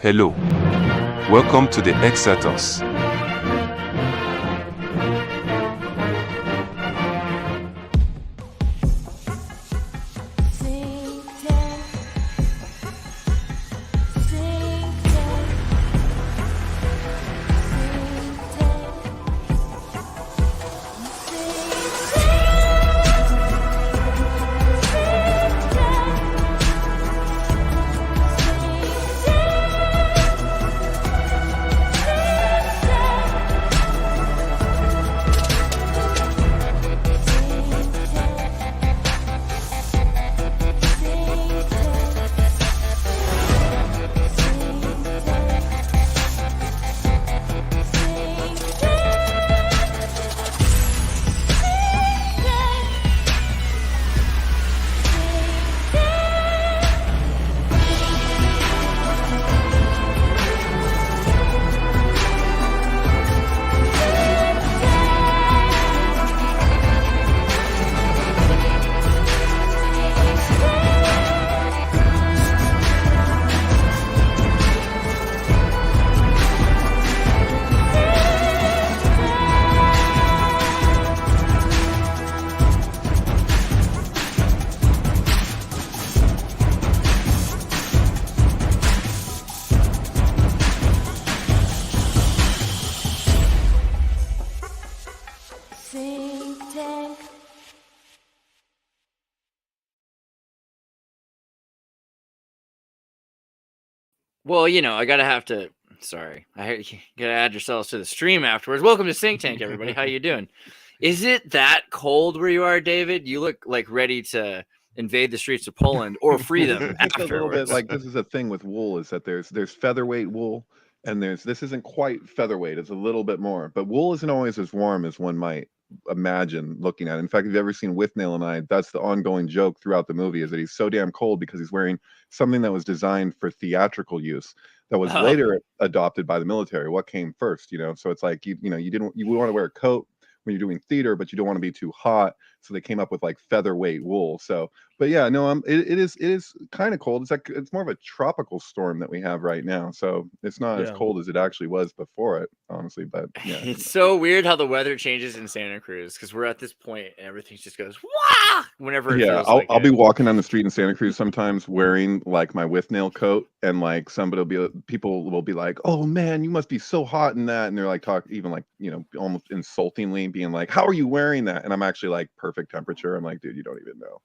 Hello. Welcome to the Xirtus. SyncTank. Well, you know, I have to. Sorry, gotta add yourselves to the stream afterwards. Welcome to SyncTank, everybody. How you doing? Is it that cold where you are, David? You look like ready to invade the streets of Poland or free them It's a little bit afterwards. like this is a thing with wool is that there's featherweight wool and this isn't quite featherweight. It's a little bit more, but wool isn't always as warm as one might imagine looking at it. In fact, if you've ever seen Withnail and I, that's the ongoing joke throughout the movie is that he's so damn cold because he's wearing something that was designed for theatrical use that was later adopted by the military. What came first, you know? So it's like you want to wear a coat when you're doing theater, but you don't want to be too hot. So they came up with like featherweight wool. So, but yeah, no, it is kind of cold. It's like it's more of a tropical storm that we have right now. So it's not as cold as it actually was before it, honestly. But yeah, It's so weird how the weather changes in Santa Cruz because we're at this point and everything just goes wah whenever it feels like I'll be walking down the street in Santa Cruz sometimes wearing like my Withnail coat, and like people will be like, "Oh man, you must be so hot in that," and they're like even like almost insultingly being like, "How are you wearing that?" And I'm actually like perfect temperature. I'm like, dude, you don't even know.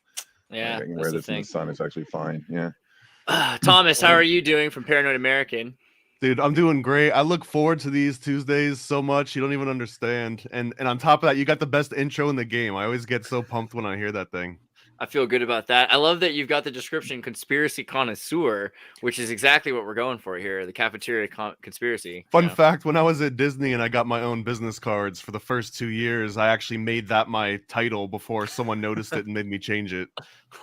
Yeah, I can wear this in the sun. It's actually fine. Yeah. Thomas, how are you doing from Paranoid American? Dude, I'm doing great. I look forward to these Tuesdays so much. You don't even understand. And on top of that, you got the best intro in the game. I always get so pumped when I hear that thing. I feel good about that. I love that you've got the description conspiracy connoisseur, which is exactly what we're going for here. The cafeteria conspiracy. Fun fact, when I was at Disney and I got my own business cards for the first 2 years, I actually made that my title before someone noticed it and made me change it.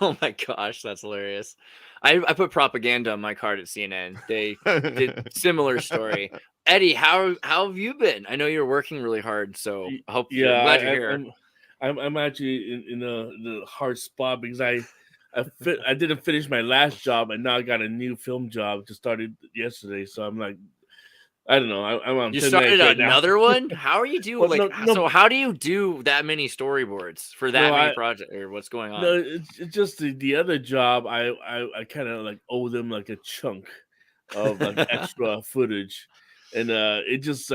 Oh my gosh, that's hilarious. I put propaganda on my card at CNN. They did similar story. Eddie, how have you been? I know you're working really hard, so I'm glad you're here. I'm actually in a hard spot because I didn't finish my last job and now I got a new film job just started yesterday. So I'm like, I don't know. I'm on. You started right another one? How are you doing? Well, So how do you do that many storyboards for that many projects? Or what's going on? No, it's just the other job. I kind of like owe them like a chunk of like extra footage, and it just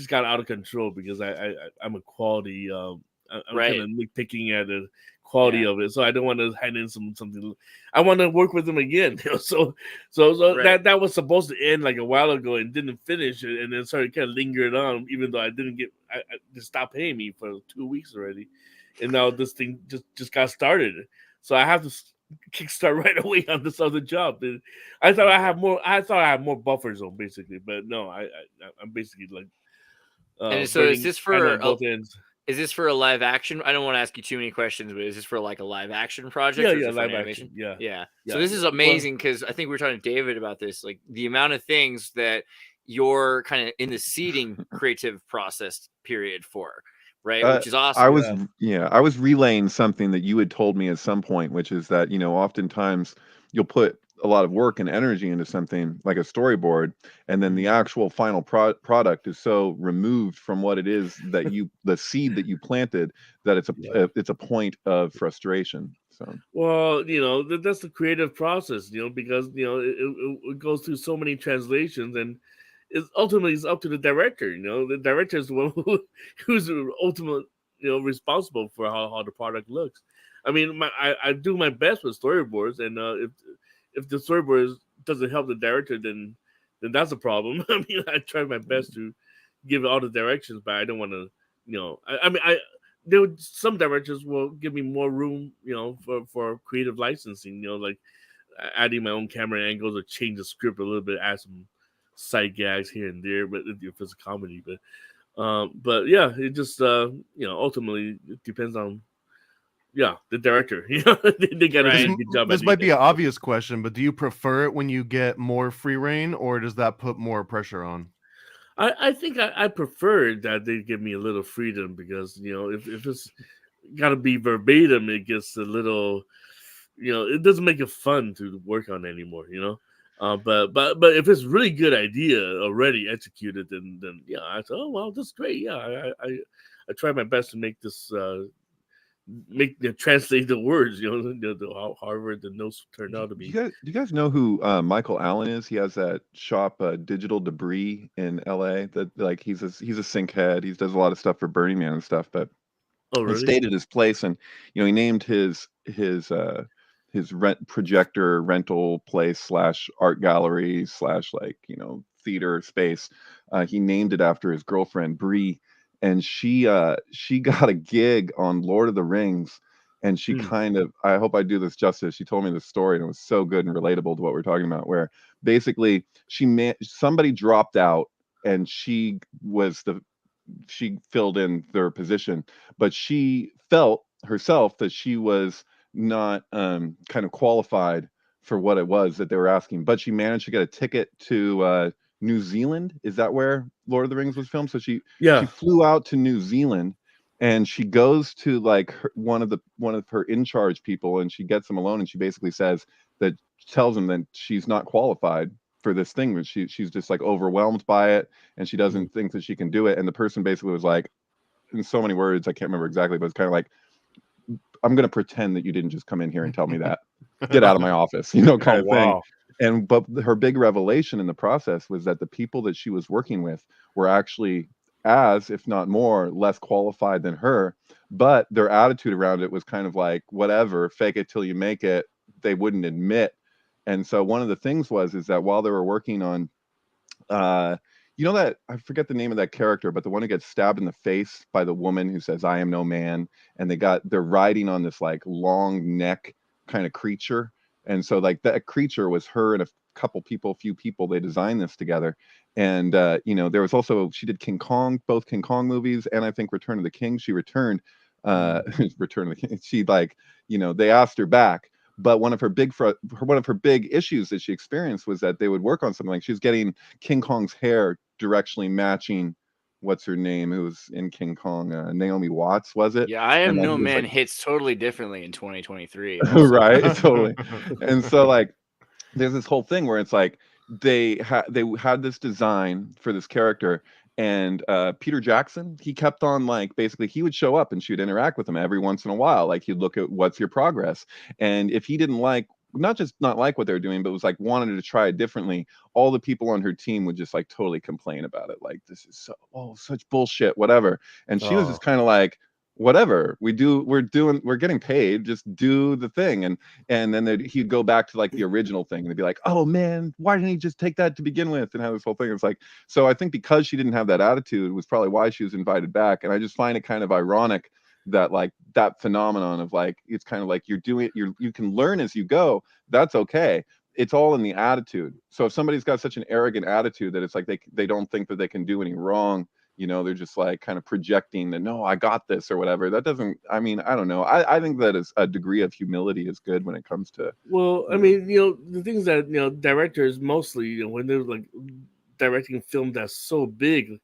got out of control because I'm a quality. I'm kind of nitpicking at the quality of it, so I don't want to hand in something. I want to work with them again. So that was supposed to end like a while ago and didn't finish it, and then started kind of lingering on, even though I didn't get. They stopped paying me for 2 weeks already, and now this thing just got started. So I have to kickstart right away on this other job. And I thought I had more buffer zone basically, but no, I'm basically like. And so is this for both ends? Is this for a live action? I don't want to ask you too many questions, but is this for like a live action project? Yeah, live action. Yeah. So this is amazing because I think we were talking to David about this, like the amount of things that you're kind of in the seeding creative process period for, right? Which is awesome. I was relaying something that you had told me at some point, which is that oftentimes you'll put a lot of work and energy into something like a storyboard, and then the actual final product is so removed from what it is that the seed that you planted, that it's a point of frustration. So Well, that's the creative process, because it goes through so many translations, and it's up to the director. The director is the one who's ultimately responsible for how the product looks. I mean, I do my best with storyboards, and if the storyboard doesn't help the director, then that's a problem. I mean, I try my best to give all the directions, but I don't want to, some directors will give me more room, for creative licensing, like adding my own camera angles or change the script a little bit, add some side gags here and there, but if it's a comedy, but yeah, it just ultimately it depends on the director. They got to do a good job. This might be an obvious question, but do you prefer it when you get more free reign, or does that put more pressure on? I think I prefer that they give me a little freedom, because if it's got to be verbatim, it gets a little, it doesn't make it fun to work on anymore. But if it's really good idea already executed, then yeah, I say, oh well, that's great. Yeah, I try my best to make this translate the words. However the notes turned out to be. Do you guys know who Michael Allen is? He has that shop, Digital Debris, in LA. That, like, he's a sync head. He does a lot of stuff for Burning Man and stuff. But really? He stayed at his place, and he named his projector rental place / art gallery / theater space. He named it after his girlfriend Bree, and she got a gig on Lord of the Rings, and she kind of, I hope I do this justice, she told me this story, and it was so good and relatable to what we're talking about, where basically somebody dropped out, and she filled in their position, but she felt herself that she was not kind of qualified for what it was that they were asking, but she managed to get a ticket to New Zealand. Is that where Lord of the Rings was filmed? So she flew out to New Zealand, and she goes to like one of her in charge people, and she gets them alone, and she basically tells him that she's not qualified for this thing, but she's just like overwhelmed by it, and she doesn't think that she can do it. And the person basically was like, in so many words, I can't remember exactly, but it's kind of like, I'm going to pretend that you didn't just come in here and tell me that. Get out of my office, kind of thing. But her big revelation in the process was that the people that she was working with were actually as, if not more, less qualified than her, but their attitude around it was kind of like, whatever, fake it till you make it. They wouldn't admit. And so one of the things is that while they were working on, that, I forget the name of that character, but the one who gets stabbed in the face by the woman who says, I am no man. And they're riding on this like long neck kind of creature. And so like that creature was her and a few people, they designed this together. And, there was also, she did King Kong, both King Kong movies, and I think Return of the King. She returned, Return of the King. She they asked her back. But one of her big issues that she experienced was that they would work on something like she was getting King Kong's hair directionally matching what's her name, who was in King Kong, Naomi Watts, was it? Yeah, I Am No Man hits totally differently in 2023. Right, totally. And so like there's this whole thing where it's like they had this design for this character, and Peter Jackson, he kept on like, basically he would show up and she would interact with him every once in a while, like he'd look at what's your progress, and if he didn't not like what they were doing, but was like wanted to try it differently, all the people on her team would just like totally complain about it, like, this is such bullshit, whatever. And she was just kind of like, whatever, we're getting paid, just do the thing. And then he'd go back to like the original thing, and they'd be like, oh man, why didn't he just take that to begin with, and have this whole thing. It's like, so I think because she didn't have that attitude was probably why she was invited back. And I just find it kind of ironic that like that phenomenon of like, it's kind of like you can learn as you go. That's okay. It's all in the attitude. So if somebody's got such an arrogant attitude that it's like they don't think that they can do any wrong, they're just like kind of projecting that, no, I got this or whatever. That doesn't, I mean, I don't know. I think that is a degree of humility is good when it comes to. Well, I mean, the things that, directors mostly, when they're like directing film that's so big,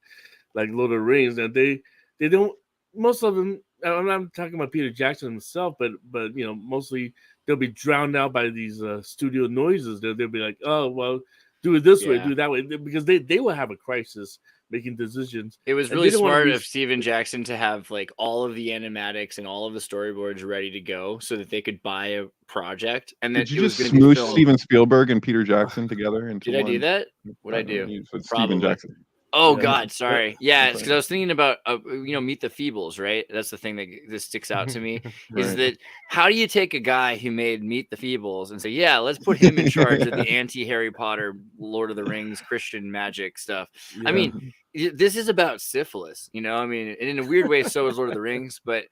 like Lord of the Rings, and they don't, most of them, I'm not talking about Peter Jackson himself, but mostly they'll be drowned out by these studio noises. They'll be like, oh well, do it this way, Yeah. do it that way, because they will have a crisis making decisions. It was And really they don't wanna smart be- of Steven Jackson to have like all of the animatics and all of the storyboards ready to go so that they could buy a project. And then Did you it was just going to be smoosh filmed. Steven Spielberg and Peter Jackson together into Did I one? do that? What'd I do? You said Probably. Steven Jackson. Oh Yeah. God, sorry. Yeah, That's it's because right. I was thinking about Meet the Feebles, right? That's the thing that sticks out to me is Right. that how do you take a guy who made Meet the Feebles and say, yeah, let's put him in charge of the anti-Harry Potter, Lord of the Rings, Christian magic stuff. I Yeah. mean, this is about syphilis, you know. I mean, and in a weird way, so is Lord of the Rings, but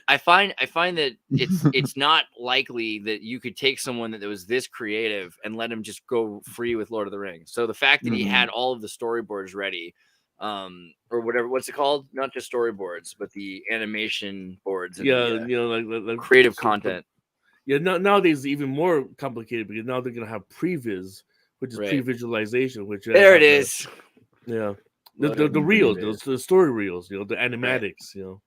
I find that it's not likely that you could take someone that was this creative and let him just go free with Lord of the Rings. So the fact that he had all of the storyboards ready, or whatever, what's it called? Not just storyboards, but the animation boards. And Yeah, the, you know, like creative content. Yeah, nowadays it's even more complicated because now they're gonna have previs, which is Right. pre-visualization, which There it is. Yeah, What the a reels, previs. the story reels, you know, the animatics, you know.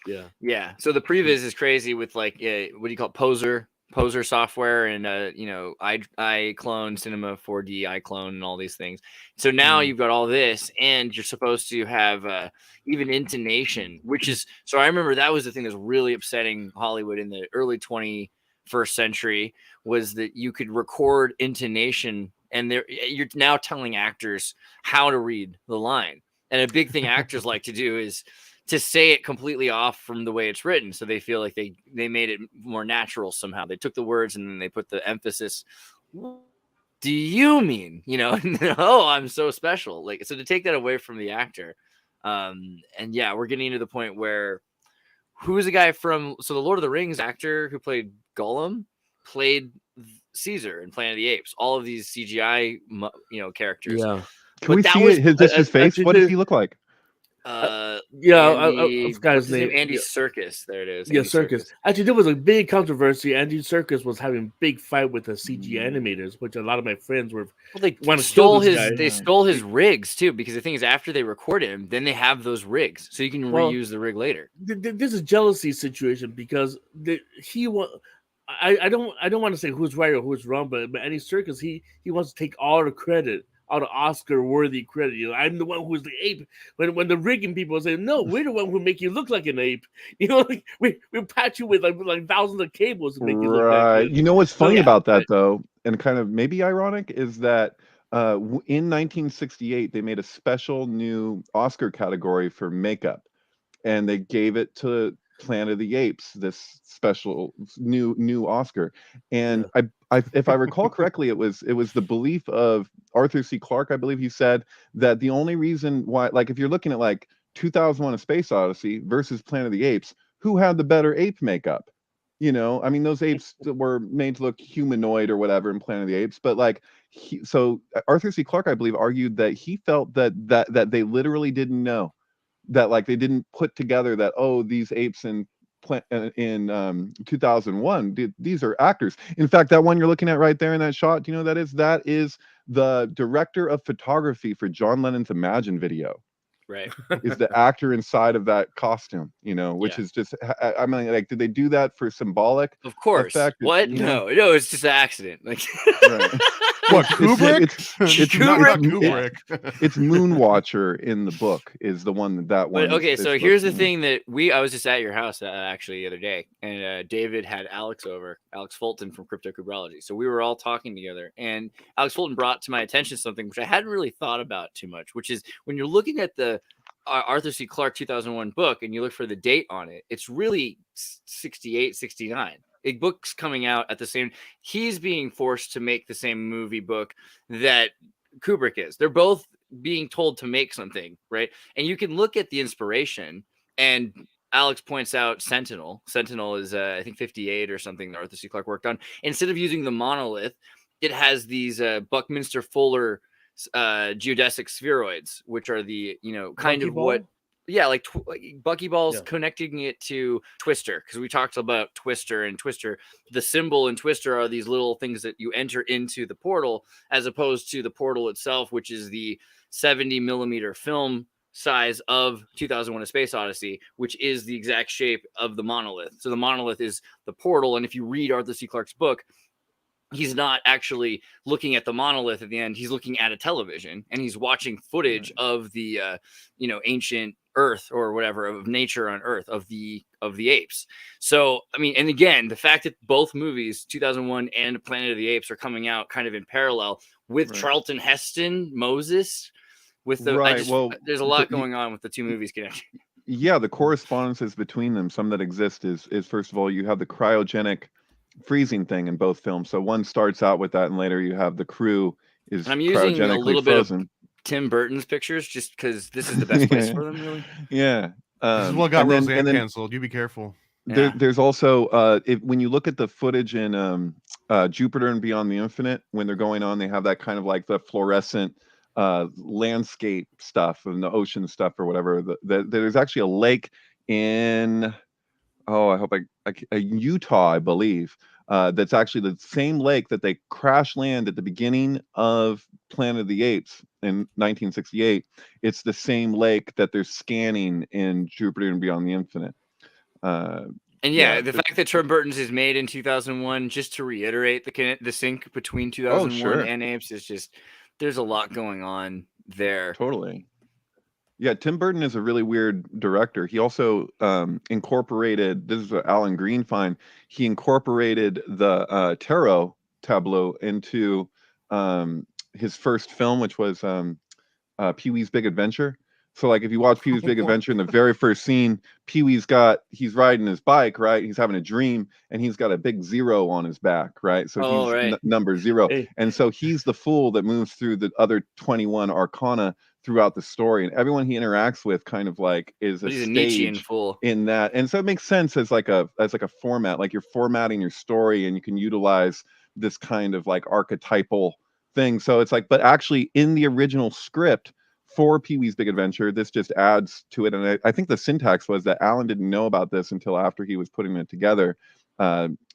Yeah. Yeah. So the previs is crazy with like what do you call it? Poser software and iClone, Cinema 4D, iClone, and all these things. So now you've got all this, and you're supposed to have even intonation, which is so. I remember that was the thing that was really upsetting Hollywood in the early 21st century was that you could record intonation, and you're now telling actors how to read the line. And a big thing actors like to do is to say it completely off from the way it's written, so they feel like they made it more natural somehow. They took the words and then they put the emphasis. What do you mean? You know, oh, I'm so special. Like, so to take that away from the actor, and yeah, we're getting to the point where who is the guy from? So the Lord of the Rings actor who played Gollum played Caesar in Planet of the Apes. All of these CGI, characters. Yeah. Can But we that see was- his face? What does he look like? Andy, I forgot what's his name. Andy Yeah. Serkis. There it is. Yeah, Andy Circus. Actually, there was a big controversy. Andy Circus was having big fight with the CG animators, which a lot of my friends were. Well, they wanna stole kill this his. guy. They stole his rigs too, because the thing is, after they record him, then they have those rigs, so you can Well, reuse the rig later. This is a jealousy situation because he was. I don't want to say who's right or who's wrong, but Andy Circus he wants to take all the credit, all the Oscar-worthy credit. You know, I'm the one who's the ape. When the rigging people say, no, we're the one who make you look like an ape. You know, like we patch you with like thousands of cables to make you look like Right. it. You know what's funny yeah, about that though, and kind of maybe ironic, is that in 1968 they made a special new Oscar category for makeup, and they gave it to Planet of the Apes, this special new Oscar. And if I recall correctly, it was the belief of Arthur C. Clarke, I believe he said, that the only reason why, like if you're looking at like 2001: A Space Odyssey versus Planet of the Apes, who had the better ape makeup? You know, I mean, those apes were made to look humanoid or whatever in Planet of the Apes, but like, so Arthur C. Clarke, I believe, argued that he felt that they literally didn't know, that like they didn't put together that, oh, these apes in 2001, these are actors. In fact, that one you're looking at right there in that shot, do you know what that is? That is the director of photography for John Lennon's Imagine video. Right. Is the actor inside of that costume, you know, which is just, I mean, like, did they do that for symbolic Of course. effect? What? You know? No, it's just an accident. Like, Right. What, Kubrick? It's not Kubrick? Kubrick. It's Moonwatcher in the book is the one that one. But okay, is so supposed here's to the be. thing that I was just at your house actually the other day, and David had Alex over, Alex Fulton from Cryptocobrology. So we were all talking together, and Alex Fulton brought to my attention something which I hadn't really thought about too much, which is when you're looking at the Arthur C. Clarke 2001 book and you look for the date on it, it's really 68, 69. A book's coming out at the same. He's being forced to make the same movie book that Kubrick is. They're both being told to make something, right? And you can look at the inspiration, and Alex points out Sentinel. Sentinel is I think 58 or something that Arthur C. Clarke worked on. Instead of using the monolith, it has these Buckminster Fuller geodesic spheroids, which are the kind Bucky of what. ball? Yeah, like buckyballs, Yeah. connecting it to Twister, because we talked about Twister and Twister. The symbol in Twister are these little things that you enter into the portal, as opposed to the portal itself, which is the 70 millimeter film size of 2001: A Space Odyssey, which is the exact shape of the monolith. So the monolith is the portal, and if you read Arthur C. Clarke's book, he's not actually looking at the monolith at the end. He's looking at a television, and he's watching footage of the ancient Earth or whatever, of nature on Earth, of the apes. So I mean, and again, the fact that both movies, 2001 and Planet of the Apes, are coming out kind of in parallel with Charlton Heston, Moses, with the there's a lot going on with the two movies connected. Yeah, the correspondences between them, some that exist is first of all, you have the cryogenic freezing thing in both films. So one starts out with that, and later you have the crew is I'm using a little frozen. bit of Tim Burton's pictures just because this is the best place for them, really. Yeah. This is what got Roseanne canceled. You be careful. There's also when you look at the footage in Jupiter and Beyond the Infinite, when they're going on, they have that kind of like the fluorescent landscape stuff and the ocean stuff or whatever. There's actually a lake in Utah, I believe, that's actually the same lake that they crash land at the beginning of Planet of the Apes in 1968. It's the same lake that they're scanning in Jupiter and Beyond the Infinite. The fact that Tim Burton's is made in 2001, just to reiterate the sync between 2001 and Apes, is just, there's a lot going on there. Totally. Yeah, Tim Burton is a really weird director. He also incorporated, this is what Alan Green find, he incorporated the tarot tableau into his first film, which was Pee-wee's Big Adventure. So like if you watch Pee-wee's Big Adventure, in the very first scene, Pee-wee's he's riding his bike, right? He's having a dream, and he's got a big 0 on his back, right? So he's number 0. Hey. And so he's the fool that moves through the other 21 arcana throughout the story, and everyone he interacts with kind of like is a stage fool in that. And so it makes sense as like a format, like you're formatting your story, and you can utilize this kind of like archetypal thing. So it's like, but actually in the original script for Pee-wee's Big Adventure, this just adds to it. And I think the syntax was that Alan didn't know about this until after he was putting it together.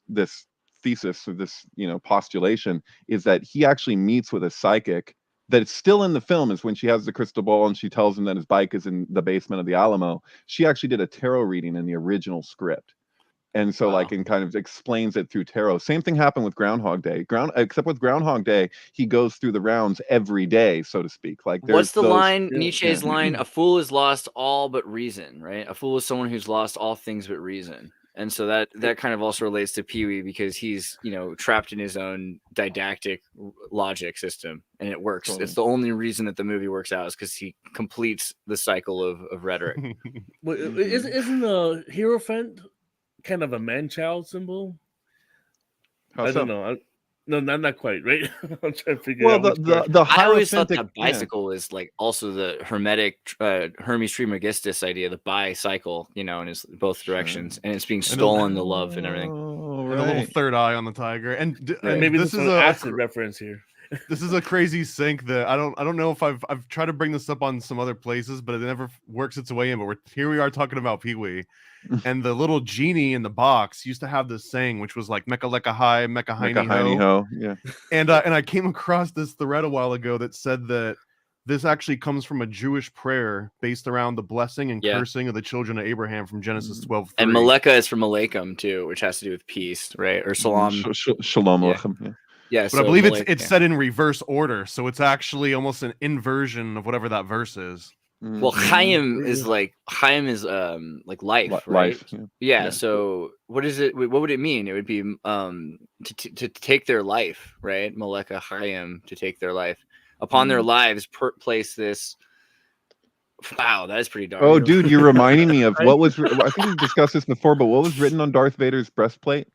This thesis of this, postulation is that he actually meets with a psychic that it's still in the film, is when she has the crystal ball and she tells him that his bike is in the basement of the Alamo. She actually did a tarot reading in the original script. And so and kind of explains it through tarot. Same thing happened with Groundhog Day. Except with Groundhog Day, he goes through the rounds every day, so to speak. Like, what's the line? Nietzsche's line: "A fool has lost all but reason." Right? A fool is someone who's lost all things but reason. And so that kind of also relates to Pee-wee, because he's trapped in his own didactic logic system, and it works. Totally. It's the only reason that the movie works out is because he completes the cycle of rhetoric. But isn't the Hierophant kind of a man-child symbol? I don't know. No, not quite, right? I'm trying to figure out. Well, the I always thought that bicycle is like also the Hermetic Hermes Trismegistus idea, the bicycle, in his both directions, and it's being stolen, the love and everything. And a little third eye on the tiger, and maybe this is an acid reference here. This is a crazy sync that I don't know if I've tried to bring this up on some other places, but it never works its way in. But here we are talking about Pee-wee. And the little genie in the box used to have this saying, which was like "Mecca lecca hi, Mecca hiney ho." Yeah. And I came across this thread a while ago that said that this actually comes from a Jewish prayer based around the blessing and cursing of the children of Abraham from Genesis 12:3. And Maleka is from Aleikum too, which has to do with peace, right? Or Salam. Shalom Aleichem. Yeah. Yeah, but I believe it's said in reverse order, so it's actually almost an inversion of whatever that verse is. Well, Chaim is like life, right? Life, yeah. So what is it? What would it mean? It would be to take their life, right? Maleka Chaim, to take their life. Upon their lives, place this. Wow, that is pretty dark. Oh, dude, you're reminding me of what was. I think we discussed this before, but what was written on Darth Vader's breastplate?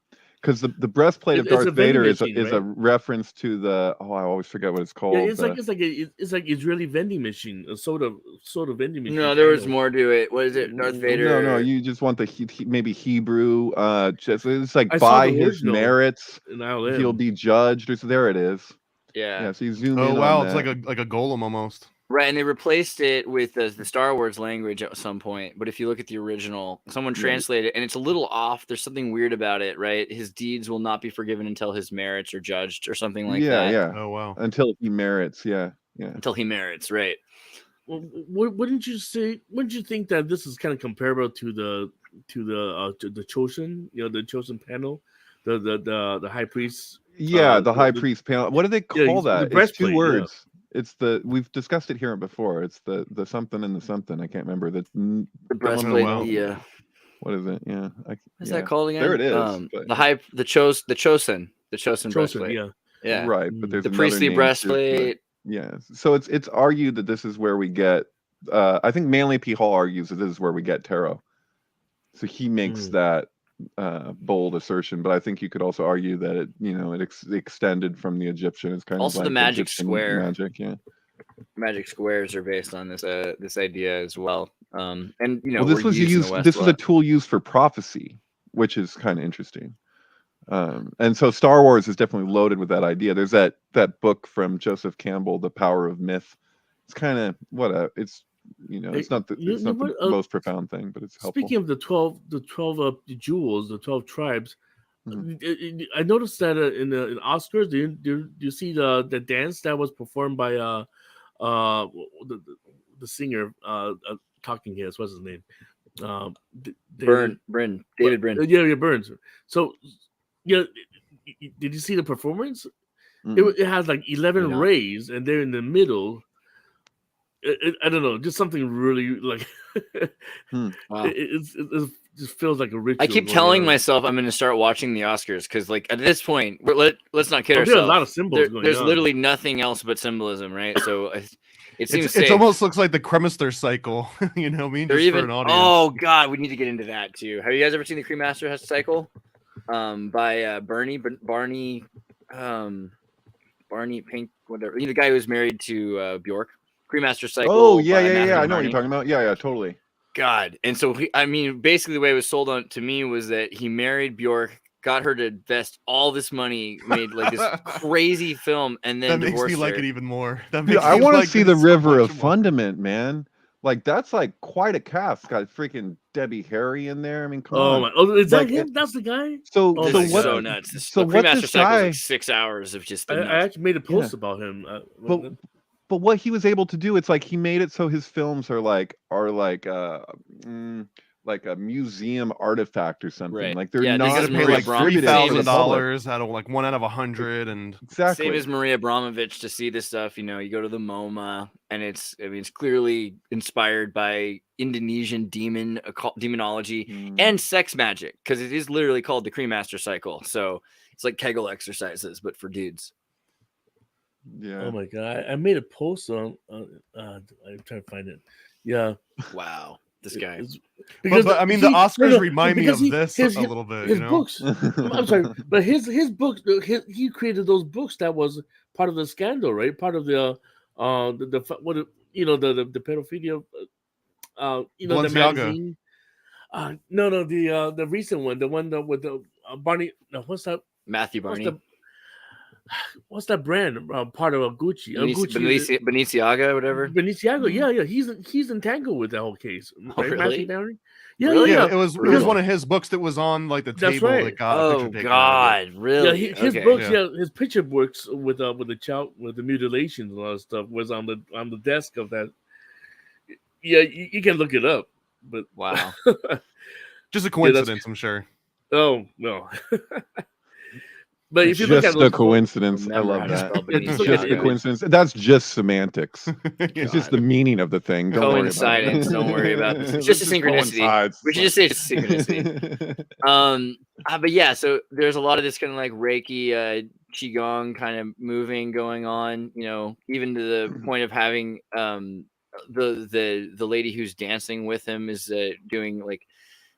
Because the breastplate of Darth Vader is a reference to the I always forget what it's called. Yeah, it's like Israeli vending machine, a soda vending machine. No, there was more to it. What is it, Darth Vader? No, you just want the maybe Hebrew. It's like by his merits he'll be judged. Or so there it is. Yeah. So you zoom in. Oh wow, on it's that. like a golem almost. Right, and they replaced it with the Star Wars language at some point. But if you look at the original, someone translated it, and it's a little off. There's something weird about it, right? His deeds will not be forgiven until his merits are judged, or something like that. Yeah. Oh wow. Until he merits, yeah. Until he merits, right? wouldn't you say? Wouldn't you think that this is kind of comparable to the chosen? The chosen panel, the high priest. Yeah, the high priest panel. What do they call the that? It's two breastplate, yeah. words. It's we've discussed it here before. It's the something and the something. I can't remember. The breastplate. wow. What is it? Yeah. What's that called again? There it is. The chosen breastplate. Yeah. Yeah. Right, but there's The another priestly name to it, breastplate. but yeah. So it's argued that this is where we get. I think Manly P. Hall argues that this is where we get tarot. So he makes that bold assertion, but I think you could also argue that it extended from the Egyptian. It's kind Also of the like magic Egyptian square. Magic, yeah. Magic squares are based on this idea as well. And Well, this was This was a tool used for prophecy, which is kind of interesting. And so Star Wars is definitely loaded with that idea. There's that book from Joseph Campbell, The Power of Myth. It's kind of it's not the most profound thing, but it's helpful. Speaking of the 12 jewels, the 12 tribes, I noticed that in Oscars, do you see the dance that was performed by the singer Talking Heads? What's his name? David Brin. Yeah, Burns. So, did you see the performance? It has like 11 rays, and they're in the middle. I don't know, just something really like. Wow. It just feels like a ritual. I keep telling myself I'm going to start watching the Oscars because, like, at this point, let's not kid ourselves. There's a lot of symbols going There's on. literally nothing else but symbolism, right? So it seems it almost looks like the Cremaster cycle. You know what I mean? Just for an audience. Oh God, we need to get into that too. Have you guys ever seen the Cremaster cycle? By Barney Pink, whatever. The guy who was married to Bjork. Cremaster cycle. Oh yeah. I know what you're talking about. Yeah, totally. God, and so basically the way it was sold on to me was that he married Bjork, got her to invest all this money, made like this crazy film, and then that makes me like her. it even more. I want to see the River of Fundament, man. Like that's like quite a cast. It's got freaking Debbie Harry in there. I mean, come on. Is that him? That's the guy. So what? So nuts. So what this guy? Like 6 hours of just. I actually made a post about him. But what he was able to do, it's like he made it so his films are like a museum artifact or something. Right. Like they're not to pay like $3,000 out of like 1 out of 100, and exactly same as Maria Abramovich to see this stuff. You go to the MoMA, and it's clearly inspired by Indonesian demonology and sex magic, because it is literally called the Cremaster cycle. So it's like Kegel exercises, but for dudes. Yeah. Oh my God! I made a post on. I'm trying to find it. Yeah. Wow. This guy. Because the Oscars remind me of this a little bit. His books. I'm sorry, but his books. He created those books that was part of the scandal, right? Part of the pedophilia. The magazine. No, the recent one, the one with the Barney. No, what's that? Matthew Barney. What's that brand? Part of Gucci. Balenciaga, whatever. Balenciaga, yeah. He's entangled with that whole case. Right? Really? Yeah, really? Yeah. It was one of his books that was on like the table. Right. That got oh God, really? Yeah, his books. Yeah, his picture books with the child with the mutilations and all that stuff was on the desk of that. Yeah, you can look it up. But wow, just a coincidence, I'm sure. Oh no. But if you just look at a coincidence, I love that. It's just a coincidence. That's just semantics. It's just the meaning of the thing. Coincidence. Don't worry about this. It's just a synchronicity. We should just say it's a synchronicity. But yeah, so there's a lot of this kind of like Reiki, Qigong kind of moving going on. Even to the point of having the lady who's dancing with him is doing like,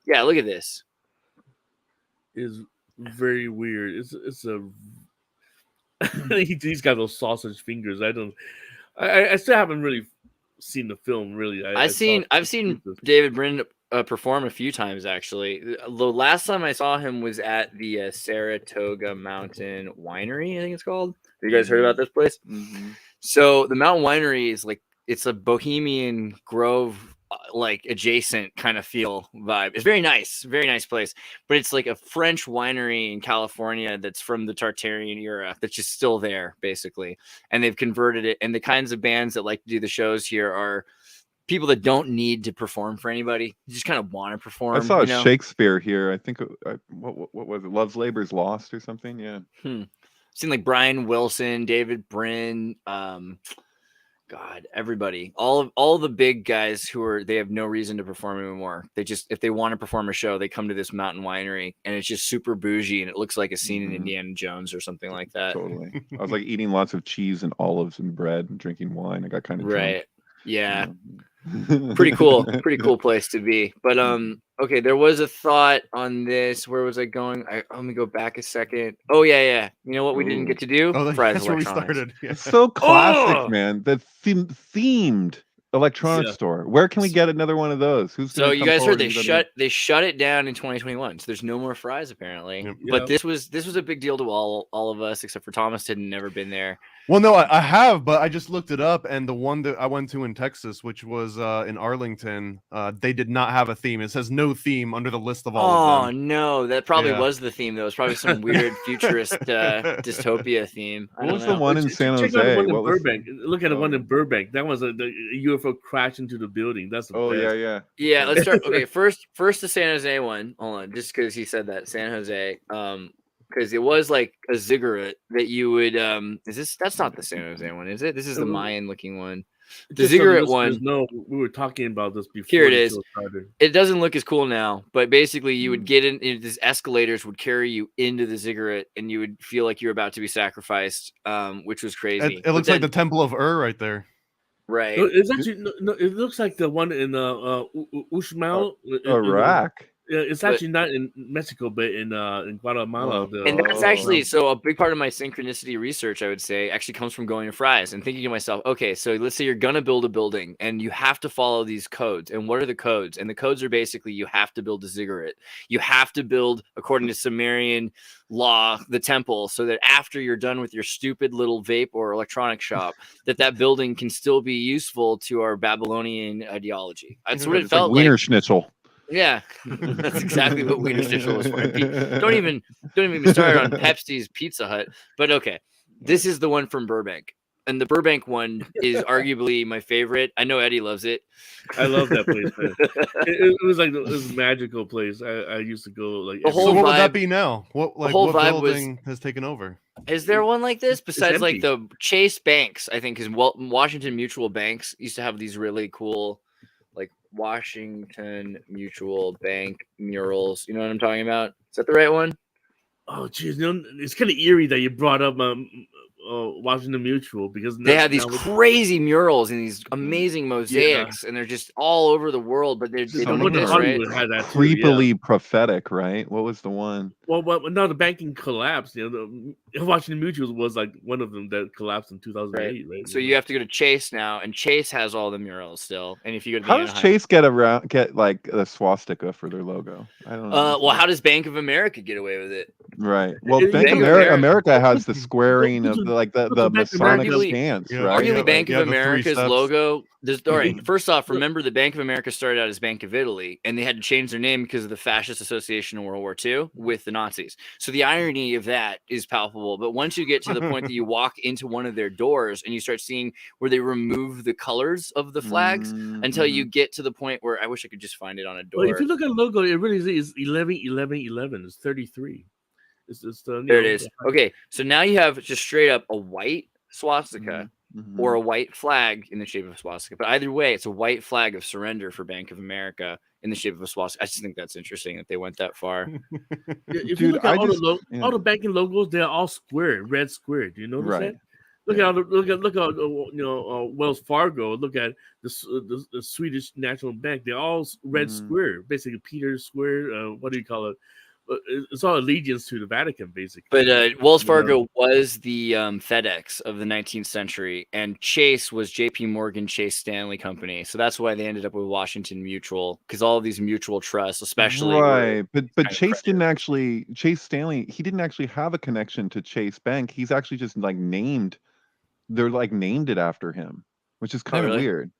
yeah, look at this. Is very weird. It's a he's got those sausage fingers. I still haven't really seen the film. Really, I've seen David Brin perform a few times actually. The last time I saw him was at the Saratoga Mountain Winery, I think it's called. Have you guys heard about this place? Mm-hmm. So the Mountain Winery is like, it's a Bohemian Grove like adjacent kind of feel vibe. It's very nice place, but it's like a French winery in California that's from the Tartarian era that's just still there basically, and they've converted it. And the kinds of bands that like to do the shows here are people that don't need to perform for anybody, just kind of want to perform. I saw you know? Shakespeare here. I think what was it? Love's Labor's Lost or something. Yeah. Seen like Brian Wilson, David Brin, God, everybody, all the big guys they have no reason to perform anymore. They just, if they want to perform a show, they come to this mountain winery, and it's just super bougie, and it looks like a scene in Indiana Jones or something like that. Totally. I was like eating lots of cheese and olives and bread and drinking wine. I got kind of right. drunk. Yeah. Pretty cool place to be. But okay, there was a thought on this. Where was I going? Let me go back a second. Oh yeah. You know what we didn't get to do? Oh, Fry's that's where we Electronics. started. Yeah. It's so classic, man. The themed electronics Yeah. store. Where can we get another one of those? Who's So gonna you come guys heard forward they shut it down in 2021. So there's no more Fry's apparently. Yep. But this was a big deal to all of us except for Thomas had never been there. Well, no, I have, but I just looked it up, and the one that I went to in Texas, which was in Arlington, they did not have a theme. It says no theme under the list of all of them. No, that probably Yeah. was the theme though. It's probably some weird futurist dystopia theme. What was the one in San Check out the Jose? one in What was- Burbank. Look at the one in Burbank. That was the UFO crash into the building. That's the Oh best. yeah. Yeah, let's start. Okay, first the San Jose one. Hold on, just because he said that San Jose, because it was like a ziggurat that you would. That's not the San Jose one, is it? This is the Mayan looking one. The Just so ziggurat listeners one. know, we were talking about this before. Here it the is. show started. It doesn't look as cool now, but basically you would get in. These escalators would carry you into the ziggurat, and you would feel like you're about to be sacrificed, which was crazy. It looks like the Temple of Ur right there. Right. No, it's actually no, it looks like the one in Uxmal, Iraq. Yeah, it's actually not in Mexico, but in Guatemala. And that's actually so a big part of my synchronicity research, I would say, actually comes from going to Fry's and thinking to myself, okay, so let's say you're gonna build a building and you have to follow these codes. And what are the codes? And the codes are basically you have to build a ziggurat. You have to build, according to Sumerian law, the temple, so that after you're done with your stupid little vape or electronic shop, that building can still be useful to our Babylonian ideology. That's what it It's felt like Wiener like. Schnitzel. Yeah, that's exactly what Wiener Schnitzel was for. Don't even get me started on Pepsi's Pizza Hut. But okay, this is the one from Burbank, and the Burbank one is arguably my favorite. I know Eddie loves it. I love that place. Man. It was like it was a magical place. I used to go like. The So whole what would vibe- that be now? What whole vibe building has taken over? Is there one like this besides like empty. the Chase Banks? I think because Washington Mutual Banks used to have these really cool, like Washington Mutual Bank murals. You know what I'm talking about? Is that the right one? Oh, geez, you know, it's kind of eerie that you brought up Washington Mutual because They have these now crazy murals and these amazing mosaics, and they're just all over the world. But they don't Someone in exist, right? Hollywood had that too, Creepily prophetic, right? What was the one? Well, no, the banking collapsed. You know, the Washington Mutual was like one of them that collapsed in 2008, right? So you have to go to Chase now, and Chase has all the murals still. And if you go to the How does Anaheim- Chase get like a swastika for their logo? I don't know. well, how does Bank of America get away with it? Right. Well, Bank Bank of America, America- America has the squaring of the Bank Masonic America- stance, Yeah, right? Arguably, Bank yeah, of the three America's steps. logo. All right. First off, remember the Bank of America started out as Bank of Italy, and they had to change their name because of the fascist association in World War II with the Nazis. So the irony of that is palpable. But once you get to the point that you walk into one of their doors and you start seeing where they remove the colors of the flags until you get to the point where I wish I could just find it on a door. Well, if you look at the logo, it really is 11, 11, 11. It's 33. It's the There it is. Okay, so now you have just straight up a white swastika Mhm. or a white flag in the shape of a swastika. But either way, it's a white flag of surrender for Bank of America in the shape of a swastika. I just think that's interesting that they went that far. If you Dude, look at I all, just- all the banking logos, they're all square, red square. Do you notice Right. that? Look at Wells Fargo. Look at the Swedish National Bank. They're all red square, basically Peter Square. What do you call it? It's all allegiance to the Vatican, basically. But Wells Fargo was the FedEx of the 19th century, and Chase was J.P. Morgan Chase Stanley Company. So that's why they ended up with Washington Mutual, because all of these mutual trusts, especially, were right. But kind of Chase didn't actually Chase Stanley. He didn't actually have a connection to Chase Bank. He's actually just like named. They're like named it after him, which is kind of really? weird.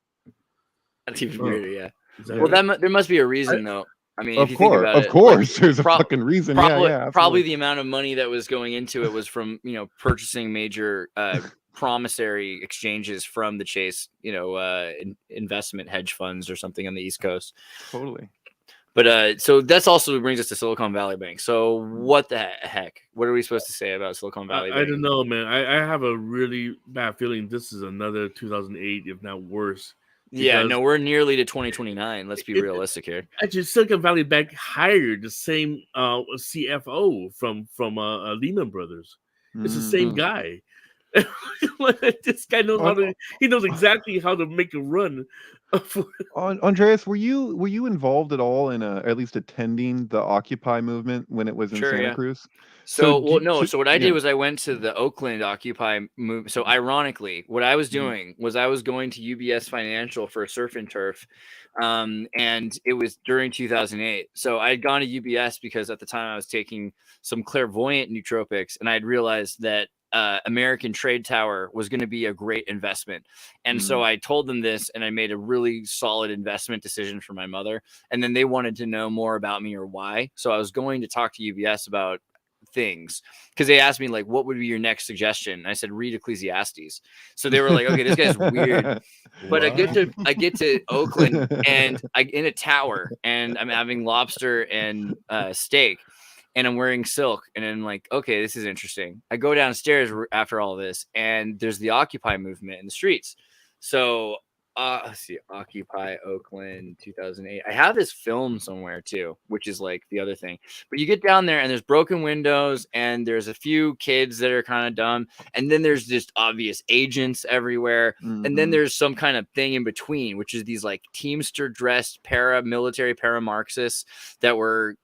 That's even weirder, yeah. Exactly. Well, there must be a reason, though. I mean, if you think about Of it, course, there's a prob- fucking reason. probably, yeah, probably absolutely. the amount of money that was going into it was from purchasing major promissory exchanges from the Chase, investment hedge funds or something on the East Coast. Totally. But so that's also brings us to Silicon Valley Bank. So what the heck? What are we supposed to say about Silicon Valley Bank? I don't know, man. I have a really bad feeling this is another 2008, if not worse. Yeah, no, we're nearly to 2029. Let's be realistic here. Actually, Silicon Valley Bank hired the same CFO from Lehman Brothers. It's the same guy. This guy knows he knows exactly how to make a run. Andreas, were you involved at all in at least attending the Occupy movement when it was in Santa Cruz? So what I did was I went to the Oakland Occupy movement. So ironically, what I was doing was I was going to UBS Financial for surf and turf, and it was during 2008. So I had gone to UBS because at the time I was taking some clairvoyant nootropics, and I had realized that American Trade Tower was going to be a great investment. And so I told them this, and I made a really solid investment decision for my mother. And then they wanted to know more about me or why. So I was going to talk to UBS about things because they asked me like, what would be your next suggestion? And I said, read Ecclesiastes. So they were like, okay, this guy's weird. But I get to Oakland and in a tower, and I'm having lobster and steak. And I'm wearing silk, and I'm like, okay, this is interesting. I go downstairs after all this, and there's the Occupy movement in the streets. So, let's see, Occupy Oakland 2008. I have this film somewhere too, which is like the other thing. But you get down there, and there's broken windows, and there's a few kids that are kind of dumb, and then there's just obvious agents everywhere, and then there's some kind of thing in between, which is these like Teamster dressed paramilitary para-Marxists that were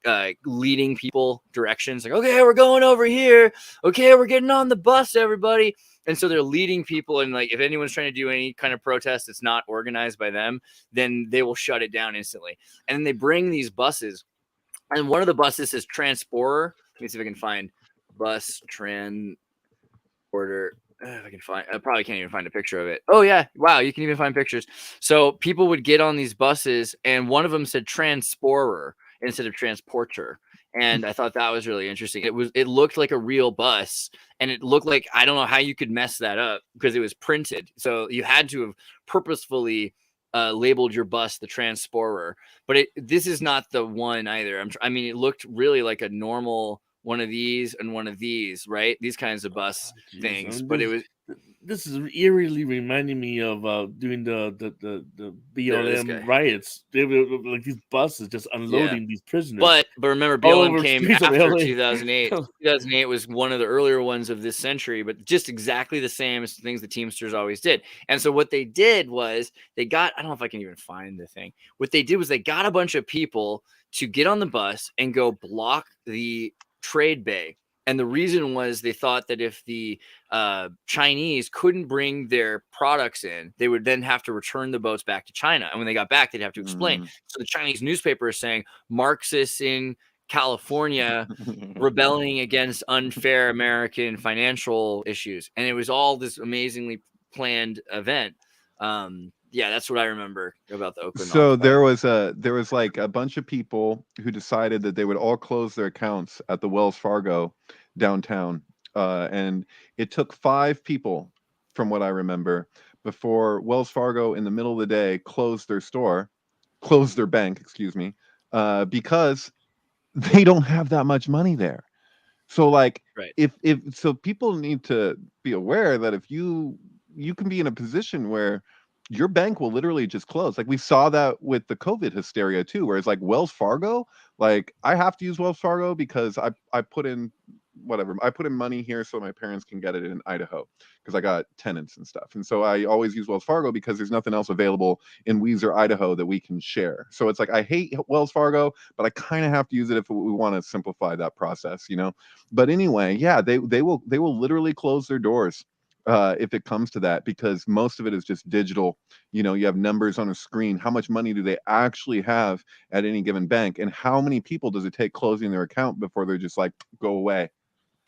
leading people directions. Like, okay, we're going over here. Okay, we're getting on the bus, everybody. And so they're leading people, and like if anyone's trying to do any kind of protest that's not organized by them, then they will shut it down instantly. And then they bring these buses, and one of the buses says Transporter. Let me see if I can find bus transporter. If I can find, I probably can't even find a picture of it. Oh yeah, wow, you can even find pictures. So people would get on these buses, and one of them said Transporter instead of Transporter. And I thought that was really interesting. It looked like a real bus, and it looked like, I don't know how you could mess that up because it was printed. So you had to have purposefully labeled your bus the Transporter. But this is not the one either. I mean, it looked really like a normal one of these and one of these, right? These kinds of bus things. But this is eerily reminding me of doing the BLM riots. They were like these buses just unloading these prisoners. But remember, BLM came after 2008. 2008 was one of the earlier ones of this century, but just exactly the same as things the Teamsters always did. And so what they did was I don't know if I can even find the thing. What they did was they got a bunch of people to get on the bus and go block the trade bay. And the reason was they thought that if the Chinese couldn't bring their products in, they would then have to return the boats back to China. And when they got back, they'd have to explain. So the Chinese newspaper is saying Marxists in California rebelling against unfair American financial issues. And it was all this amazingly planned event. Yeah, that's what I remember about the Oakland. So there was like a bunch of people who decided that they would all close their accounts at the Wells Fargo downtown, and it took 5 people, from what I remember, before Wells Fargo in the middle of the day closed their bank, excuse me, because they don't have that much money there. So like, if so, people need to be aware that if you can be in a position where your bank will literally just close. Like we saw that with the COVID hysteria too, where it's like Wells Fargo, like I have to use Wells Fargo because I put in money here so my parents can get it in Idaho because I got tenants and stuff. And so I always use Wells Fargo because there's nothing else available in Weiser, Idaho that we can share. So it's like, I hate Wells Fargo, but I kind of have to use it if we want to simplify that process, you know? But anyway, yeah, they will literally close their doors if it comes to that, because most of it is just digital. You know, you have numbers on a screen. How much money do they actually have at any given bank, and how many people does it take closing their account before they're just like, go away,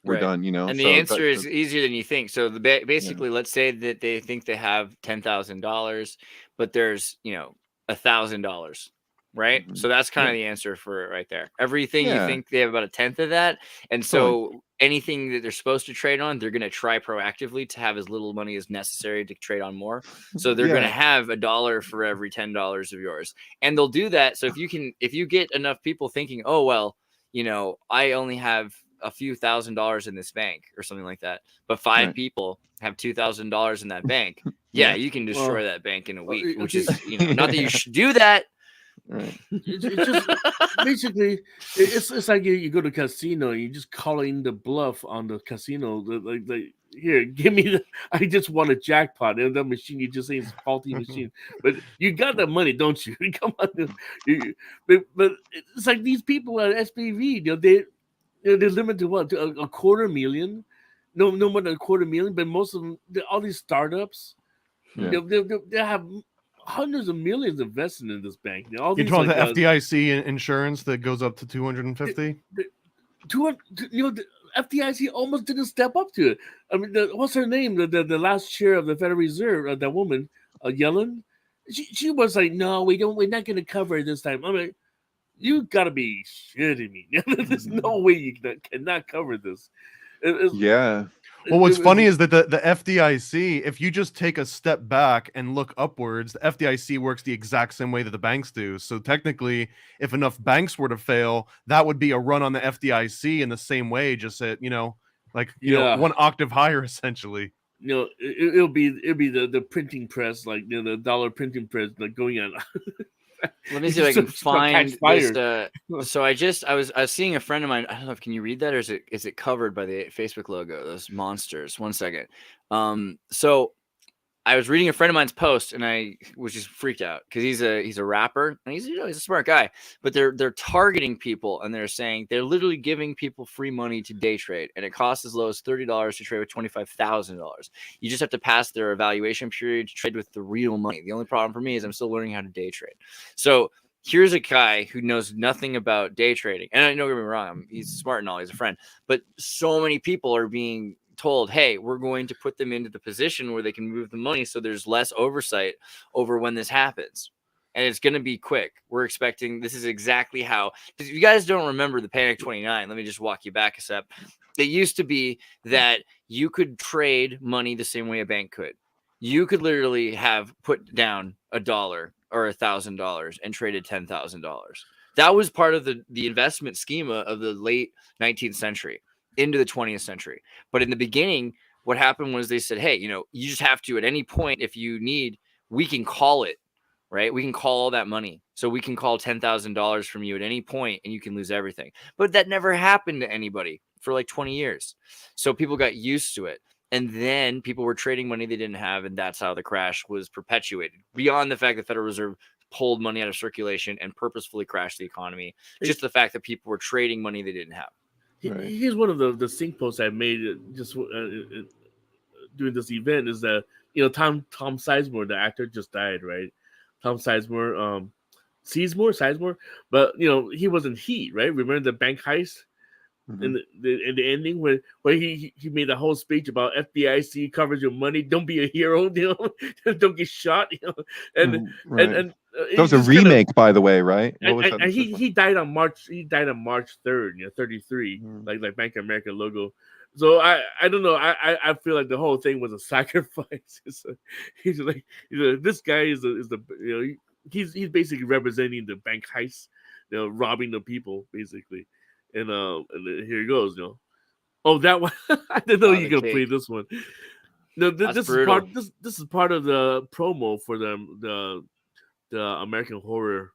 we're done, you know? And the answer is easier than you think. So basically, let's say that they think they have $10,000, but there's $1,000, right? So that's kind of the answer for it right there. Everything you think they have about a tenth of that, and so anything that they're supposed to trade on, they're going to try proactively to have as little money as necessary to trade on more. So they're going to have $1 for every $10 of yours, and they'll do that. So if you get enough people thinking, oh well, I only have a few $1,000s in this bank or something like that, but 5 people have $2,000 in that bank. Yeah, you can destroy that bank in a week, which is not that you should do that. Right. It's just basically it's like you go to casino, you just calling the bluff on the casino. Like here, give me I just want a jackpot, and the machine you just say it's a faulty machine, but you got the money, don't you? Come on, but it's like these people at SPV, they're limited to what, to a $250,000, no more than a $250,000, but most of them, all these startups, they have hundreds of millions invested in this bank. All You're these, talking like, the FDIC insurance that goes up to 250. The FDIC almost didn't step up to it. I mean, what's her name? The last chair of the Federal Reserve, that woman, Yellen. She was like, no, we're not going to cover it this time. I'm like, you gotta be shitting me. There's no way you cannot cover this. Well, what's funny is that the FDIC, if you just take a step back and look upwards, the FDIC works the exact same way that the banks do. So technically, if enough banks were to fail, that would be a run on the FDIC in the same way, just at one octave higher, essentially. It'll be the printing press, like the dollar printing press, like going on. Let me see if I can find this. So I was seeing a friend of mine. I don't know if can you read that, or is it covered by the Facebook logo? Those monsters. 1 second. So I was reading a friend of mine's post, and I was just freaked out because he's a rapper, and he's a smart guy. But they're targeting people, and they're saying they're literally giving people free money to day trade, and it costs as low as $30 to trade with $25,000. You just have to pass their evaluation period to trade with the real money. The only problem for me is I'm still learning how to day trade. So here's a guy who knows nothing about day trading, and I don't get me wrong, he's smart and all, he's a friend, but so many people are being told, hey, we're going to put them into the position where they can move the money so there's less oversight over when this happens, and it's going to be quick. We're expecting this is exactly how, if you guys don't remember the Panic 29, let me just walk you back a step. It used to be that you could trade money the same way a bank could. You could literally have put down $1 or $1,000 and traded $10,000. That was part of the investment schema of the late 19th century into the 20th century. But in the beginning, what happened was they said, hey, you just have to, at any point, if you need, we can call it, right? We can call all that money. So we can call $10,000 from you at any point and you can lose everything. But that never happened to anybody for like 20 years. So people got used to it. And then people were trading money they didn't have. And that's how the crash was perpetuated. Beyond the fact the Federal Reserve pulled money out of circulation and purposefully crashed the economy. Just the fact that people were trading money they didn't have. Right. Here's one of the sync posts I made just doing this event is that Tom Sizemore, the actor, just died, right? Tom Sizemore, Sizemore, but he was in Heat, right? Remember the bank heist? In the ending where he made a whole speech about FDIC covers your money, don't be a hero, don't get shot, and that was a remake, by the way, right? And he died on March 3rd, 33, like Bank of America logo. So I don't know. I feel like the whole thing was a sacrifice. He's like this guy is he's basically representing the bank heist, robbing the people basically. And here he goes, Oh, that one! I didn't know you could play this one. No, this is part of the promo for the American Horror.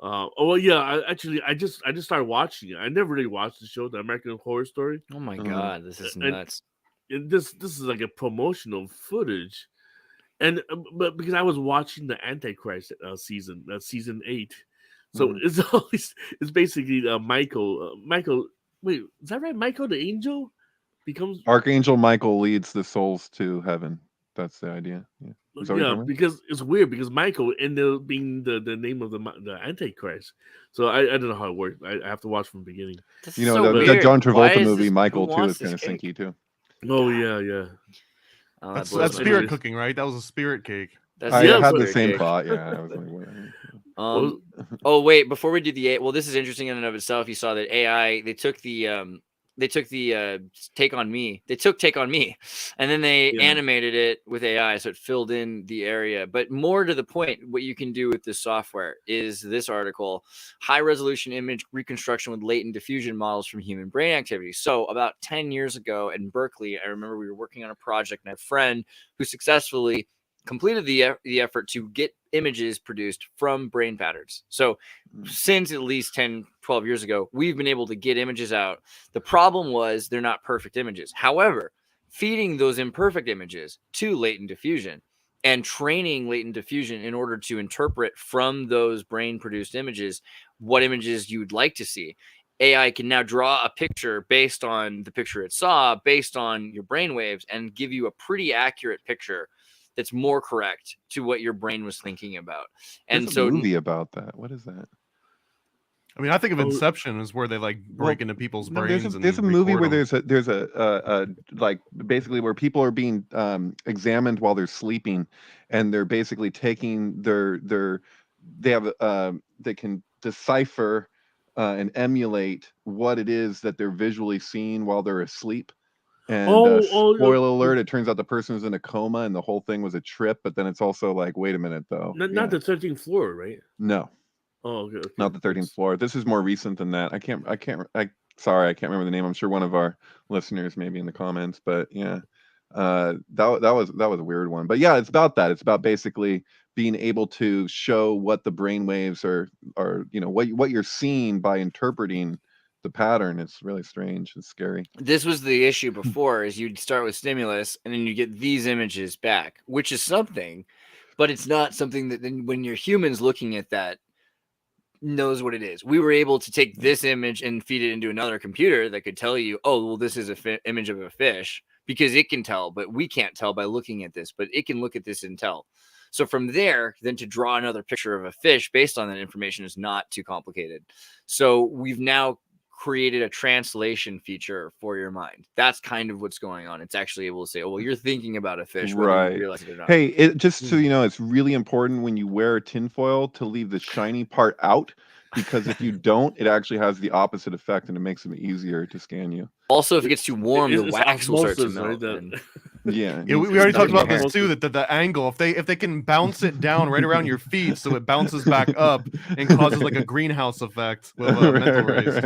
I just started watching it. I never really watched the show, the American Horror Story. Oh my god, this is nuts! And this is like a promotional footage, and but because I was watching the Antichrist season 8. So it's basically Michael. Wait, is that right? Michael the angel becomes Archangel Michael leads the souls to heaven. That's the idea. Yeah, because it's weird because Michael ended up being the name of the Antichrist. So I don't know how it works. I have to watch from the beginning. The John Travolta movie Michael too is kind of syncy too. Oh yeah. That's spirit cooking, right? That was a spirit cake. I had the same thought. Yeah, I was like, oh wait, before we do the well, this is interesting in and of itself. You saw that AI, they took the the Take on Me. They took Take on Me, and then they animated it with AI, so it filled in the area. But more to the point, what you can do with this software is this article: high resolution image reconstruction with latent diffusion models from human brain activity. So about 10 years ago in Berkeley, I remember we were working on a project, and I had a friend who successfully completed the effort to get images produced from brain patterns. So since at least 10, 12 years ago, we've been able to get images out. The problem was they're not perfect images. However, feeding those imperfect images to latent diffusion and training latent diffusion in order to interpret from those brain produced images what images you'd like to see. AI can now draw a picture based on the picture it saw, based on your brain waves, and give you a pretty accurate picture that's more correct to what your brain was thinking about. And There's a so movie about that. What is that? I mean, I think of Inception as where they like break into people's brains. There's a movie where there's a like basically where people are being examined while they're sleeping, and they're basically taking they can decipher and emulate what it is that they're visually seeing while they're asleep. And spoiler alert, it turns out the person was in a coma and the whole thing was a trip, but then it's also like, wait a minute though. Not the 13th floor, right? No. Oh, okay. Not the 13th floor. This is more recent than that. Sorry, I can't remember the name. I'm sure one of our listeners maybe in the comments, but yeah. That was a weird one. But yeah, it's about that. It's about basically being able to show what the brain waves are, what you're seeing by interpreting the pattern. It's really strange. It's scary. This was the issue before, is you'd start with stimulus and then you get these images back, which is something, but it's not something that then when you're humans looking at that knows what it is. We were able to take this image and feed it into another computer that could tell you, oh, well, this is a image of a fish, because it can tell, but we can't tell by looking at this, but it can look at this and tell. So from there, then to draw another picture of a fish based on that information is not too complicated. So we've now created a translation feature for your mind. That's kind of what's going on. It's actually able to say, oh, well, you're thinking about a fish, whether right? You realize it or not. Hey, just so you know, it's really important when you wear tinfoil to leave the shiny part out, because if you don't, it actually has the opposite effect and it makes it easier to scan you. Also, if it gets too warm, the wax will start to melt. Right? Yeah, we already talked about this too. That the angle, if they can bounce it down right around your feet, so it bounces back up and causes like a greenhouse effect with mental rays.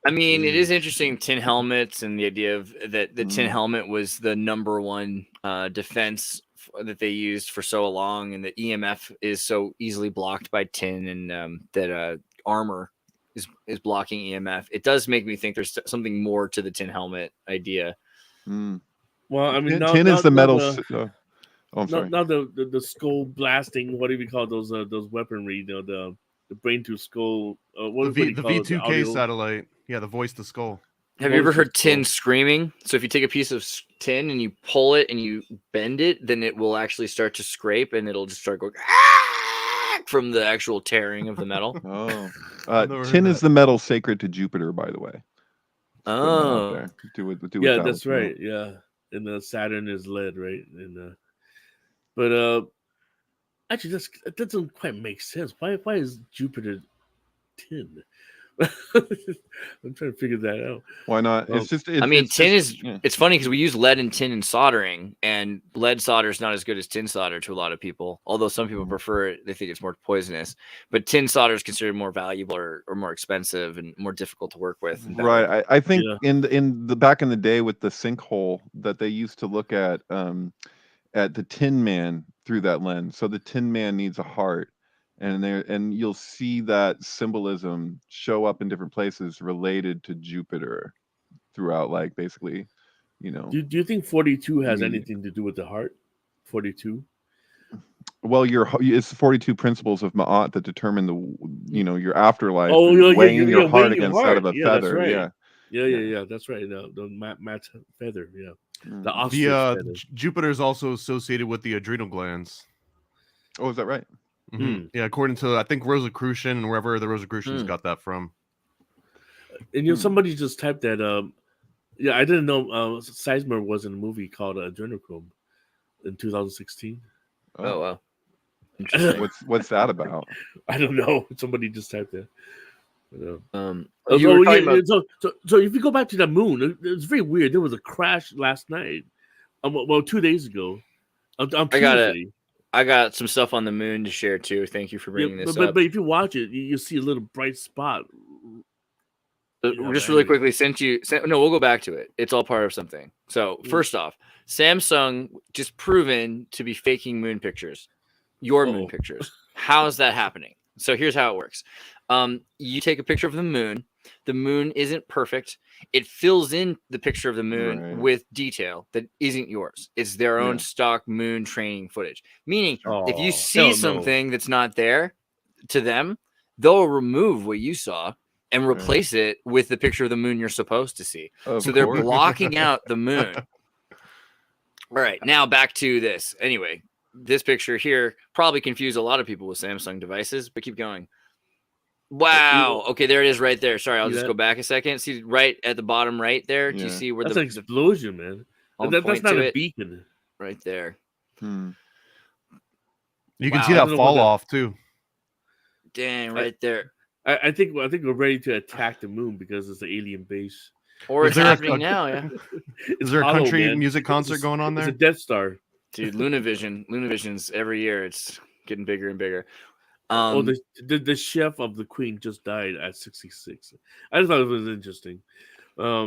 I mean, it is interesting, tin helmets, and the idea of that the tin helmet was the number one defense that they used for so long, and the EMF is so easily blocked by tin, and that armor is blocking EMF. It does make me think there's something more to the tin helmet idea. Well, I mean, tin is the metal. I'm sorry. Now the skull blasting. What do we call those weaponry? The brain to skull. The V2K satellite. Yeah, the voice to skull. Have you ever heard tin screaming? So if you take a piece of tin and you pull it and you bend it, then it will actually start to scrape, and it'll just start going from the actual tearing of the metal. Tin is the metal sacred to Jupiter, by the way. Oh, yeah, that's right. Yeah, and Saturn is lead, right? And but actually, that doesn't quite make sense. Why is Jupiter tin? I'm trying to figure that out. Why not? Well, tin is. Yeah. It's funny because we use lead and tin in soldering, and lead solder is not as good as tin solder to a lot of people. Although some people prefer it, they think it's more poisonous. But tin solder is considered more valuable or more expensive and more difficult to work with. Right. I think in the back in the day with the sinkhole that they used to look at the Tin Man through that lens. So the Tin Man needs a heart. And you'll see that symbolism show up in different places related to Jupiter throughout, like basically, Do you think 42 has anything to do with the heart? 42. Well, it's 42 principles of Ma'at that determine your afterlife. Weighing your heart against that of a feather. Right. Yeah. That's right. The Matt's feather. Yeah. The Jupiter is also associated with the adrenal glands. Oh, is that right? Mm-hmm. Yeah, according to I think Rosicrucian and wherever the Rosicrucians got that from. And somebody just typed that. I didn't know Sizemore was in a movie called Adrenochrome in 2016. Oh wow! What's that about? I don't know. Somebody just typed that. Yeah. You were talking about... So if you go back to the moon, it's very weird. There was a crash last night. Well, 2 days ago. On Tuesday. I got some stuff on the moon to share too. Thank you for bringing this up. But if you watch it, you see a little bright spot. Just really quickly, we'll go back to it. It's all part of something. So first off, Samsung just proven to be faking moon pictures, moon pictures. How is that happening? So here's how it works. You take a picture of the moon. The moon isn't perfect. It fills in the picture of the moon with detail that isn't yours. It's their own stock moon training footage. Meaning, if you see something that's not there to them, they'll remove what you saw and replace it with the picture of the moon you're supposed to see. They're blocking out the moon. All right, now back to this. Anyway, this picture here probably confused a lot of people with Samsung devices, but keep going. Wow. Okay, there it is right there. Sorry, I'll just go back a second. See right at the bottom right there? Do you see where that's an explosion, man? That's not a beacon. Right there. You can see that fall off too. Dang, right there. I think we're ready to attack the moon because it's an alien base. Or it's happening now, yeah. Is there a country music concert going on there? It's a Death Star. Dude, Lunavision's every year it's getting bigger and bigger. The chef of the Queen just died at 66. I just thought it was interesting.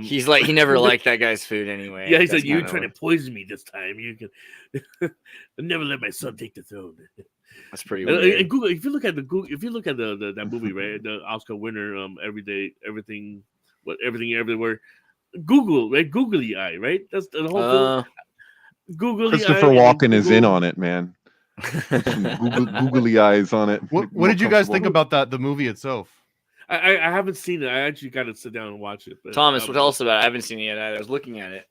He's like, he never liked that guy's food anyway. Yeah, he said, "You're trying to poison me this time. You can never let my son take the throne." That's pretty weird. And Google, if you look at that movie, right, the Oscar winner, Everything, Everywhere. Google, right? Googly eye, right? That's the whole thing. Googly Christopher Walken is in on it, man. Googly eyes on it. What did you guys think about the movie itself? I haven't seen it. I actually got to sit down and watch it. But Thomas, tell us about it. I haven't seen it yet. I was looking at it.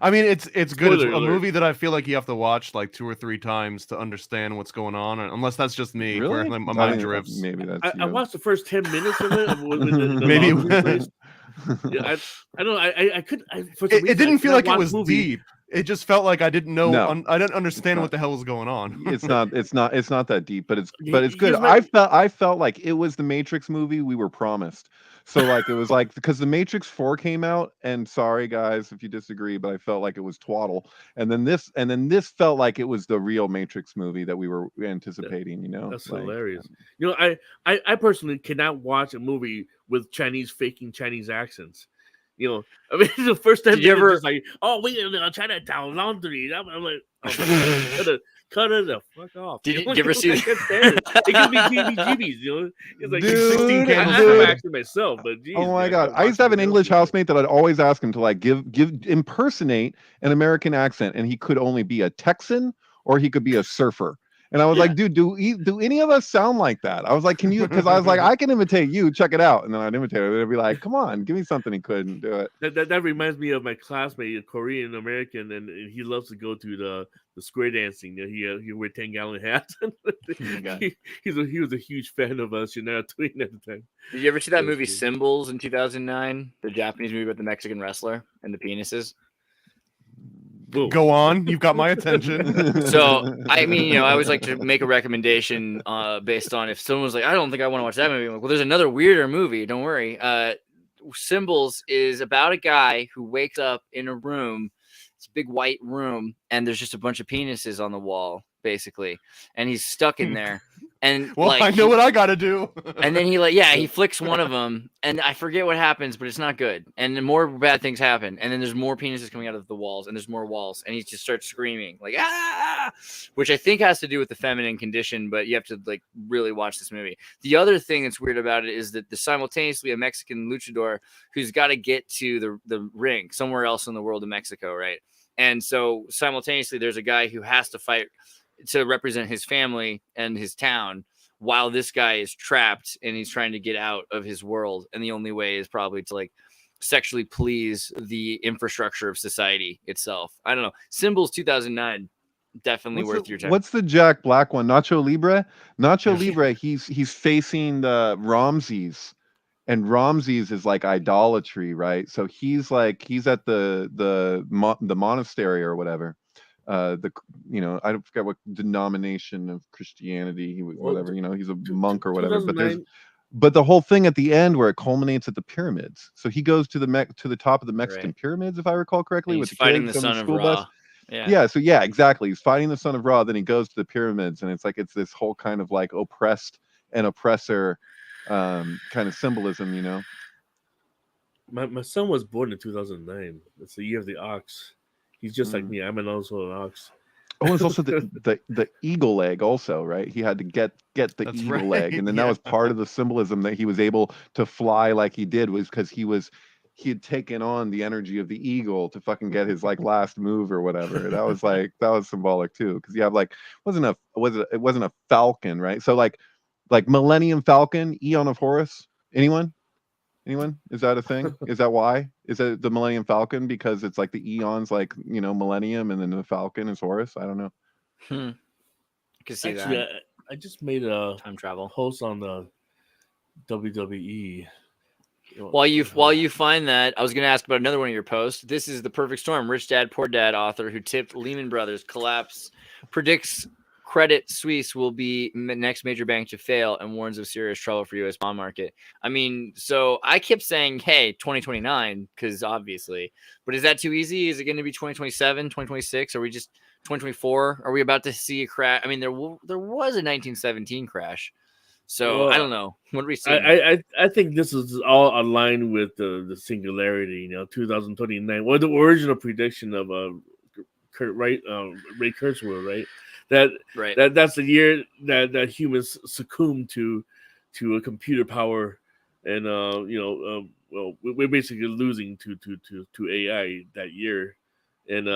I mean, it's good. It's a movie that I feel like you have to watch like 2 or 3 times to understand what's going on, unless that's just me. Really? Where my mind drifts. Maybe that's I watched the first 10 minutes of it. Maybe I don't know. It didn't feel like it was deep. It just felt like I didn't know. I didn't understand what the hell was going on. It's not that deep, but it's good. I felt like it was the Matrix movie we were promised. So like it was like, because the Matrix 4 came out, and sorry guys if you disagree, but I felt like it was twaddle. And then this felt like it was the real Matrix movie that we were anticipating. You know, that's hilarious. You know, I personally cannot watch a movie with faking Chinese accents. You know, I mean, the first time you ever just like, oh, we in Chinatown laundry. I'm like, cut it the fuck off. Did you ever see that? It gives me heebie-jeebies, you know. It's like 16 candles. I'm actually myself, but geez, oh my god, I used to have an English housemate that I'd always ask him to like impersonate an American accent, and he could only be a Texan or he could be a surfer. And I was like, dude, do any of us sound like that? I was like, can you? Because I was like, I can imitate you. Check it out. And then I'd imitate it. They'd be like, come on, give me something. He couldn't do it. That reminds me of my classmate, a Korean American, and he loves to go to the square dancing. He wear 10-gallon hats. He was a huge fan of us. You're not doing at the time. Did you ever see that movie Symbols in 2009? The Japanese movie about the Mexican wrestler and the penises. Go on, you've got my attention. So, I mean, you know, I always like to make a recommendation based on if someone was like, I don't think I want to watch that movie. I'm like, well, there's another weirder movie. Don't worry. Symbols is about a guy who wakes up in a room. It's a big white room, and there's just a bunch of penises on the wall, basically, and he's stuck in there. And well, I know what I got to do. And then he flicks one of them, and I forget what happens, but it's not good. And then more bad things happen, and then there's more penises coming out of the walls, and there's more walls, and he just starts screaming like ah, which I think has to do with the feminine condition. But you have to like really watch this movie. The other thing that's weird about it is that there's simultaneously a Mexican luchador who's got to get to the ring somewhere else in the world of Mexico, right? And so simultaneously, there's a guy who has to fight to represent his family and his town while this guy is trapped and he's trying to get out of his world. And the only way is probably to like sexually please the infrastructure of society itself. I don't know. Symbols 2009, definitely worth your time. What's the Jack Black one? Nacho Libre? Nacho Libre, he's facing the Ramses. And Ramses is like idolatry, right? So he's at the monastery or whatever. I don't forget what denomination of Christianity whatever, you know, he's a monk or whatever, but but the whole thing at the end where it culminates at the pyramids. So he goes to the top of the Mexican Right. pyramids, if I recall correctly, And with he's the fighting the kids on the son of school bus. Ra. Yeah. Yeah, so yeah, exactly. He's fighting the son of Ra, then he goes to the pyramids, and it's like it's this whole kind of like oppressed and oppressor kind of symbolism, you know. My son was born in 2009. It's the year of the ox. He's just like me. I'm also an ox. Oh, it's also the eagle leg also, right? He had to get the That's eagle right, leg, and then that yeah. was part of the symbolism that he was able to fly like he did, was because he had taken on the energy of the eagle to fucking get his like last move or whatever. That was symbolic too, because you have like it wasn't a falcon, right? So like Millennium Falcon, Eon of Horus. Anyone? Is that a thing? Is that why? Is it the Millennium Falcon because it's like the eons, like, you know, Millennium, and then the Falcon is Horus? I don't know. I can see Actually, that. I just made a Time travel. post on the WWE. While you find that, I was going to ask about another one of your posts. This is The Perfect Storm, Rich Dad Poor Dad author who tipped Lehman Brothers collapse, predicts Credit Suisse will be next major bank to fail, and warns of serious trouble for U.S. bond market. I mean, so I kept saying, hey, 2029, because obviously, but is that too easy? Is it going to be 2027, 2026? Are we just 2024? Are we about to see a crash? I mean, there was a 1917 crash. So Well, I don't know. What are we seeing? I think this is all aligned with the singularity. You know, 2029. Well, the original prediction of Ray Kurzweil, right? That's the year that humans succumb to a computer power, and well, we're basically losing to AI that year, and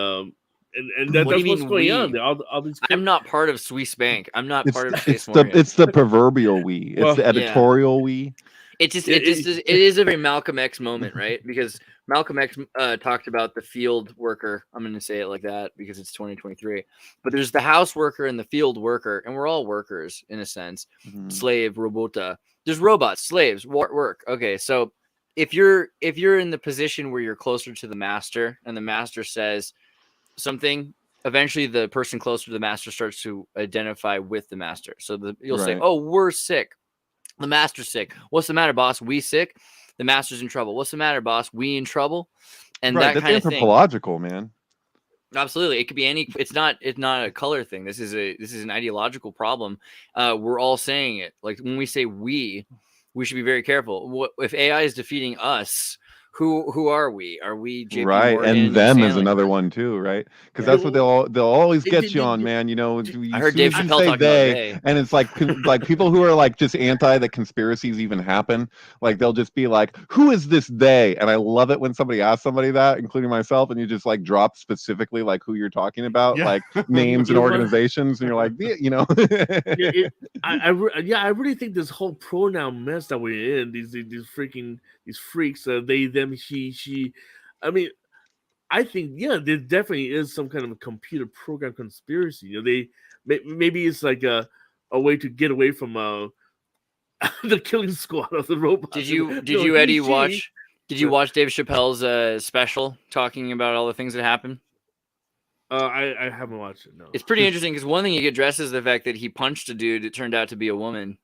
that's what's going on. All these I'm not part of Swiss Bank. I'm not part of Chase Morgan. It's the proverbial we. It's the editorial we. It is a very Malcolm X moment, right? Because Malcolm X talked about the field worker. I'm going to say it like that because it's 2023. But there's the house worker and the field worker, and we're all workers in a sense. Slave, robota. There's robots, slaves, work. Okay, so if you're in the position where you're closer to the master, and the master says something, eventually the person closer to the master starts to identify with the master. So you'll say, "Oh, we're sick." The master's sick. What's the matter, boss? We sick? The master's in trouble. What's the matter, boss? We in trouble? And that kind of thing. That's anthropological, man. Absolutely. It could be any. It's not a color thing. This is an ideological problem. We're all saying it. Like when we say we should be very careful. If AI is defeating us, who are we? Are we JP right? Morgan, and them is another one too, right? Because that's what they'll always get you on, man. You know, I heard Dave Chappelle talk about they, and it's like people who are like just anti the conspiracies even happen. Like they'll just be like, "Who is this they?" And I love it when somebody asks somebody that, including myself, and you just like drop specifically like who you're talking about, like names and organizations, and you're like, you know. I really think this whole pronoun mess that we're in, these freaks, they, them, she. I mean, I think there definitely is some kind of a computer program conspiracy. You know, maybe it's like a way to get away from the killing squad of the robots. Did you Eddie watch? Did you watch Dave Chappelle's special talking about all the things that happened? I haven't watched it. No, it's pretty interesting because one thing he addresses is the fact that he punched a dude. It turned out to be a woman,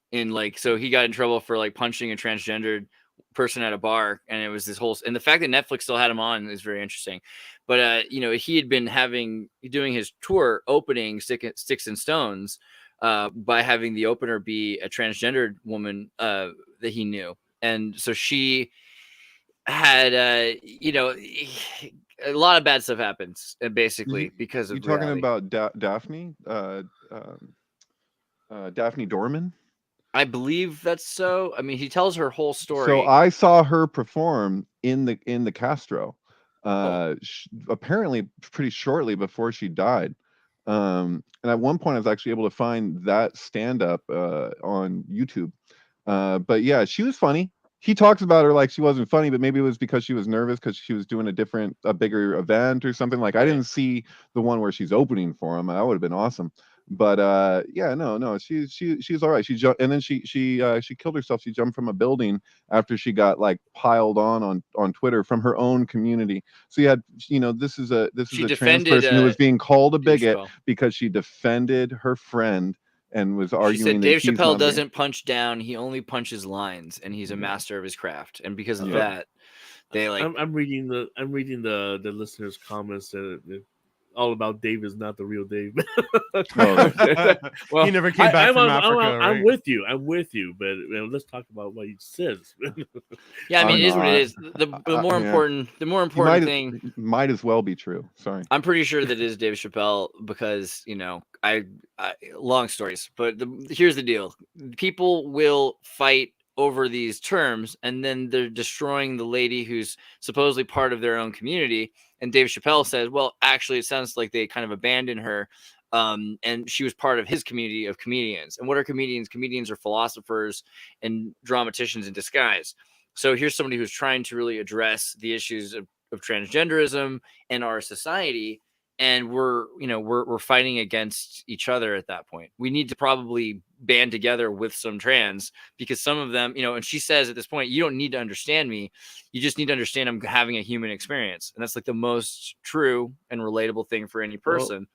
so he got in trouble for like punching a transgendered person at a bar, and it was this whole. And the fact that Netflix still had him on is very interesting. But he had been doing his tour opening Sticks and Stones by having the opener be a transgendered woman that he knew, and so she had a lot of bad stuff happens basically because of you're talking about Daphne Daphne Dorman. I believe that's so. I mean, he tells her whole story. So I saw her perform in the Castro apparently pretty shortly before she died, and at one point I was actually able to find that stand-up on YouTube, but yeah, she was funny. He talks about her like she wasn't funny, but maybe it was because she was nervous because she was doing a bigger event or something. Like I didn't see the one where she's opening for him. That would have been awesome. But no, she's all right. She jumped, and then she killed herself. She jumped from a building after she got like piled on Twitter from her own community. So you had, this is a trans person who was being called a bigot because she defended her friend and was She arguing said that Dave he's Chappelle not doesn't punch down; he only punches lines, and he's a master of his craft. And because of that, they like. I'm reading the listeners' comments that all about Dave is not the real Dave. He never came back from Africa, I'm right? with you, but let's talk about what he says. Yeah, I mean, it is what it is. The more important thing might as well be true. Sorry, I'm pretty sure that it is Dave Chappelle because I long stories, but here's the deal: people will fight over these terms, and then they're destroying the lady who's supposedly part of their own community. And Dave Chappelle says, well, actually, it sounds like they kind of abandoned her. And she was part of his community of comedians. And what are comedians? Comedians are philosophers and dramaticians in disguise. So here's somebody who's trying to really address the issues of transgenderism in our society. And we're fighting against each other at that point. We need to probably band together with some trans, because some of them, and she says at this point, you don't need to understand me. You just need to understand I'm having a human experience. And that's like the most true and relatable thing for any person.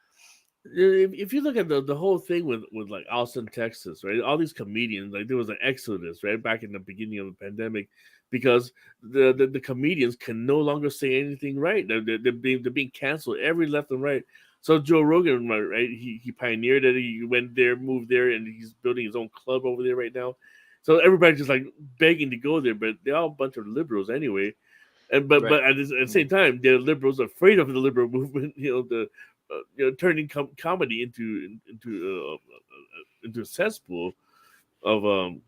If you look at the whole thing with like Austin, Texas, right? All these comedians, like there was an exodus, right, back in the beginning of the pandemic, because the comedians can no longer say anything right. They're being canceled every left and right. So Joe Rogan, right? He pioneered it. He went there, moved there, and he's building his own club over there right now. So everybody's just like begging to go there, but they're all a bunch of liberals anyway. But at the same time, they're liberals afraid of the liberal movement. Turning comedy into a cesspool of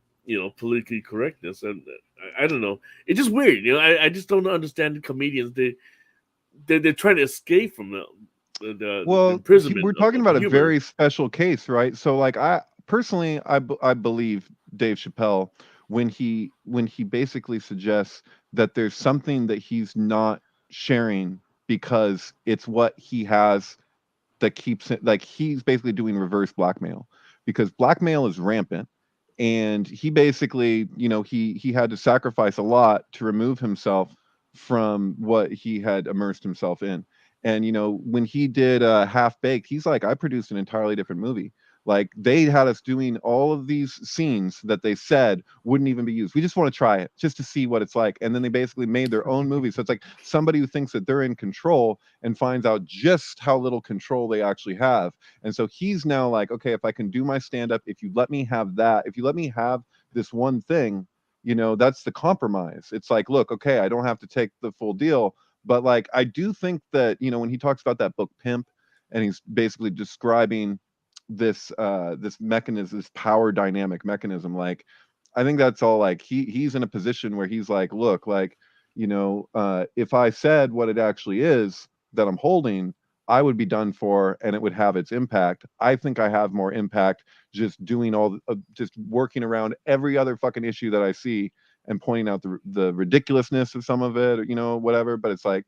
politically correctness, and I don't know. It's just weird, I just don't understand the comedians. They're trying to escape from the imprisonment. We're talking about a very special case, right? So, like, I personally, I believe Dave Chappelle when he basically suggests that there's something that he's not sharing because it's what he has that keeps it, like, he's basically doing reverse blackmail, because blackmail is rampant, and he basically, he had to sacrifice a lot to remove himself from what he had immersed himself in. And when he did Half Baked, he's like, I produced an entirely different movie. Like, they had us doing all of these scenes that they said wouldn't even be used. We just want to try it just to see what it's like. And then they basically made their own movie. So it's like somebody who thinks that they're in control and finds out just how little control they actually have. And so he's now like, okay, if I can do my stand-up, if you let me have that, if you let me have this one thing, that's the compromise. It's like, look, okay, I don't have to take the full deal. But like, I do think that, when he talks about that book Pimp, and he's basically describing this mechanism, this power dynamic mechanism, like, I think that's all, like, he's in a position where he's like, look, like, if I said what it actually is that I'm holding, I would be done for, and it would have its impact. I think I have more impact just doing just working around every other fucking issue that I see and pointing out the ridiculousness of some of it, or, whatever. But it's like,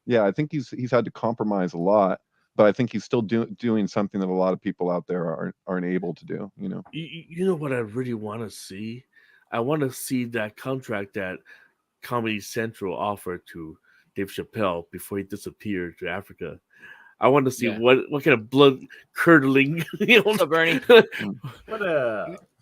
yeah, I think he's had to compromise a lot, but I think he's still doing something that a lot of people out there aren't able to do. You know what I really want to see? I want to see that contract that Comedy Central offered to Dave Chappelle before he disappeared to Africa. I want to see what kind of blood curdling. So Bernie,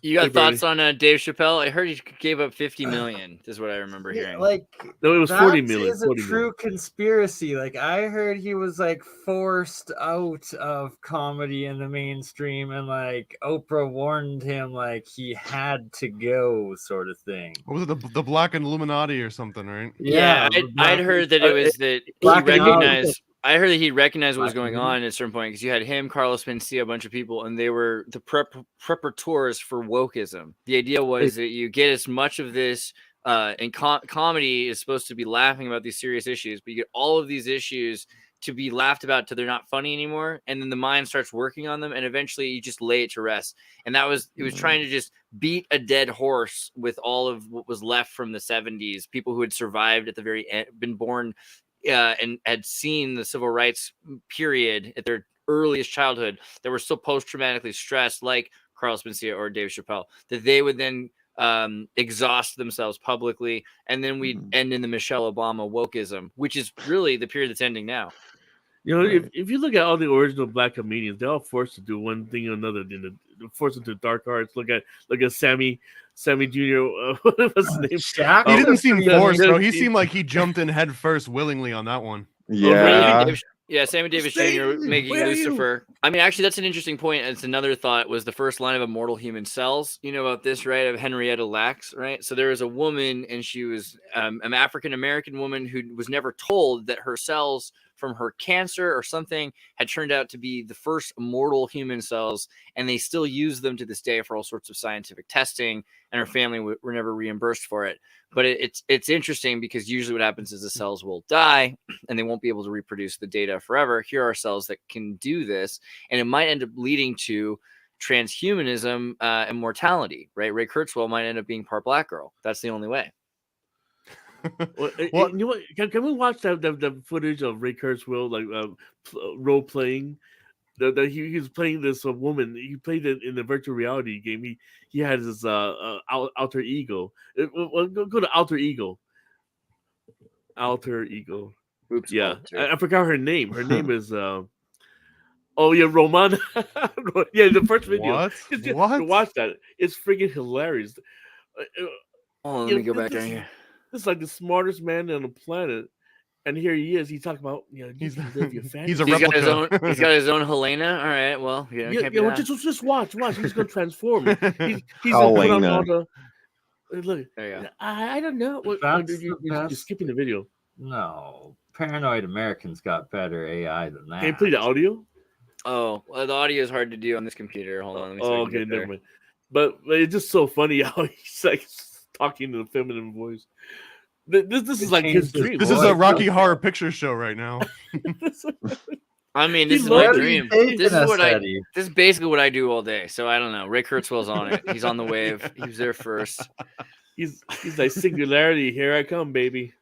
you got thoughts on Dave Chappelle? I heard he gave up $50 million. Is what I remember hearing. Like, no, it was 40 million. Is a true conspiracy. Like, I heard he was like forced out of comedy in the mainstream, and like Oprah warned him like he had to go, sort of thing. What was it, the Black Illuminati or something, right? Yeah, I'd heard that it was that he recognized. I heard that he recognized what was going on at a certain point, because you had him, Carlos Mencia, a bunch of people, and they were the preparators for wokeism. The idea was that you get as much of this, and comedy is supposed to be laughing about these serious issues, but you get all of these issues to be laughed about till they're not funny anymore, and then the mind starts working on them, and eventually you just lay it to rest. And it was trying to just beat a dead horse with all of what was left from the 70s, people who had survived at the very end, been born and had seen the civil rights period at their earliest childhood, that were still post-traumatically stressed, like Carlos Mencia or Dave Chappelle, that they would then exhaust themselves publicly, and then we'd end in the Michelle Obama wokeism, which is really the period that's ending now. If you look at all the original Black comedians, they're all forced to do one thing or another forced into dark arts. Look at Sammy Jr. What's his name? Shaq. He didn't seem yeah, forced, yeah, bro. He he- seemed like he jumped in head first willingly on that one. Yeah. Sammy Davis Stay- Jr. making where are you? Lucifer. I mean, actually, that's an interesting point. It's another thought was the first line of Immortal Human Cells. You know about this, right? Of Henrietta Lacks, right? So there was a woman, and she was an African-American woman who was never told that her cells from her cancer or something had turned out to be the first immortal human cells, and they still use them to this day for all sorts of scientific testing, and her family were never reimbursed for it. But it's interesting because usually what happens is the cells will die and they won't be able to reproduce the data forever. Here are cells that can do this, and it might end up leading to transhumanism, immortality, right? Ray Kurzweil might end up being part black girl. That's the only way. Well, What? you know what? Can we watch the footage of Ray Kurzweil like role playing? He's playing this woman. He played it in the virtual reality game. He has his alter ego. Go to alter ego. Alter ego. Oops. Yeah, Alter. I forgot her name. Her name is oh yeah, Romana. Yeah, the first video. What? Just What? watch that. It's freaking hilarious. Oh, let Yeah, me go back this- down here. This is like the smartest man on the planet, and here he is. He's talking about you He's can live your fantasy. he's a He's got his own. replica. He's got his own Helena. All right. Well, yeah, can't yeah. be Well, that. just watch. He's gonna transform. He's gonna put on Helena. all the. Look, There you go. I don't know. That's You're the best. skipping the video. No, Paranoid Americans got better AI than that. Can you play the audio? Oh, well, the audio is hard to do on this computer. Hold on. Let me see if I Oh, can okay, get there. never mind. But it's just so funny how he's like talking in a feminine voice. This is like his changed his dream. This is Boy, a Rocky Horror Picture Show right now. I mean, He this is my loves- dream. Taking This is us, what I. Eddie. This is basically what I do all day. So I don't know. Ray Kurzweil's on it. He's on the wave. He was there first. He's like singularity. Here I come, baby.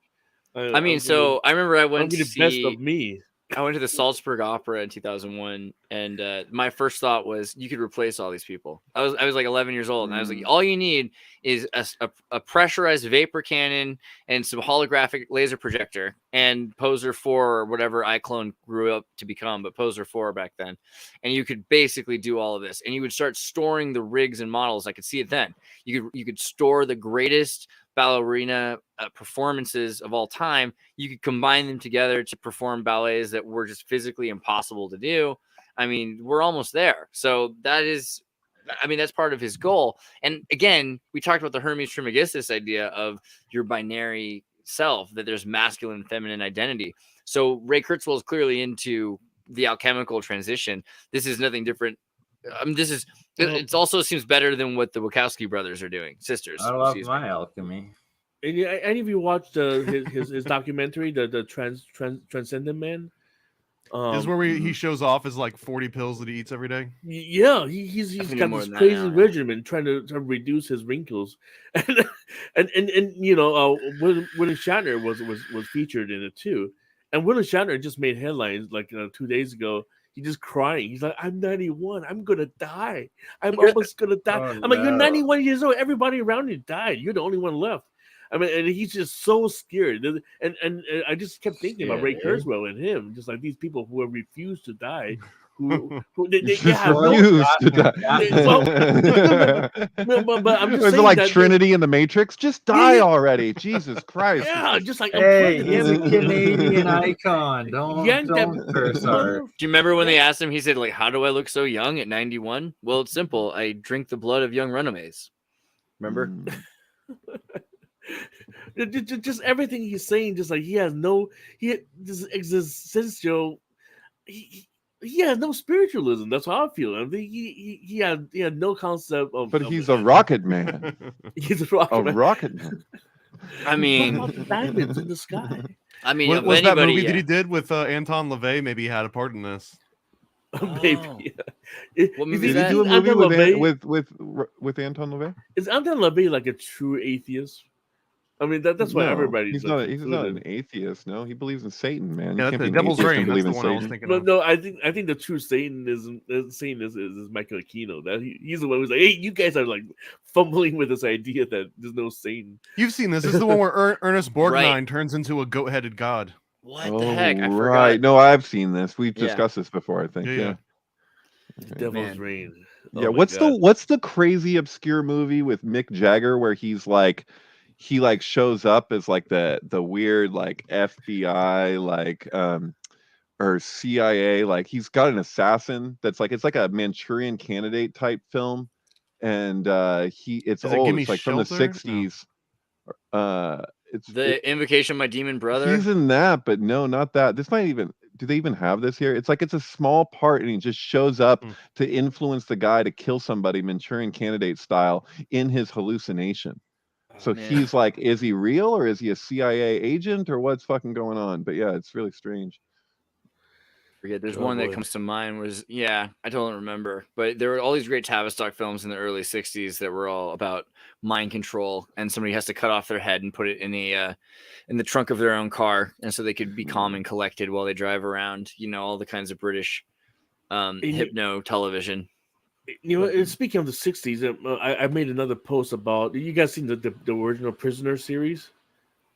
I mean, so I remember I I'm went the to best see. of me. I went to the Salzburg Opera in 2001, and my first thought was you could replace all these people. I was like 11 years old, and I was like, all you need is a pressurized vapor cannon and some holographic laser projector and Poser 4 or whatever iClone grew up to become, but Poser 4 back then, and you could basically do all of this, and you would start storing the rigs and models. I could see it then. You could store the greatest ballerina performances of all time. You could combine them together to perform ballets that were just physically impossible to do. I mean, we're almost there. So that's part of his goal. And again, we talked about the Hermes Trismegistus idea of your binary self, that there's masculine and feminine identity. So Ray Kurzweil is clearly into the alchemical transition. This is nothing different. It also seems better than what the Wachowski brothers are doing. Sisters. I love excuse me. my alchemy. And any of you watched his documentary, the Transcendent Man? This is where he shows off his like 40 pills that he eats every day. Yeah, he's I think got more this than that crazy now, yeah. regimen trying to reduce his wrinkles, and you know, William Shatner was featured in it too, and William Shatner just made headlines like 2 days ago. He's just crying. He's like, "I'm 91. I'm gonna die. I'm almost gonna die." Oh, I'm like, "You're no. 91 years old. Everybody around you died. You're the only one left." I mean, and he's just so scared. And I just kept thinking about Ray Scared. Kurzweil and him, just like these people who have refused to die, who they Just have no. refused to Well, die. but I'm just Was it saying like that Trinity in the Matrix? Just die already. Jesus Christ. Yeah, just like Hey, unplug he's a him. Canadian icon. Don't Yank that curse our. Do you remember when they asked him? He said, "Like, how do I look so young at 91?" Well, it's simple. I drink the blood of young runaways. Remember? Just everything he's saying, just like he has this existential. He has no spiritualism. That's how I feel. I think he had no concept of. But he's a rocket man. He's a rocket A man. rocket man. I mean, What about diamonds in the sky. I mean, What of was that anybody, movie that he yeah. did with Anton LaVey? Maybe he had a part in this. Maybe. What Is movie is Did he that? do a movie Anton LaVey? with Anton LaVey? Is Anton LaVey like a true atheist? I mean, that's why No, everybody's He's like, not. He's not included. an atheist. No, he believes in Satan, man. Yeah, You that's can't the be an Devil's atheist Reign. and That's believe the in one I was Satan. thinking No, of. no, I think the true Satanism is Michael Aquino. That he's the one who's like, hey, you guys are like fumbling with this idea that there's no Satan. You've seen this. This is the one where Ernest Borgnine Right. turns into a goat-headed god. What the heck? I right. forgot. No, I've seen this. We've Yeah. discussed this before, I think. Yeah, Yeah. Devil's Man. Reign. Yeah, Oh my God. what's the crazy obscure movie with Mick Jagger where he like shows up as like the weird like FBI like or CIA, like he's got an assassin that's like, it's like a Manchurian Candidate type film, and it's Is it old, Gimme it's like from the Shelter? No. 60s. uh The Invocation of My Demon Brother. He's in that, but no, not that. This might even, do they even have this here? It's like it's a small part and he just shows up Hmm. to influence the guy to kill somebody Manchurian Candidate style in his hallucination. So man. he's like, is he real or is he a CIA agent or what's fucking going on? But yeah, it's really strange. Forget. There's Oh, one that boy. comes to mind was I don't remember, but there were all these great Tavistock films in the early '60s that were all about mind control, and somebody has to cut off their head and put it in the trunk of their own car, and so they could be calm and collected while they drive around. You know, all the kinds of British hypno television. You know, speaking of the '60s, I made another post about. You guys seen the original Prisoner series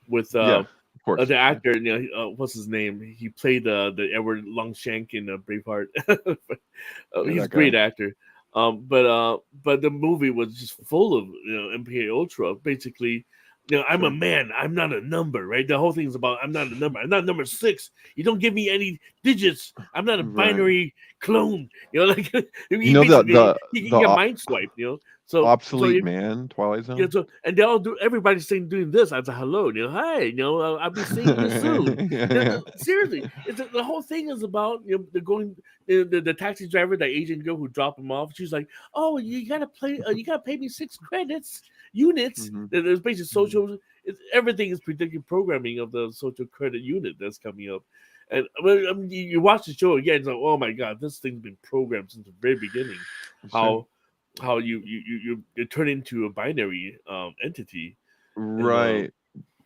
with Yeah, of course. the actor? You know, what's his name? He played the Edward Longshank in Braveheart. He's a that great guy. actor. But the movie was just full of MK Ultra. Basically, I'm Sure. a man. I'm not a number, right? The whole thing is about I'm not a number. I'm not number 6. You don't give me any digits. I'm not a Right. binary clone. Like You know he the got mind swiped. So obsolete if, man, Twilight yeah, Zone. so and they all do. Everybody's saying doing this. I said hello. Hi. I'll be seeing you soon. Yeah. Seriously, the whole thing is about they're going the taxi driver, that Asian girl who dropped him off. She's like, oh, you gotta pay me 6 credits units. Mhm. There's basically social. Everything is predictive programming of the social credit unit that's coming up. And you watch the show again, it's like, oh my God, this thing's been programmed since the very beginning. Sure. How you turn into a binary entity. Right.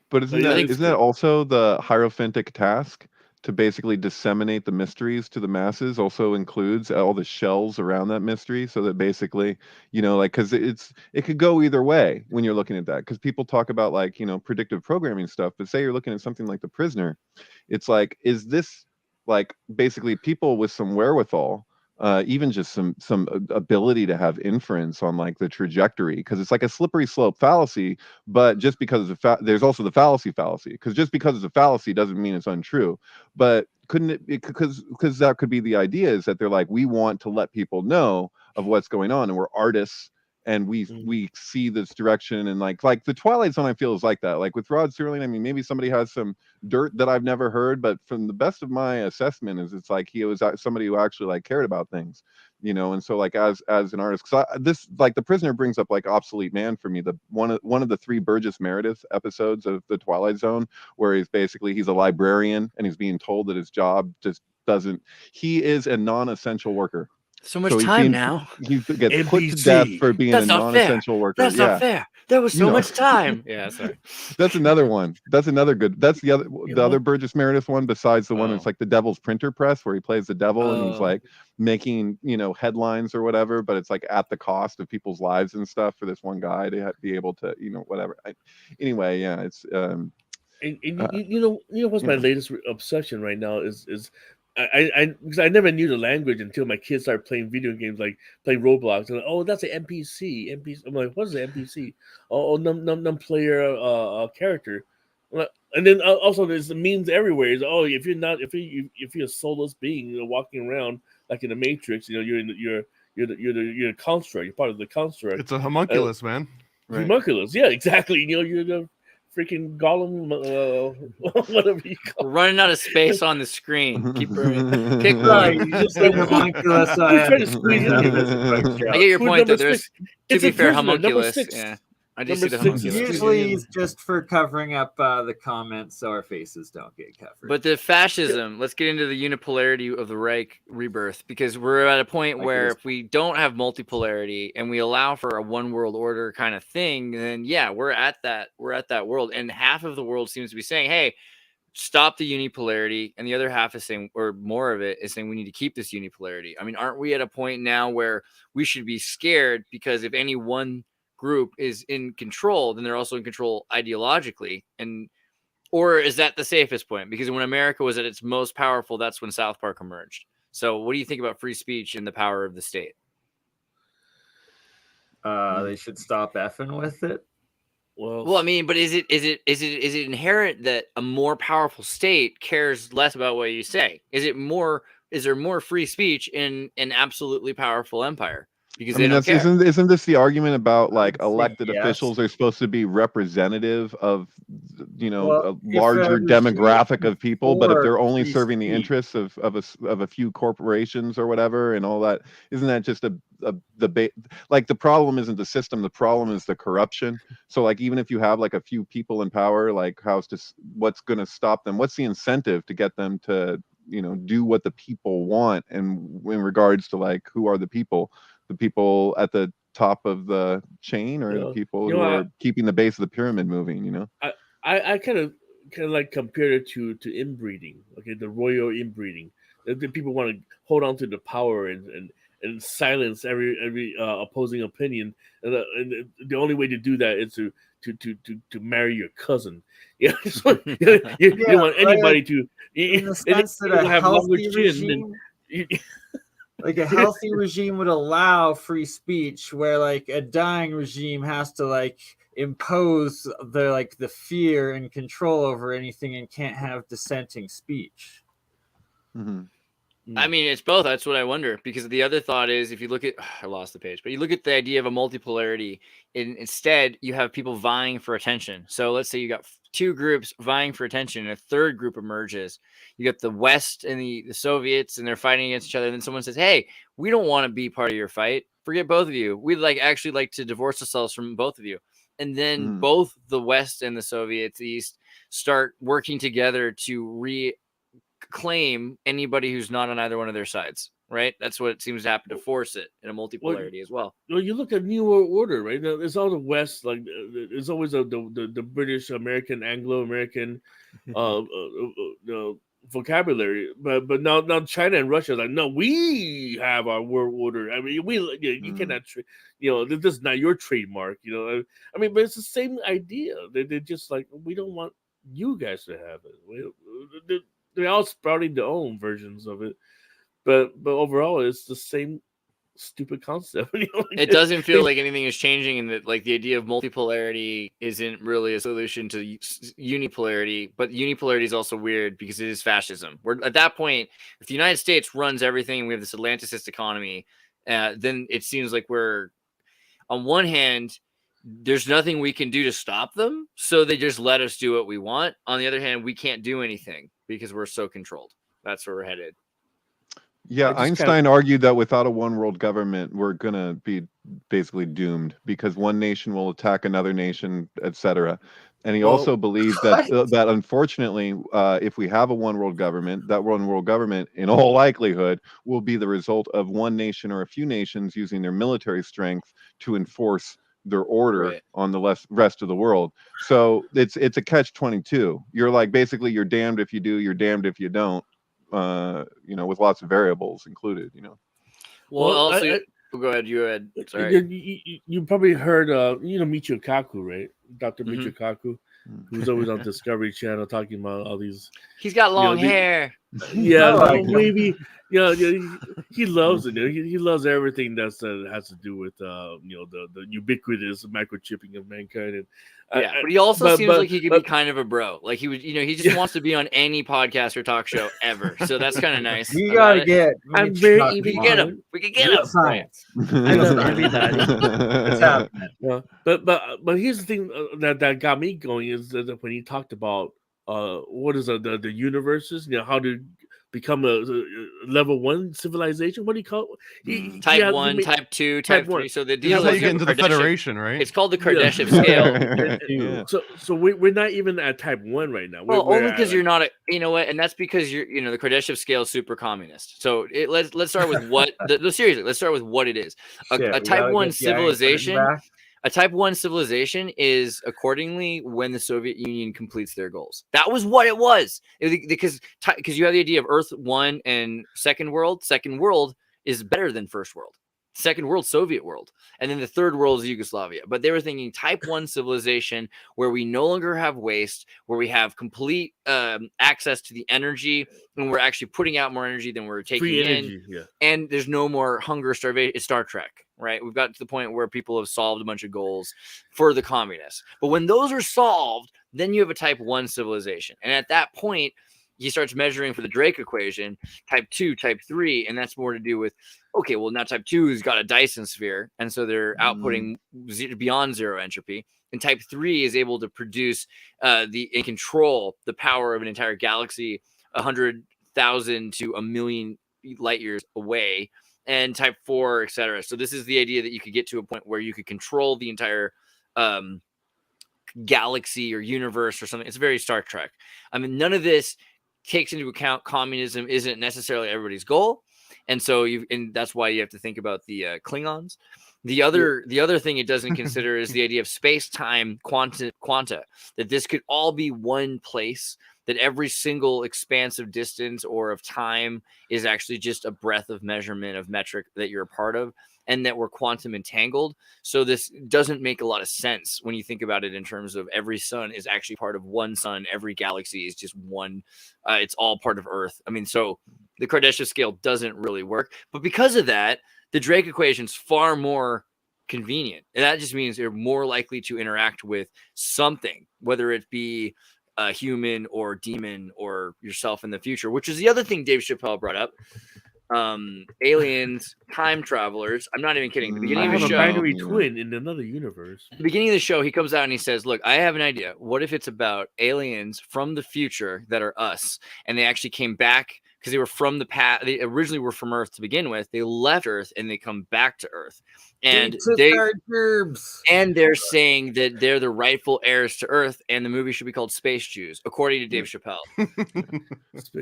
But I think isn't that also the hierophantic task to basically disseminate the mysteries to the masses? Also includes all the shells around that mystery, so that basically, like, because it could go either way when you're looking at that. Because people talk about like predictive programming stuff, but say you're looking at something like The Prisoner, it's like, is this like basically people with some wherewithal? Even just some ability to have inference on like the trajectory, because it's like a slippery slope fallacy. But just because there's also the fallacy, because just because it's a fallacy doesn't mean it's untrue. But couldn't it, because that could be the idea, is that they're like, we want to let people know of what's going on, and we're artists, and we see this direction, and like the Twilight Zone, I feel, is like that. Like with Rod Serling, I mean, maybe somebody has some dirt that I've never heard, but from the best of my assessment is it's like he was somebody who actually like cared about things, and so like as an artist, because this, like, The Prisoner brings up like obsolete man for me, the one of the 3 Burgess Meredith episodes of the Twilight Zone, where he's a librarian and he's being told that his job just doesn't, he is a non-essential worker. So much time now. He gets put to NPC. death for being That's a not fair. non-essential worker. That's not fair. There was so much time. Yeah, sorry. That's another one. That's another good. That's the other Burgess Meredith one, besides the one that's Oh. like the Devil's Printer Press, where he plays the devil and he's Oh. like making headlines or whatever, but it's like at the cost of people's lives and stuff for this one guy to be able to whatever. Anyway, yeah, it's And what's my latest obsession right now is because I never knew the language until my kids started playing video games, like playing Roblox, and that's an NPC. I'm like, what is an NPC? Non player character. And then also there's the memes everywhere. Is if you're a soulless being walking around like in the Matrix, you're a construct. You're part of the construct. It's a homunculus, man. Right. Homunculus, yeah, exactly. You're the freaking golem, whatever you call We're running out of space on the screen. Keep burning. Kick Right, burning. you just said homunculus, so I Who's had trying to to squeeze bring in up here? as a quick joke. I get your Food point, though. number There's, 6. to It's be a fair, prisoner, number homunculus. 6. Yeah, I do Number see the 6 is homunculus. Usually it's just for covering up the comments so our faces don't get covered. But the fascism, let's get into the unipolarity of the Reich rebirth, because we're at a point where if we don't have multipolarity and we allow for a one world order kind of thing, then yeah, we're at that world. And half of the world seems to be saying, hey, stop the unipolarity, and the other half is saying, or more of it is saying, we need to keep this unipolarity. I mean, aren't we at a point now where we should be scared, because if any one group is in control, then they're also in control ideologically? And or is that the safest point? Because when America was at its most powerful, that's when South Park emerged. So what do you think about free speech and the power of the state? They should stop effing with it. Well, I mean, but is it inherent that a more powerful state cares less about what you say? Is there more free speech in an absolutely powerful empire? Because I mean, they don't care. isn't this the argument about like would say elected yes. officials are supposed to be representative of, Well, a if larger a regime demographic of people, but if they're only free serving the speech- interests of a few corporations or whatever and all that, isn't that just like the problem isn't the system, the problem is the corruption. So like even if you have like a few people in power, like what's going to stop them? What's the incentive to get them to do what the people want? And in regards to like who are the people at the top of the chain, or the people who are keeping the base of the pyramid moving? I kind of like compare it to inbreeding, okay, the royal inbreeding. The people want to hold on to the power and silence every opposing opinion, and the only way to do that is to marry your cousin. Yeah, so you don't want anybody to. In the sense that a have healthy longer chin regime, like a healthy regime would allow free speech, where like a dying regime has to like impose the fear and control over anything and can't have dissenting speech. I mean, it's both. That's what I wonder, because the other thought is, if you look at, I lost the page, but you look at the idea of a multipolarity, instead you have people vying for attention. So let's say you got two groups vying for attention, and a third group emerges. You got the West and the Soviets, and they're fighting against each other. And then someone says, "Hey, we don't want to be part of your fight. Forget both of you. We'd actually like to divorce ourselves from both of you." And then both the West and the Soviets, the East, start working together to reclaim anybody who's not on either one of their sides. Right? That's what it seems to happen to force it in a multipolarity as well. Well, you look at New World Order, right? It's all the West. Like it's always the British, American, Anglo-American vocabulary. But now China and Russia are like, no, we have our world order. I mean, you cannot, this is not your trademark. I mean, but it's the same idea. They're just like, we don't want you guys to have it. They're all sprouting their own versions of it. But overall, it's the same stupid concept. It doesn't feel like anything is changing, and that like the idea of multipolarity isn't really a solution to unipolarity. But unipolarity is also weird because it is fascism. We're at that point, if the United States runs everything and we have this Atlanticist economy, then it seems like we're, on one hand, there's nothing we can do to stop them, so they just let us do what we want. On the other hand, we can't do anything because we're so controlled. That's where we're headed. Yeah, Einstein argued that without a one world government, we're going to be basically doomed because one nation will attack another nation, etc. And he also believed that unfortunately, if we have a one world government, that one world government, in all likelihood, will be the result of one nation or a few nations using their military strength to enforce their order on the rest of the world. So it's a catch-22. You're like, basically, you're damned if you do, you're damned if you don't. With lots of variables included, Well, also, go ahead. You had. Sorry. You probably heard, Michio Kaku, right? Dr. Michio Kaku, who's always on Discovery Channel talking about all these. He's got long hair. Yeah, maybe. He loves it. He loves everything that has to do with the ubiquitous microchipping of mankind. And but he also seems like he could be kind of a bro. Like he would, he just wants to be on any podcast or talk show ever. So that's kind of nice. You gotta get. I'm very. We can get him. We can get him. Science. I love everybody. It's happening. But here's the thing that got me going is that when he talked about what is the universes, how to become a level 1 civilization. What do you call it? Type 1, type 2, type 3. So the deal is how you get into the Federation, right? It's called the Kardashev scale. So we're not even at type 1 right now. Well, only because you're not and that's because you're the Kardashev scale is super communist. So let's start with what seriously, let's start with what it is. A type 1 civilization. A type 1 civilization is accordingly when the Soviet Union completes their goals. That was what it was. Because you have the idea of Earth 1 and Second World. Second World is better than First World. second world, Soviet world, and then the third world is Yugoslavia. But they were thinking type 1 civilization, where we no longer have waste, where we have complete access to the energy, and we're actually putting out more energy than we're taking Free in, energy, yeah. and there's no more hunger, starvation. It's Star Trek, right? We've got to the point where people have solved a bunch of goals for the communists. But when those are solved, then you have a type 1 civilization, and at that point, he starts measuring for the Drake equation, type 2, type 3, and that's more to do with, okay, well, now type 2 has got a Dyson sphere, and so they're outputting beyond zero entropy. And type 3 is able to produce and control the power of an entire galaxy 100,000 to 1,000,000 light years away, and type 4, etc. So this is the idea that you could get to a point where you could control the entire galaxy or universe or something. It's very Star Trek. I mean, none of this takes into account communism isn't necessarily everybody's goal, and so that's why you have to think about the Klingons. The other thing it doesn't consider is the idea of space-time quanta, that this could all be one place, that every single expanse of distance or of time is actually just a breadth of measurement of metric that you're a part of, and that we're quantum entangled. So this doesn't make a lot of sense when you think about it in terms of every sun is actually part of one sun. Every galaxy is just one. It's all part of Earth. I mean, so the Kardashev scale doesn't really work. But because of that, the Drake equation is far more convenient. And that just means they're more likely to interact with something, whether it be a human or demon or yourself in the future, which is the other thing Dave Chappelle brought up. Aliens, time travelers. I'm not even kidding. The beginning of the show, a binary twin in another universe. The beginning of the show, he comes out and he says, "Look, I have an idea. What if it's about aliens from the future that are us, and they actually came back because they were from the past. They originally were from Earth to begin with. They left Earth and they come back to Earth, and they're saying that they're the rightful heirs to Earth, and the movie should be called Space Jews, according to Dave Chappelle."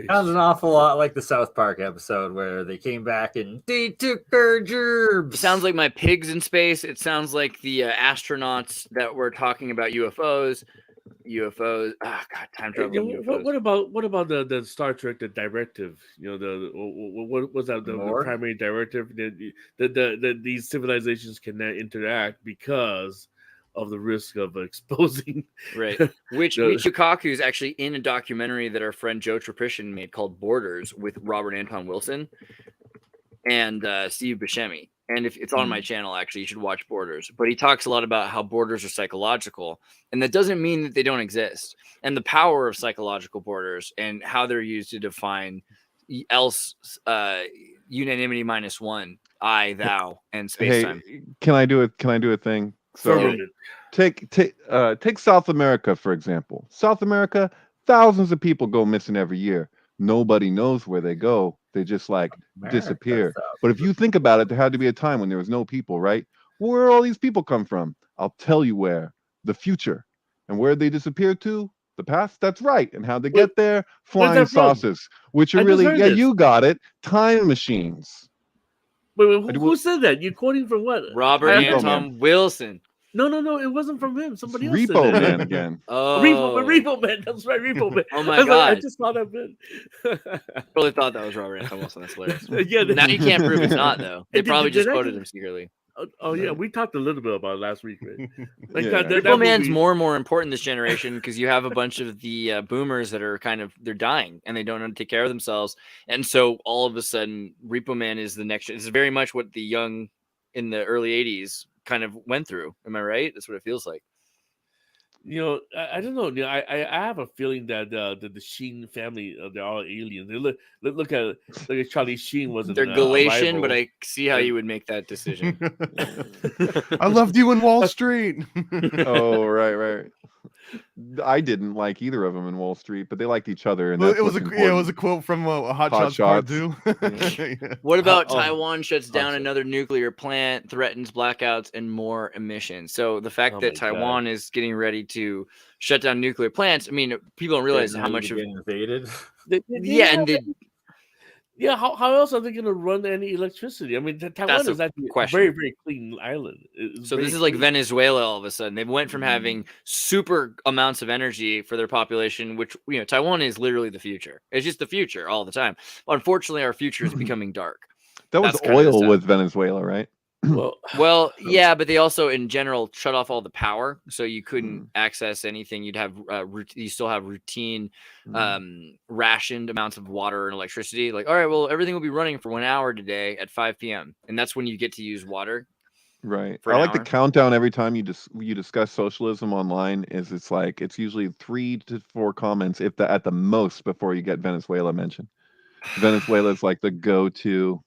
Sounds an awful lot like the South Park episode where they came back and they took our gerbs. It sounds like my pigs in space. It sounds like the astronauts that were talking about UFOs. Oh God, time travel. What about the Star Trek, the directive? You know, what was that? The primary directive that these civilizations cannot interact because of the risk of exposing. Right. Which Lukaku is actually in a documentary that our friend Joe Trapishin made called Borders with Robert Anton Wilson and Steve Buscemi. And if it's on my channel, actually, you should watch Borders. But he talks a lot about how borders are psychological. And that doesn't mean that they don't exist. And the power of psychological borders and how they're used to define else unanimity -1, I, thou, and space-time. Hey, can I do a thing? So take South America, for example. South America, thousands of people go missing every year. Nobody knows where they go. They just disappear. But if you think about it, there had to be a time when there was no people, right? Where all these people come from? I'll tell you where. The future. And where they disappear to? The past? That's right. And how'd they get there? Flying saucers. Which are really, you got it. Time machines. Wait, who said that? You're quoting from what? Robert Anton Wilson. No, it wasn't from him. Somebody else Repo said Man again. Oh, Repo Man. That's right, Repo Man. Oh my God! I just saw that bit. I really thought that was Robert Anton Wilson. That's hilarious. Yeah, now you can't prove it's not, though. They probably just quoted him secretly. Oh yeah, we talked a little bit about it last week, right? Repo Man's more and more important this generation because you have a bunch of the boomers that are they're dying and they don't know how to take care of themselves, and so all of a sudden Repo Man is the next. It's very much what the young in the early '80s kind of went through. Am I right? That's what it feels like. You know, I don't know. You know, I have a feeling that the Sheen family, they're all aliens. They look at Charlie Sheen wasn't. They're Galatian, but I see how you would make that decision. I loved you in Wall Street. Oh, right. I didn't like either of them in Wall Street, but they liked each other. And it was a quote from Hot Shots Part 2. What about Taiwan shuts down another nuclear plant, threatens blackouts and more emissions? So the fact that Taiwan is getting ready to shut down nuclear plants, I mean, people don't realize how much of invaded. Yeah, how else are they going to run any electricity? I mean, Taiwan is actually a very, very clean island. So this is like Venezuela all of a sudden. They went from having super amounts of energy for their population, which, you know, Taiwan is literally the future. It's just the future all the time. Unfortunately, our future is becoming dark. That was oil with Venezuela, right? Well, yeah, but they also, in general, shut off all the power, so you couldn't access anything. You'd have you still have routine, rationed amounts of water and electricity. Like, all right, well, everything will be running for 1 hour today at 5 p.m., and that's when you get to use water. Right. For I an like the hour. countdown every time you discuss socialism online. It's usually 3 to 4 comments, if at the most, before you get Venezuela mentioned. Venezuela is like the go-to.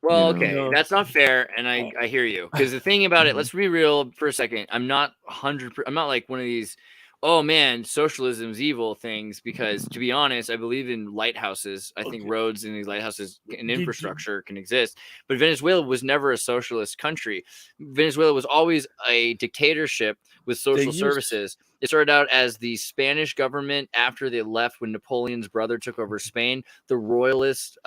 Well, You know. okay, No. that's not fair, and I hear you, because the thing about it, let's be real for a second. I'm not 100%. I'm not like one of these, oh man, socialism's evil things. Because to be honest, I believe in lighthouses. I think roads and these lighthouses and infrastructure can exist. But Venezuela was never a socialist country. Venezuela was always a dictatorship with social services. It started out as the Spanish government after they left when Napoleon's brother took over Spain. The royalists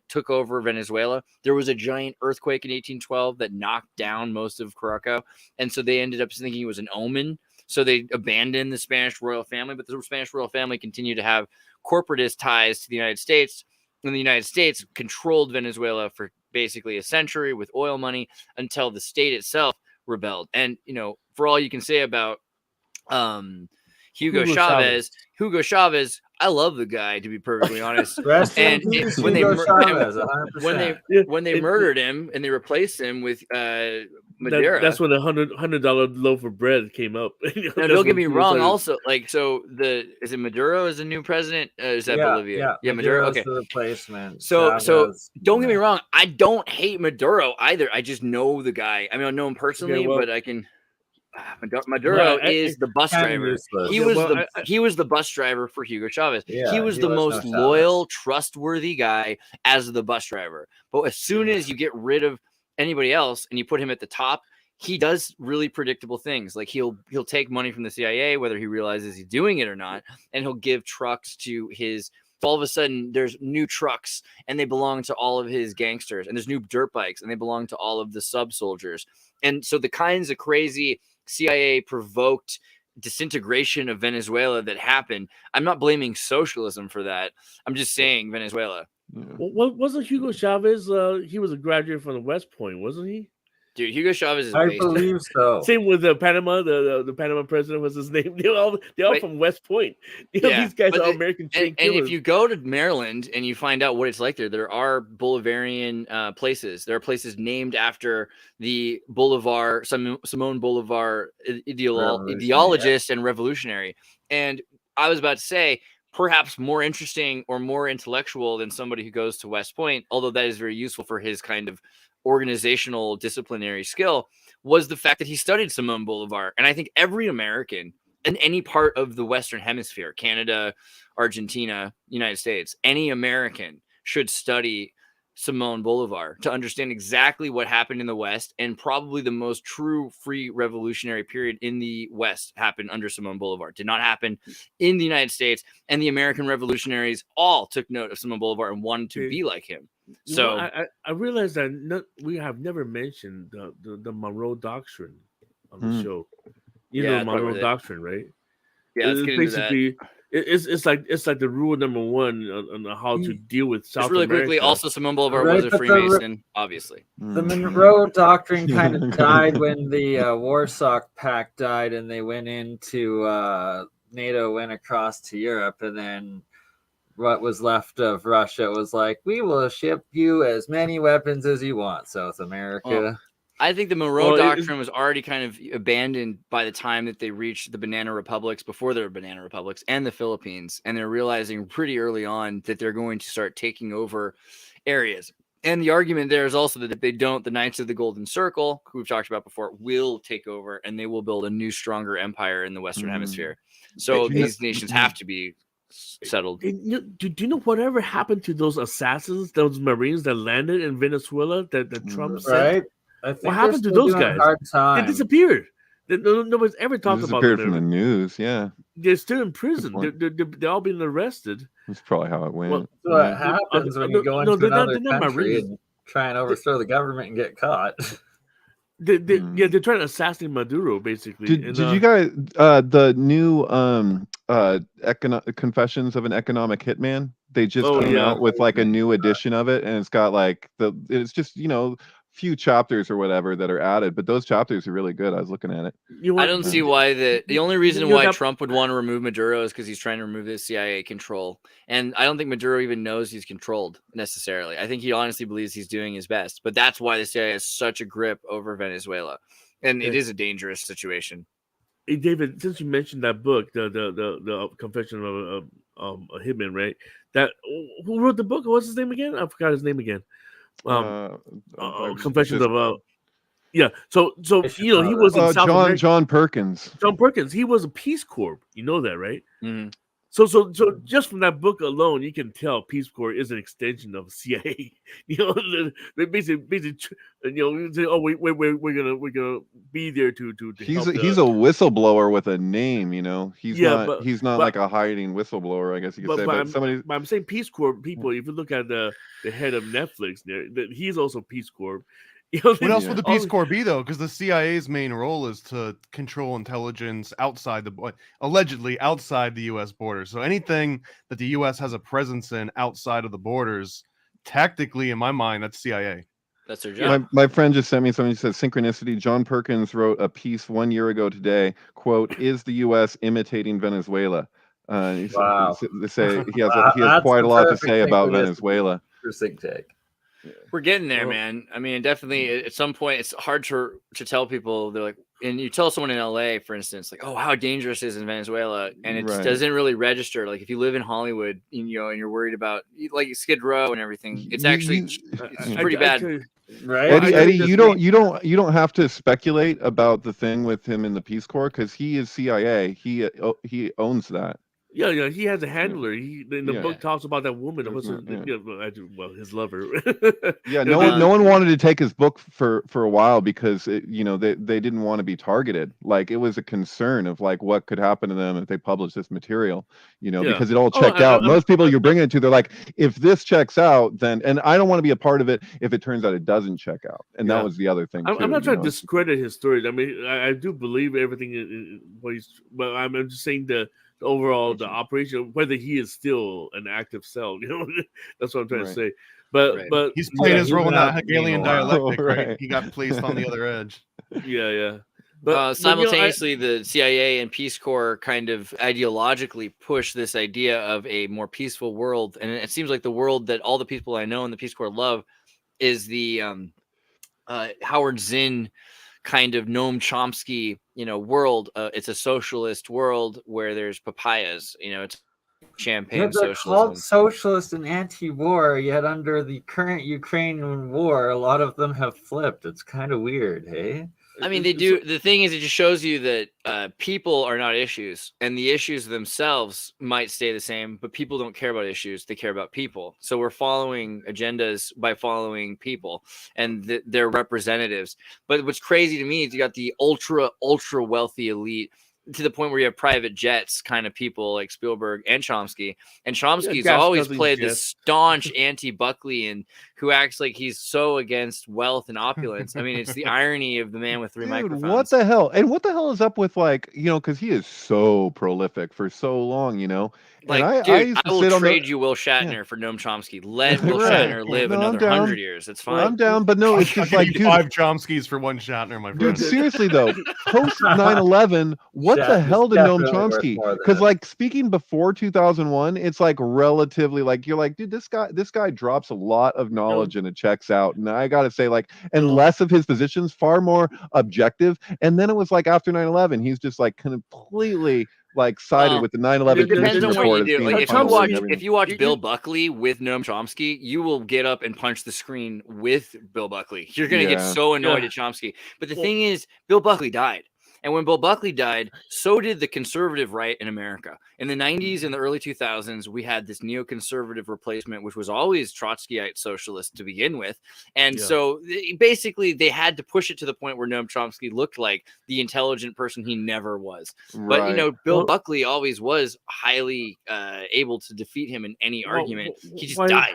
took over Venezuela. There was a giant earthquake in 1812 that knocked down most of Caraco. And so they ended up thinking it was an omen. So they abandoned the Spanish royal family, but the Spanish royal family continued to have corporatist ties to the United States. And the United States controlled Venezuela for basically a century with oil money until the state itself rebelled. And, you know, for all you can say about Hugo Chavez, I love the guy, to be perfectly honest. And when they murdered him and they replaced him with Maduro, that's when the $100 loaf of bread came up. Now, don't get me wrong. Also, like, so is it Maduro is the new president? Is that Bolivia? Yeah, Maduro. Okay, the replacement. So don't get me wrong. I don't hate Maduro either. I just know the guy. I mean, I don't know him personally, but I can. Maduro is the bus driver. He was the bus driver for Hugo Chavez. He was the most loyal, trustworthy guy as the bus driver. But as soon as you get rid of anybody else and you put him at the top, he does really predictable things. Like he'll take money from the CIA, whether he realizes he's doing it or not, and he'll give trucks to his. All of a sudden, there's new trucks and they belong to all of his gangsters, and there's new dirt bikes and they belong to all of the sub soldiers. And so the kinds of crazy CIA provoked disintegration of Venezuela that happened. I'm not blaming socialism for that. I'm just saying Venezuela. Well, wasn't Hugo Chavez? He was a graduate from the West Point, wasn't he? Dude, Hugo Chavez is I believe so. Same with Panama. The Panama president was his name. They're all from West Point. These guys are American chain killers. And if you go to Maryland and you find out what it's like there are Bolivarian places. There are places named after the Bolivar, Simon Bolivar ideologist and revolutionary. And I was about to say, perhaps more interesting or more intellectual than somebody who goes to West Point, although that is very useful for his kind of organizational disciplinary skill, was the fact that he studied Simon Bolivar. And I think every American in any part of the Western Hemisphere, Canada, Argentina, United States, any American should study Simon Bolivar to understand exactly what happened in the West. And probably the most true free revolutionary period in the West happened under Simon Bolivar. Did not happen in the United States. And the American revolutionaries all took note of Simon Bolivar and wanted to be like him. So I realized that we have never mentioned the Monroe Doctrine on the show. You know the Monroe Doctrine, right? Yeah, it's basically it's like the rule number one on how to deal with South really America. Quickly. Also, Simon Bolivar was a Freemason, obviously. The Monroe Doctrine kind of died when the Warsaw Pact died, and they went into NATO, went across to Europe, and then what was left of Russia was like, we will ship you as many weapons as you want, South America. I think the Monroe Doctrine was already kind of abandoned by the time that they reached the banana republics, before there were banana republics, and the Philippines. And they're realizing pretty early on that they're going to start taking over areas. And the argument there is also that if they don't, the Knights of the Golden Circle, who we've talked about before, will take over, and they will build a new, stronger empire in the Western Hemisphere. So these nations have to be settled. Do you know whatever happened to those assassins, those Marines that landed in Venezuela that Trump sent? What happened to those guys? They disappeared. Nobody's ever talked about them. Disappeared from the news, yeah. They're still in prison. They're all being arrested. That's probably how it went. Well, what happens when you go into another country and try and overthrow the government and get caught? They're trying to assassinate Maduro, basically. Did you guys the new Confessions of an Economic Hitman? They just came out with like a new edition of it, and it's got like it's just few chapters or whatever that are added, but those chapters are really good. I was looking at it. I don't see why the only reason why have- Trump would want to remove Maduro is because he's trying to remove the CIA control. And I don't think Maduro even knows he's controlled necessarily. I think he honestly believes he's doing his best. But that's why the CIA has such a grip over Venezuela. And it is a dangerous situation. Hey, David, since you mentioned that book, the Confession of a Hitman, right? That who wrote the book? What's his name again? I forgot his name again. Confessions of yeah. So he was in South America. John Perkins. John Perkins. He was a Peace Corps. You know that, right? Mm-hmm. So just from that book alone, you can tell Peace Corps is an extension of CIA. They basically, say, oh, we're gonna be there to He's help he's a whistleblower with a name. He's not like a hiding whistleblower. I guess you could say. But I'm saying Peace Corps people. If you look at the head of Netflix, there, he's also Peace Corps. What else would the Peace Corps be, though? Because the CIA's main role is to control intelligence allegedly outside the U.S. borders. So anything that the U.S. has a presence in outside of the borders, technically, in my mind, that's CIA. That's their job. My friend just sent me something. He said, synchronicity. John Perkins wrote a piece 1 year ago today. Quote, is the U.S. imitating Venezuela? Wow. They say he has quite a lot to say about Venezuela. For SyncTank. We're getting there, man. I mean, definitely at some point it's hard to tell people. They're like, and you tell someone in LA, for instance, like, oh, how dangerous it is in Venezuela. And it doesn't really register. Like if you live in Hollywood, and you're worried about like Skid Row and everything, it's actually it's pretty bad. Right. Eddie, you don't have to speculate about the thing with him in the Peace Corps because he is CIA. He owns that. Yeah, he has a handler. He in the book talks about that woman. His lover. No one wanted to take his book for a while because they didn't want to be targeted. Like it was a concern of like what could happen to them if they publish this material. Because it all checked out. Most people you're bringing it to, they're like, if this checks out, then and I don't want to be a part of it if it turns out it doesn't check out. And that was the other thing. I'm not trying to discredit his stories. I mean, I do believe everything. But I'm just saying the operation, whether he is still an active cell, that's what I'm trying to say. But he's playing his role in that Hegelian dialectic, right? He got placed on the other edge. Yeah. But simultaneously, the CIA and Peace Corps kind of ideologically push this idea of a more peaceful world, and it seems like the world that all the people I know in the Peace Corps love is the Howard Zinn kind of Noam Chomsky, world. It's a socialist world where there's papayas. It's champagne they're socialism. Called socialist and anti-war, yet under the current Ukrainian war, a lot of them have flipped. It's kind of weird, hey? I mean, they do. The thing is, it just shows you that people are not issues, and the issues themselves might stay the same, but people don't care about issues. They care about people. So we're following agendas by following people and their representatives. But what's crazy to me is you got the ultra wealthy elite to the point where you have private jets kind of people like Spielberg and Chomsky. And Chomsky's always played this staunch anti-Buckleyan who acts like he's so against wealth and opulence. I mean, it's the irony of the man with three microphones. What the hell? And what the hell is up with because he is so prolific for so long, Like, I will trade you Will Shatner for Noam Chomsky. Let Will Shatner live another 100 years. It's fine. I'm down, but no, it's just like 5 Chomskys for one Shatner, my friend. Dude, seriously though, post 9/11, what the hell did Noam Chomsky? Because speaking before 2001, it's like relatively you're like, dude, this guy drops a lot of knowledge and it checks out. And I gotta say, and less of his positions, far more objective. And then it was after 9/11, he's just completely sided with the 9/11. It depends on what you do. If you watch Bill Buckley with Noam Chomsky, you will get up and punch the screen with Bill Buckley. You're gonna get so annoyed at Chomsky. But the thing is, Bill Buckley died. And when Bill Buckley died, so did the conservative right in America. In the 90s and the early 2000s, we had this neoconservative replacement, which was always Trotskyite socialist to begin with. And so basically they had to push it to the point where Noam Chomsky looked like the intelligent person he never was. Right. But, Bill Buckley always was highly able to defeat him in any argument. He just died.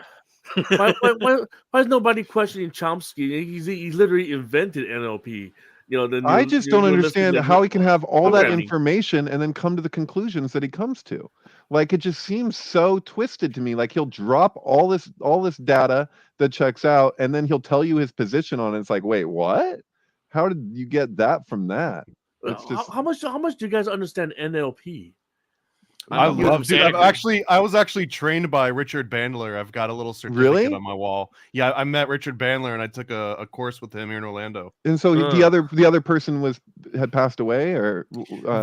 why is nobody questioning Chomsky? He literally invented NLP. I just don't understand how he can have all that information and then come to the conclusions that he comes to. Like, it just seems so twisted to me. Like, he'll drop all this data that checks out, and then he'll tell you his position on it. It's like, wait, what? How did you get that from that? It's just How much do you guys understand NLP? I I'm with love him, it. Santa I was actually trained by Richard Bandler. I've got a little certificate Really? on my wall. Yeah, I met Richard Bandler and I took a course with him here in Orlando. and so the other person had passed away, or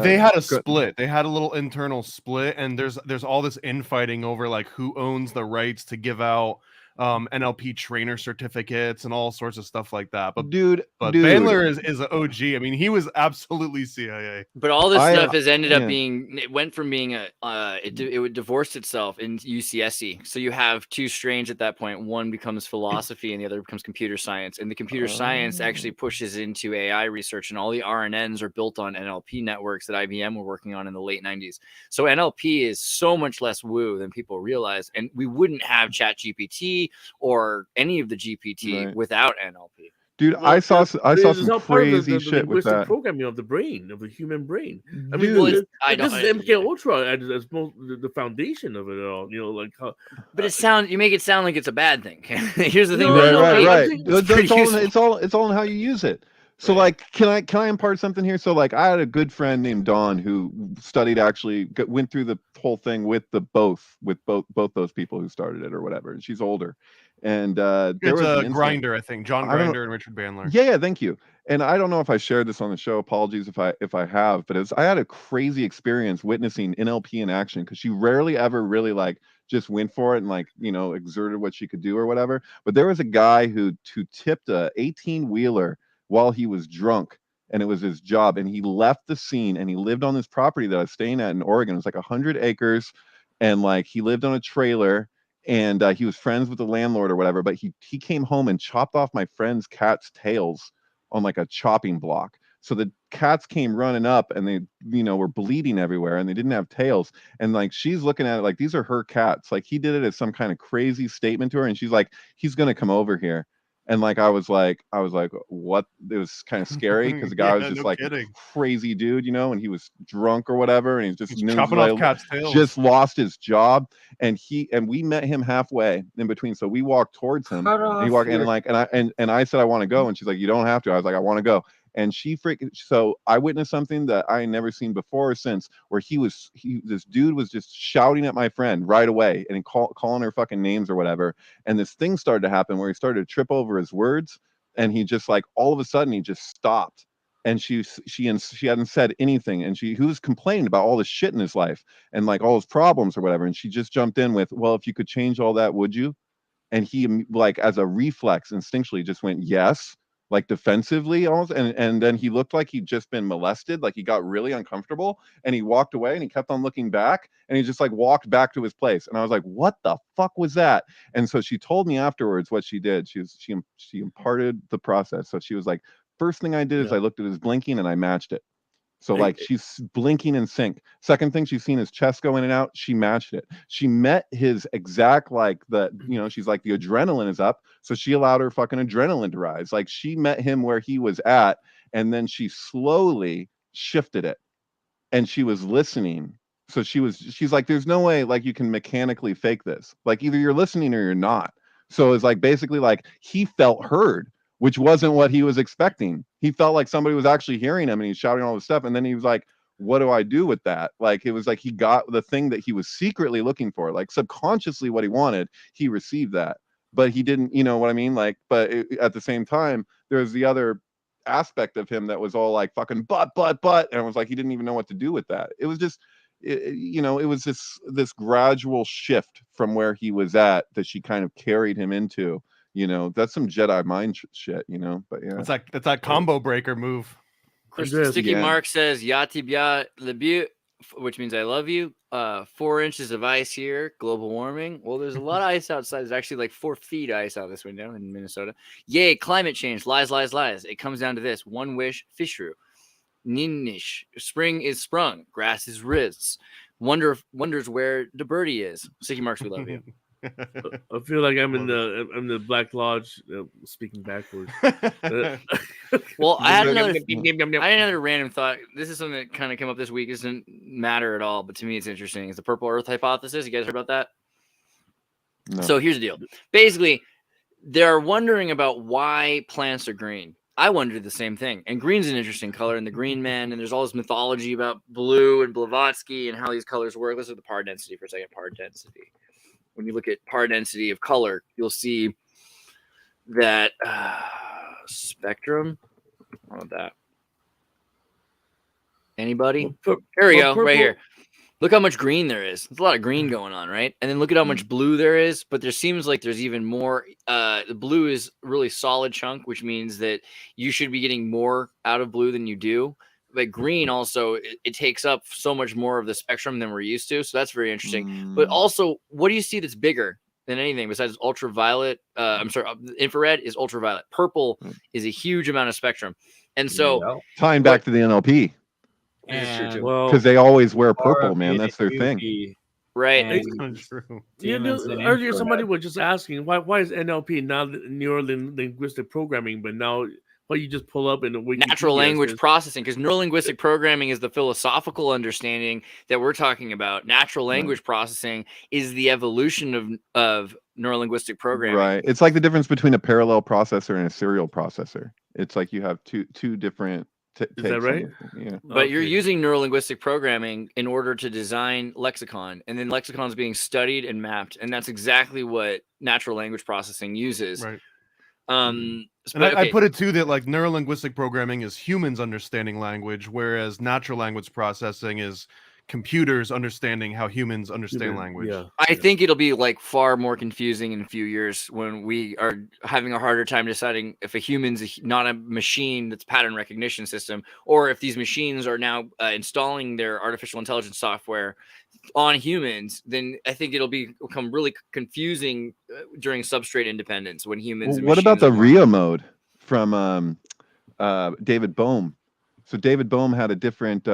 They had a split. They had a little internal split, and there's all this infighting over like who owns the rights to give out NLP trainer certificates and all sorts of stuff like that. But dude, Bandler is an OG. I mean, he was absolutely CIA. But all this stuff has ended up yeah. being, it went from being it divorced itself in UCSC. So you have two strains at that point. One becomes philosophy and the other becomes computer science. And the computer science actually pushes into AI research, and all the RNNs are built on NLP networks that IBM were working on in the late 90s. So NLP is so much less woo than people realize. And we wouldn't have ChatGPT or any of the GPT without NLP. Dude, Well, I saw some part crazy of the shit with that. programming of the brain, of the human brain. I Dude. mean, Well, this it's- is MK Ultra as the foundation of it all. You know, like how. But you make it sound like it's a bad thing. Here's the thing. No, about no, NLP. Right. It's pretty useful. It's all in how you use it. So like, can I impart something here? So like, I had a good friend named Dawn who went through the whole thing with both those people who started it or whatever, and she's older. And there It's was a Grinder, I think. John Grinder and Richard Bandler. Yeah, thank you. And I don't know if I shared this on the show. Apologies if I have, but I had a crazy experience witnessing NLP in action, because she rarely ever really like just went for it and like, you know, exerted what she could do or whatever. But there was a guy who tipped a 18-wheeler while he was drunk, and it was his job. And he left the scene, and he lived on this property that I was staying at in Oregon. It was like 100 acres, and like he lived on a trailer. And he was friends with the landlord or whatever, but he came home and chopped off my friend's cat's tails on like a chopping block. So the cats came running up, and they, you know, were bleeding everywhere, and they didn't have tails. And like, she's looking at it like, these are her cats. Like, he did it as some kind of crazy statement to her, and she's like, he's gonna come over here. And like, I was like, what? It was kind of scary, because the guy was just a crazy dude, you know, and he was drunk or whatever, and he's just chopping off cats' tails. Just lost his job. And we met him halfway in between. So we walked towards him. And he walked, and I said, I want to go. And she's like, you don't have to. I was like, I want to go. And so I witnessed something that I had never seen before or since, where this dude was just shouting at my friend right away, and calling her fucking names or whatever. And this thing started to happen where he started to trip over his words, and he just like, all of a sudden he just stopped. And she hadn't said anything, and he was complaining about all this shit in his life and like all his problems or whatever. And she just jumped in with, well, if you could change all that, would you? And he, like, as a reflex, instinctually just went, yes, like defensively almost. And then he looked like he'd just been molested. Like, he got really uncomfortable, and he walked away, and he kept on looking back, and he just like walked back to his place. And I was like, what the fuck was that? And so she told me afterwards what she did. She imparted the process. So she was like, first thing I did is I looked at his blinking, and I matched it. So like, she's blinking in sync. Second thing she's seen his chest go in and out. She matched it. She met his exact, like, she's like, the adrenaline is up. So she allowed her fucking adrenaline to rise. Like, she met him where he was at, and then she slowly shifted it, and she was listening. So she's like, there's no way like you can mechanically fake this. Like, either you're listening or you're not. So it's like, basically like, he felt heard, which wasn't what he was expecting. He felt like somebody was actually hearing him, and he's shouting all this stuff. And then he was like, what do I do with that? Like, it was like he got the thing that he was secretly looking for, like subconsciously what he wanted. He received that, but he didn't, you know what I mean? Like, but at the same time, there's the other aspect of him that was all like fucking but, and it was like, he didn't even know what to do with that. It was just, it was this gradual shift from where he was at that she kind of carried him into. You know, that's some Jedi mind shit, you know. But yeah, it's that combo breaker move. Sticky Mark says Yati Bia Lebu, which means I love you. 4 inches of ice here, global warming. Well, there's a lot of ice outside. There's actually like 4 feet ice out this window in Minnesota. Yay, climate change. Lies. It comes down to this. One wish, fishru. Ninish. Spring is sprung. Grass is riz. Wonders where the birdie is. Sticky Marks, we love you. I feel like I'm in the Black Lodge, speaking backwards. Well, I had another random thought. This is something that kind of came up this week. It doesn't matter at all, but to me it's interesting. It's the purple Earth hypothesis. You guys heard about that? No. So here's the deal. Basically, they're wondering about why plants are green. I wondered the same thing. And green's an interesting color, and the Green Man, and there's all this mythology about blue and Blavatsky and how these colors work. Let's look at the par density for a second. Par density. When you look at par density of color, you'll see that spectrum. What about that? Anybody? Here we go, right here. Look how much green there is. There's a lot of green going on, right? And then look at how much blue there is. But there seems like there's even more. The blue is really solid chunk, which means that you should be getting more out of blue than you do. But green also, it takes up so much more of the spectrum than we're used to. So that's very interesting. But also, what do you see that's bigger than anything besides ultraviolet? Infrared is ultraviolet. Purple is a huge amount of spectrum. And so tying back to the NLP. Because they always wear purple, man. That's their thing. Right. It's true. Earlier, somebody was just asking why is NLP not neuro-linguistic programming, but now why you just pull up in the natural language processing? Because neuro-linguistic programming is the philosophical understanding that we're talking about. Natural language processing is the evolution of neuro-linguistic programming. Right. It's like the difference between a parallel processor and a serial processor. It's like you have two different. Is that right? Yeah. But you're using neurolinguistic programming in order to design lexicon, and then lexicon is being studied and mapped, and that's exactly what natural language processing uses. Right. I put it too that like neurolinguistic programming is humans understanding language, whereas natural language processing is computers understanding how humans understand language. Yeah. I think it'll be like far more confusing in a few years when we are having a harder time deciding if a human's not a machine that's pattern recognition system, or if these machines are now installing their artificial intelligence software on humans. Then I think it'll become really confusing during substrate independence when humans. Well, what about the RIA mode from David Bohm? So David Bohm had a different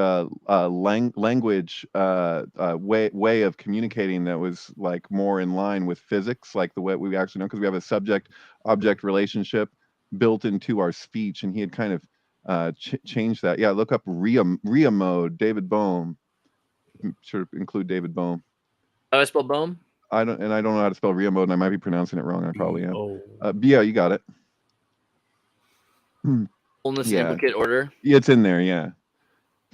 language way of communicating that was like more in line with physics, like the way we actually know, because we have a subject-object relationship built into our speech, and he had kind of changed that. Yeah, look up RIA mode, David Bohm. Sort of include David Bohm. How do I spell Bohm? I don't know how to spell RIA mode, and I might be pronouncing it wrong. I probably am. Oh. Yeah, you got it. Fullness implicate order. It's in there, yeah.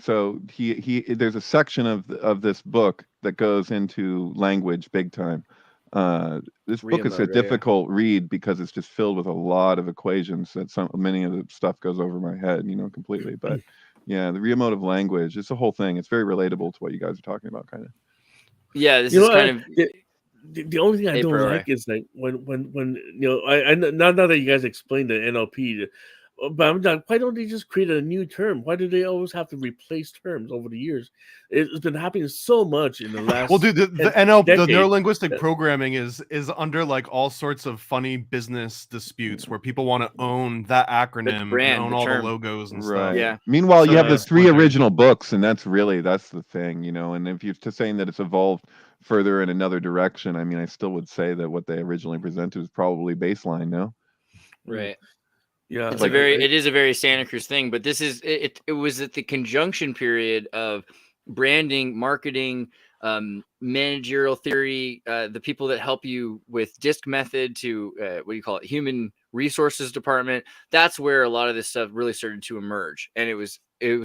So there's a section of this book that goes into language big time. This book is a difficult read because it's just filled with a lot of equations that many of the stuff goes over my head, completely. But yeah, the RIA mode of language, it's a whole thing. It's very relatable to what you guys are talking about, kind of. Yeah, this is kind of the only thing I don't like is like when I now that you guys explained the NLP. But I'm like, why don't they just create a new term? Why do they always have to replace terms over the years? It's been happening so much in the last. Well, dude, the NLP, the neurolinguistic programming is under like all sorts of funny business disputes where people want to own that acronym, brand, own all the logos and stuff. Yeah. Meanwhile, you have the 3 original books, and that's the thing, And if you're just saying that it's evolved further in another direction, I mean, I still would say that what they originally presented was probably baseline. No. Right. Yeah, it is a very Santa Cruz thing, but this is it was at the conjunction period of branding, marketing, managerial theory, the people that help you with DISC method to what do you call it, human resources department. That's where a lot of this stuff really started to emerge, and it was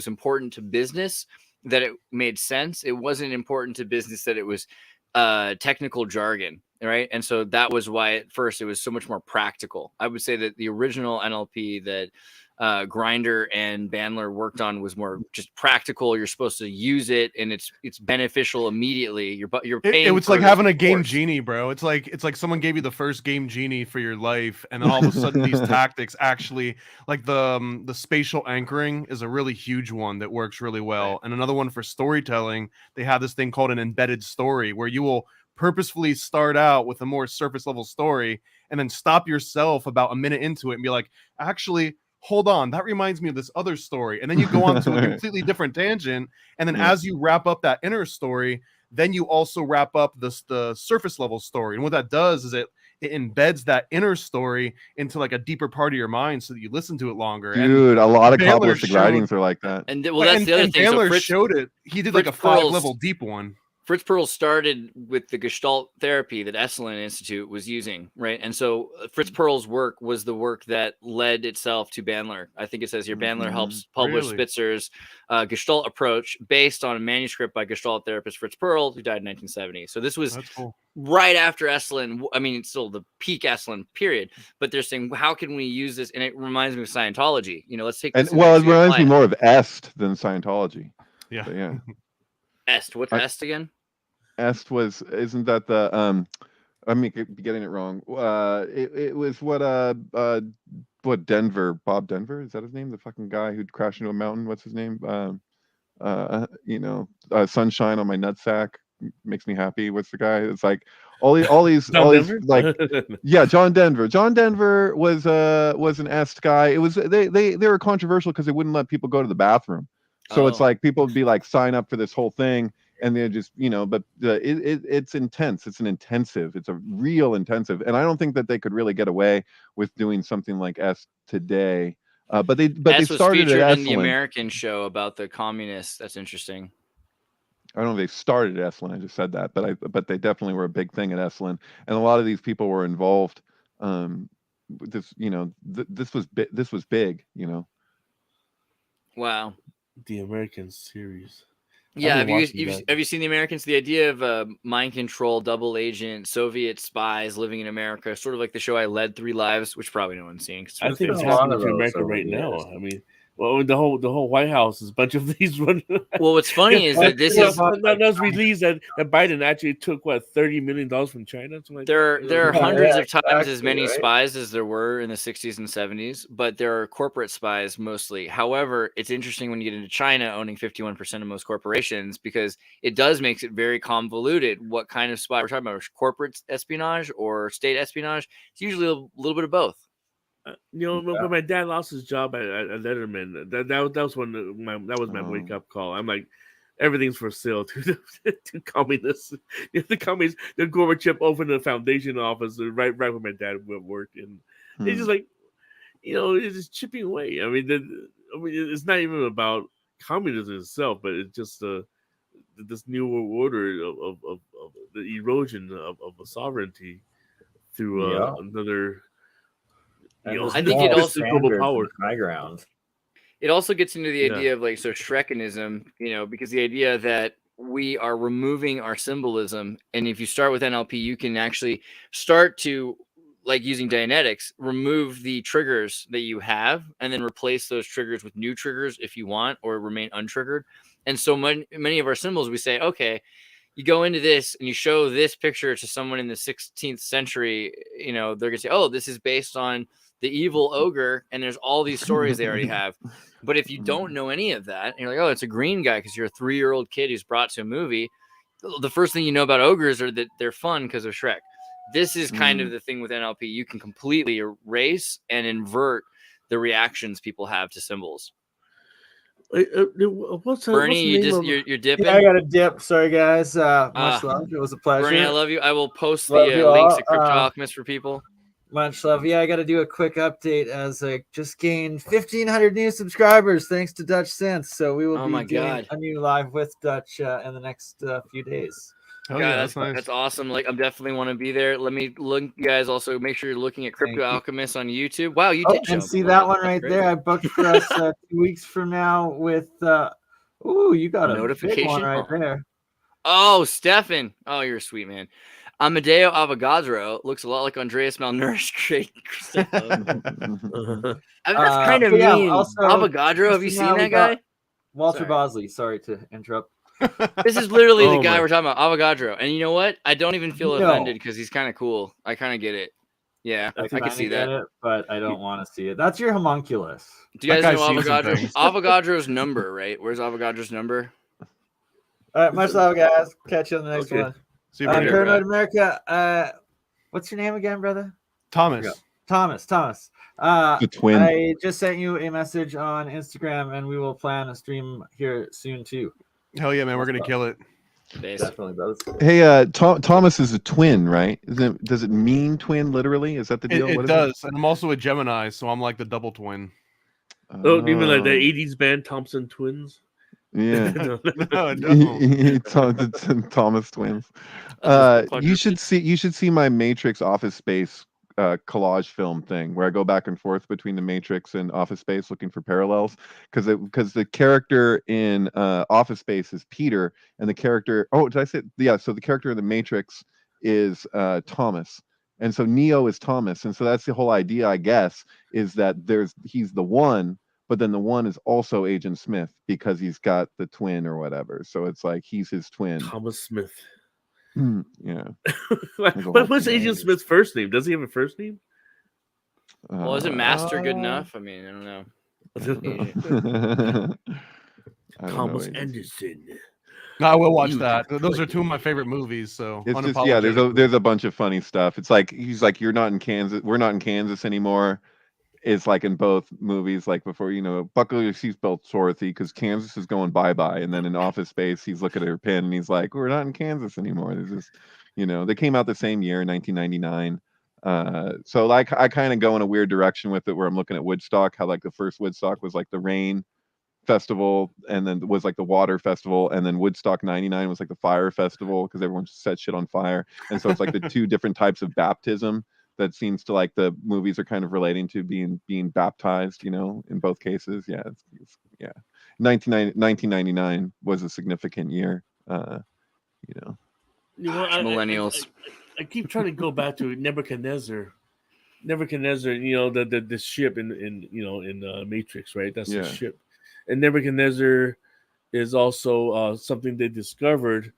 important to business that it made sense. It wasn't important to business that it was technical jargon. Right. And so that was why at first it was so much more practical. I would say that the original NLP that Grinder and Bandler worked on was more just practical. You're supposed to use it, and it's beneficial immediately. You're paying. It was like having a game genie, bro. It's like someone gave you the first game genie for your life, and then all of a sudden these tactics actually, like the spatial anchoring is a really huge one that works really well. Right. And another one for storytelling, they have this thing called an embedded story where you will purposefully start out with a more surface level story and then stop yourself about a minute into it and be like, actually, hold on, that reminds me of this other story. And then you go on to a completely different tangent. And then as you wrap up that inner story, then you also wrap up the surface level story. And what that does is it embeds that inner story into like a deeper part of your mind so that you listen to it longer. Dude, a lot of Bandler Kabbalistic writings are like that. And that's the other and thing. So Bandler Fritz showed it. He did Fritz like a Perls- 5-level deep one. Fritz Perls started with the Gestalt therapy that Esalen Institute was using, right? And so Fritz Perls' work was the work that led itself to Bandler. I think it says here Bandler helps publish Really? Spitzer's Gestalt approach based on a manuscript by Gestalt therapist Fritz Perls, who died in 1970. So this was That's cool. right after Esalen. I mean, it's still the peak Esalen period, but they're saying, how can we use this? And it reminds me of Scientology. Let's take this. And well, it reminds me more of Est than Scientology. Yeah. But yeah. Est. What's Est again? Est isn't that the I mean, be getting it wrong. It was what Denver, Bob Denver, is that his name? The fucking guy who crashed into a mountain. What's his name? Sunshine on my nutsack makes me happy. What's the guy? It's like all these like yeah, John Denver. John Denver was an Est guy. It was they were controversial because they wouldn't let people go to the bathroom. So it's like people would be like, sign up for this whole thing. And they're just, but it's intense. It's an intensive. It's a real intensive. And I don't think that they could really get away with doing something like Est today. But they started featured in the American show about the communists. That's interesting. I don't know if they started at Esalen. I just said that, but they definitely were a big thing at Esalen, and a lot of these people were involved. This this was big. Wow. The American series. Yeah, have you seen the Americans? The idea of mind control, double agent, Soviet spies living in America, sort of like the show I Led 3 Lives, which probably no one's seen. I think it's happening to America right now. I mean, well, the whole White House is a bunch of these. Well, what's funny is that this is that was released that Biden actually took $30 million from China. There are hundreds of times as many spies as there were in the 60s and 70s, but there are corporate spies mostly. However, it's interesting when you get into China owning 51% of most corporations, because it does makes it very convoluted what kind of spy we're talking about. Corporate espionage or state espionage. It's usually a little bit of both. When my dad lost his job at Letterman, that was my wake up call. I'm like, everything's for sale to communists. The communists, the Gorbachev opened a foundation office right where my dad worked, and it's just like, it's just chipping away. I mean, it's not even about communism itself, but it's just this new order of the erosion of a sovereignty through another. I think it also high ground. It also gets into the idea of Shrekinism, because the idea that we are removing our symbolism, and if you start with NLP, you can actually start to, like using Dianetics, remove the triggers that you have, and then replace those triggers with new triggers if you want, or remain untriggered. And so many of our symbols, we say, okay, you go into this and you show this picture to someone in the 16th century, they're gonna say, oh, this is based on the evil ogre, and there's all these stories they already have. But if you don't know any of that, and you're like, oh, it's a green guy because you're a 3-year-old kid who's brought to a movie, the first thing you know about ogres are that they're fun because of Shrek. This is kind of the thing with NLP. You can completely erase and invert the reactions people have to symbols. Bernie, you're dipping. Yeah, I got a dip. Sorry, guys. Much love. It was a pleasure. Bernie, I love you. I will post the links to Crypto Alchemist for people. Much love. Yeah, I got to do a quick update as I just gained 1,500 new subscribers thanks to Dutch Sense. So we will be doing a new live with Dutch in the next few days. Oh, yeah, that's nice. That's awesome. Like, I definitely want to be there. Let me look. You guys also make sure you're looking at Crypto Alchemist on YouTube. Wow, you did. And see that one right there. I booked for us 2 weeks from now with. You got a notification one right there. Oh, Stefan. Oh, you're a sweet man. Amadeo Avogadro looks a lot like Andreas Malnourished. Great. That's kind of mean. Also, Avogadro, have you seen that guy? Walter Bosley. Sorry to interrupt. This is literally the guy we're talking about, Avogadro. And you know what? I don't even feel offended because he's kind of cool. I kind of get it. Yeah, I can see that. But I don't want to see it. That's your homunculus. Do you guys know Avogadro? Avogadro's number, right? Where's Avogadro's number? All right, much love, guys. Catch you on the next one. Paranoid America. What's your name again, brother? Thomas. Thomas. The twin. I just sent you a message on Instagram, and we will plan a stream here soon too. Hell yeah, man! We're gonna kill it. Base. Definitely does. Hey, Thomas is a twin, right? Does it mean twin literally? Is that the deal? It What is does, and I'm also a Gemini, so I'm like the double twin. it? Oh, even like the '80s band Thompson Twins. Yeah. No. No, it doesn't. Thomas twins. Quadruple. You should see my Matrix Office Space collage film thing where I go back and forth between the Matrix and Office Space looking for parallels because the character in Office Space is Peter and the character did I say so the character in the Matrix is Thomas. And so Neo is Thomas, and so that's the whole idea, I guess, is that he's the one, but then the one is also Agent Smith because he's got the twin or whatever. So it's like he's his twin. Thomas Smith. Yeah. But what's Agent Smith's first name? Does he have a first name? Well, isn't Master good enough? I mean, I don't know. I don't Thomas know. Anderson. No, I will watch that. Those are two of my favorite movies. So It's just there's a bunch of funny stuff. It's like he's like, you're not in Kansas, we're not in Kansas anymore. It's like in both movies, like before, buckle your seatbelt, Dorothy, because Kansas is going bye-bye. And then in Office Space, he's looking at her pen and he's like, we're not in Kansas anymore. There's this, they came out the same year, 1999. So like I kind of go in a weird direction with it where I'm looking at Woodstock, how like the first Woodstock was like the rain festival and then was like the water festival, and then Woodstock 99 was like the fire festival because everyone set shit on fire. And so it's like the two different types of baptism that seems to like the movies are kind of relating to being baptized, in both cases. Yeah. 1999 was a significant year. Millennials. I keep trying to go back to Nebuchadnezzar, the ship in Matrix, right? That's the ship. And Nebuchadnezzar is also something they discovered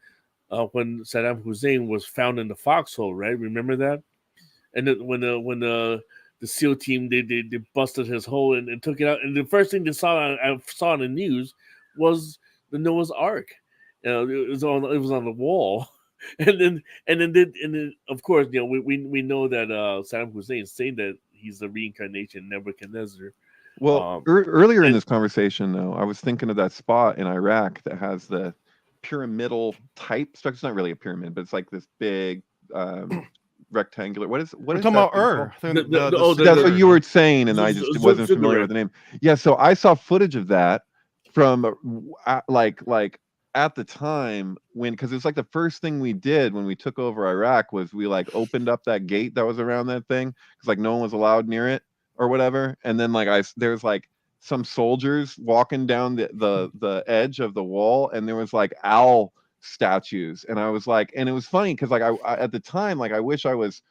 when Saddam Hussein was found in the foxhole, right? Remember that? And then when the SEAL team they busted his hole and took it out, and the first thing I saw on the news was the Noah's Ark. It was on the wall, and then of course we know that Saddam Hussein is saying that he's the reincarnation of Nebuchadnezzar. Well, earlier in this conversation, though, I was thinking of that spot in Iraq that has the pyramidal type structure. It's not really a pyramid, but it's like this big rectangular. What is talking about that's what you were saying, and I just wasn't familiar with the name. Yeah, so I saw footage of that from like at the time because it was like the first thing we did when we took over Iraq was we like opened up that gate that was around that thing because like no one was allowed near it or whatever, and then like there's like some soldiers walking down the edge of the wall, and there was like owl statues, and I was like, and it was funny because like I at the time, like I wish I was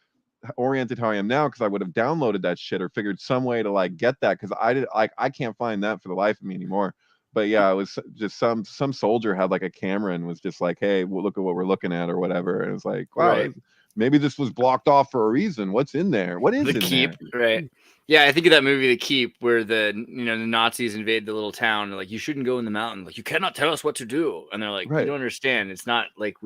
oriented how I am now because I would have downloaded that shit or figured some way to like get that because I can't find that for the life of me anymore. But yeah, it was just some soldier had like a camera and was just like, hey, well, look at what we're looking at or whatever, and it was like, wow, right. Maybe this was blocked off for a reason. What's in there? What is the in keep there? Right. Yeah, I think of that movie, The Keep, where the Nazis invade the little town. They're like, you shouldn't go in the mountain. Like, you cannot tell us what to do. And they're like, right. You don't understand. It's not like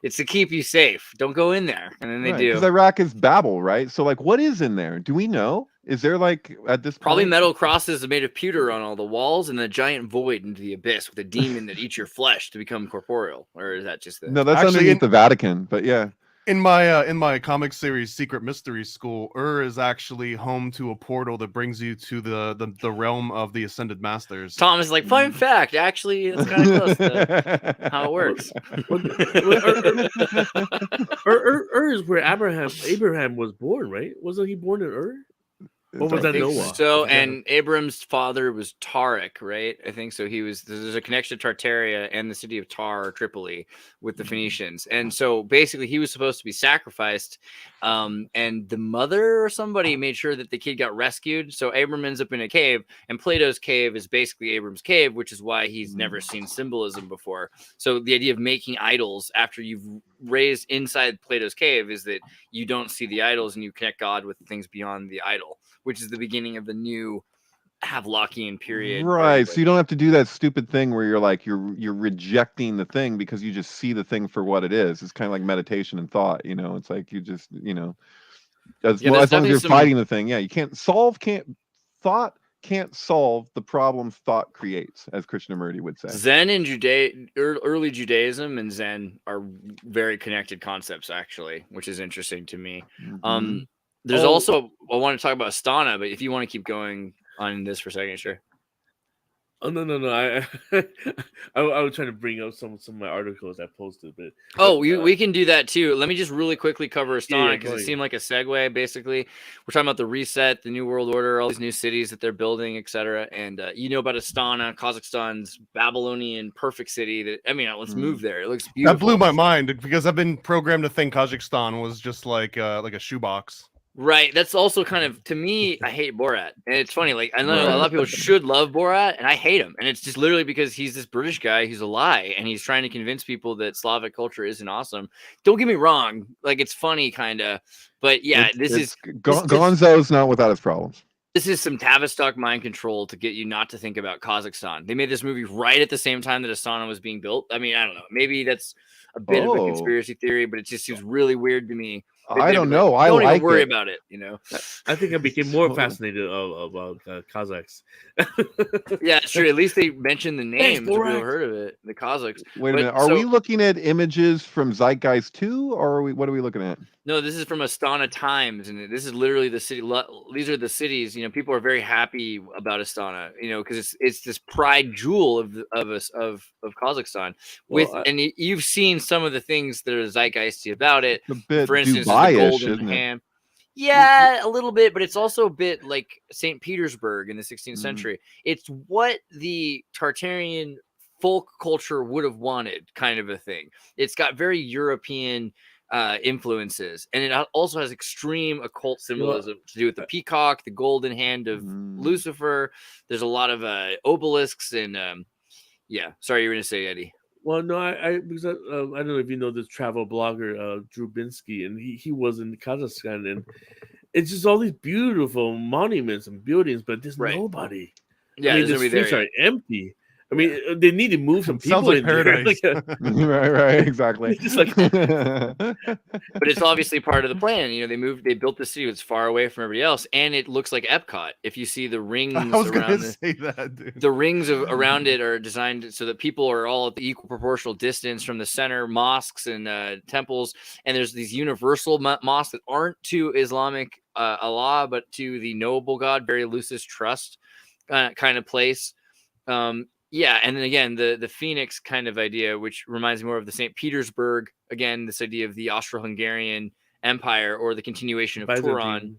it's to keep you safe. Don't go in there. And then they do. Because Iraq is Babel, right? So like, what is in there? Do we know? Is there like at this probably point? Metal crosses made of pewter on all the walls and a giant void into the abyss with a demon that eats your flesh to become corporeal? Or is that just No, that's actually underneath the Vatican, but yeah. In my comic series Secret Mystery School, is actually home to a portal that brings you to the realm of the Ascended Masters. Tom is like, fun fact, actually, it's kind of close to how it works. Is where Abraham was born, right? Wasn't he born in Ur? What was that, Noah? So, and Abram's father was Tariq, right? I think so. There's a connection to Tartaria and the city of Tar, or Tripoli, with the Phoenicians. And so basically he was supposed to be sacrificed. And the mother or somebody made sure that the kid got rescued. So Abram ends up in a cave, and Plato's cave is basically Abram's cave, which is why he's never seen symbolism before. So the idea of making idols after you've raised inside Plato's cave is that you don't see the idols and you connect God with things beyond the idol, which is the beginning of the new Havelockian period. Right. So you don't have to do that stupid thing where you're like, you're rejecting the thing because you just see the thing for what it is. It's kind of like meditation and thought, it's like you just, as long as you're fighting the thing. Yeah. Thought can't solve the problems thought creates, as Krishnamurti would say. Zen and early Judaism and Zen are very connected concepts, actually, which is interesting to me. Mhm. There's also, I want to talk about Astana, but if you want to keep going on this for a second, sure. Oh no! I was trying to bring up some of my articles I posted, but we can do that too. Let me just really quickly cover Astana because it seemed like a segue. Basically, we're talking about the reset, the new world order, all these new cities that they're building, etc. And you know about Astana, Kazakhstan's Babylonian perfect city. That let's move there. It looks beautiful. That blew my mind because I've been programmed to think Kazakhstan was just like a shoebox. Right. That's also kind of, to me, I hate Borat. And it's funny, like, I know a lot of people should love Borat, and I hate him. And it's just literally because he's this British guy who's a lie, and he's trying to convince people that Slavic culture isn't awesome. Don't get me wrong. Like, it's funny, kind of. But yeah, Gonzo's not without his problems. This is some Tavistock mind control to get you not to think about Kazakhstan. They made this movie right at the same time that Astana was being built. I mean, I don't know. Maybe that's a bit of a conspiracy theory, but it just seems really weird to me. I don't know. I don't even worry about it, you know. I think I became more fascinated about Kazakhs. Yeah, it's true. At least they mentioned the names. People heard of it. The Kazakhs. Wait a minute. Are we looking at images from Zeitgeist 2, or what are we looking at? No, this is from Astana Times, and this is literally the city. These are the cities. You know, people are very happy about Astana. You know, because it's this pride jewel of Kazakhstan. And you've seen some of the things that are zeitgeisty about it. A bit for instance, Dubai-ish, the golden isn't it? ham. Yeah, a little bit, but it's also a bit like St. Petersburg in the 16th century. It's what the Tartarian folk culture would have wanted, kind of a thing. It's got very European influences, and it also has extreme occult symbolism to do with the peacock, the golden hand of Lucifer. There's a lot of obelisks and sorry, you were gonna say, Eddie. Well, no, because I don't know if you know this travel blogger Drew Binsky, and he was in Kazakhstan, and it's just all these beautiful monuments and buildings, but there's nobody. Yeah, the streets are empty. I mean, they need to move some people. Sounds like paradise. Right, exactly. But it's obviously part of the plan. You know, they built the city that's far away from everybody else, and it looks like Epcot. If you see the rings around the rings around it are designed so that people are all at the equal proportional distance from the center mosques and temples. And there's these universal mosques that aren't to Islamic Allah, but to the noble God, very Lucis trust kind of place. Yeah, and then again, the Phoenix kind of idea, which reminds me more of the St. Petersburg, again, this idea of the Austro-Hungarian Empire or the continuation of Turan.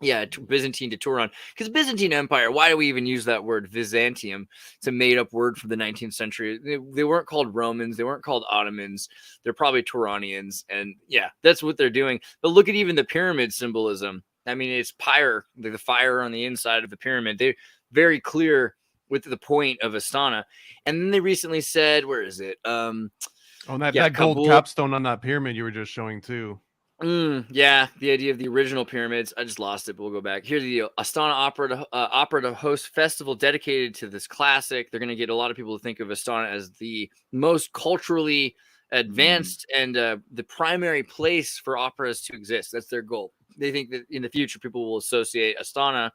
Yeah, Byzantine to Turan. Because Byzantine Empire, why do we even use that word Byzantium? It's a made-up word from the 19th century. They weren't called Romans. They weren't called Ottomans. They're probably Turanians. And yeah, that's what they're doing. But look at even the pyramid symbolism. I mean, it's pyre, the fire on the inside of the pyramid. They're very clear with the point of Astana. And then they recently said, where is it? That gold capstone on that pyramid you were just showing too. Yeah, the idea of the original pyramids. I just lost it, but we'll go back. Here's the deal. Astana opera to host festival dedicated to this classic. They're going to get a lot of people to think of Astana as the most culturally advanced and the primary place for operas to exist. That's their goal. They think that in the future, people will associate Astana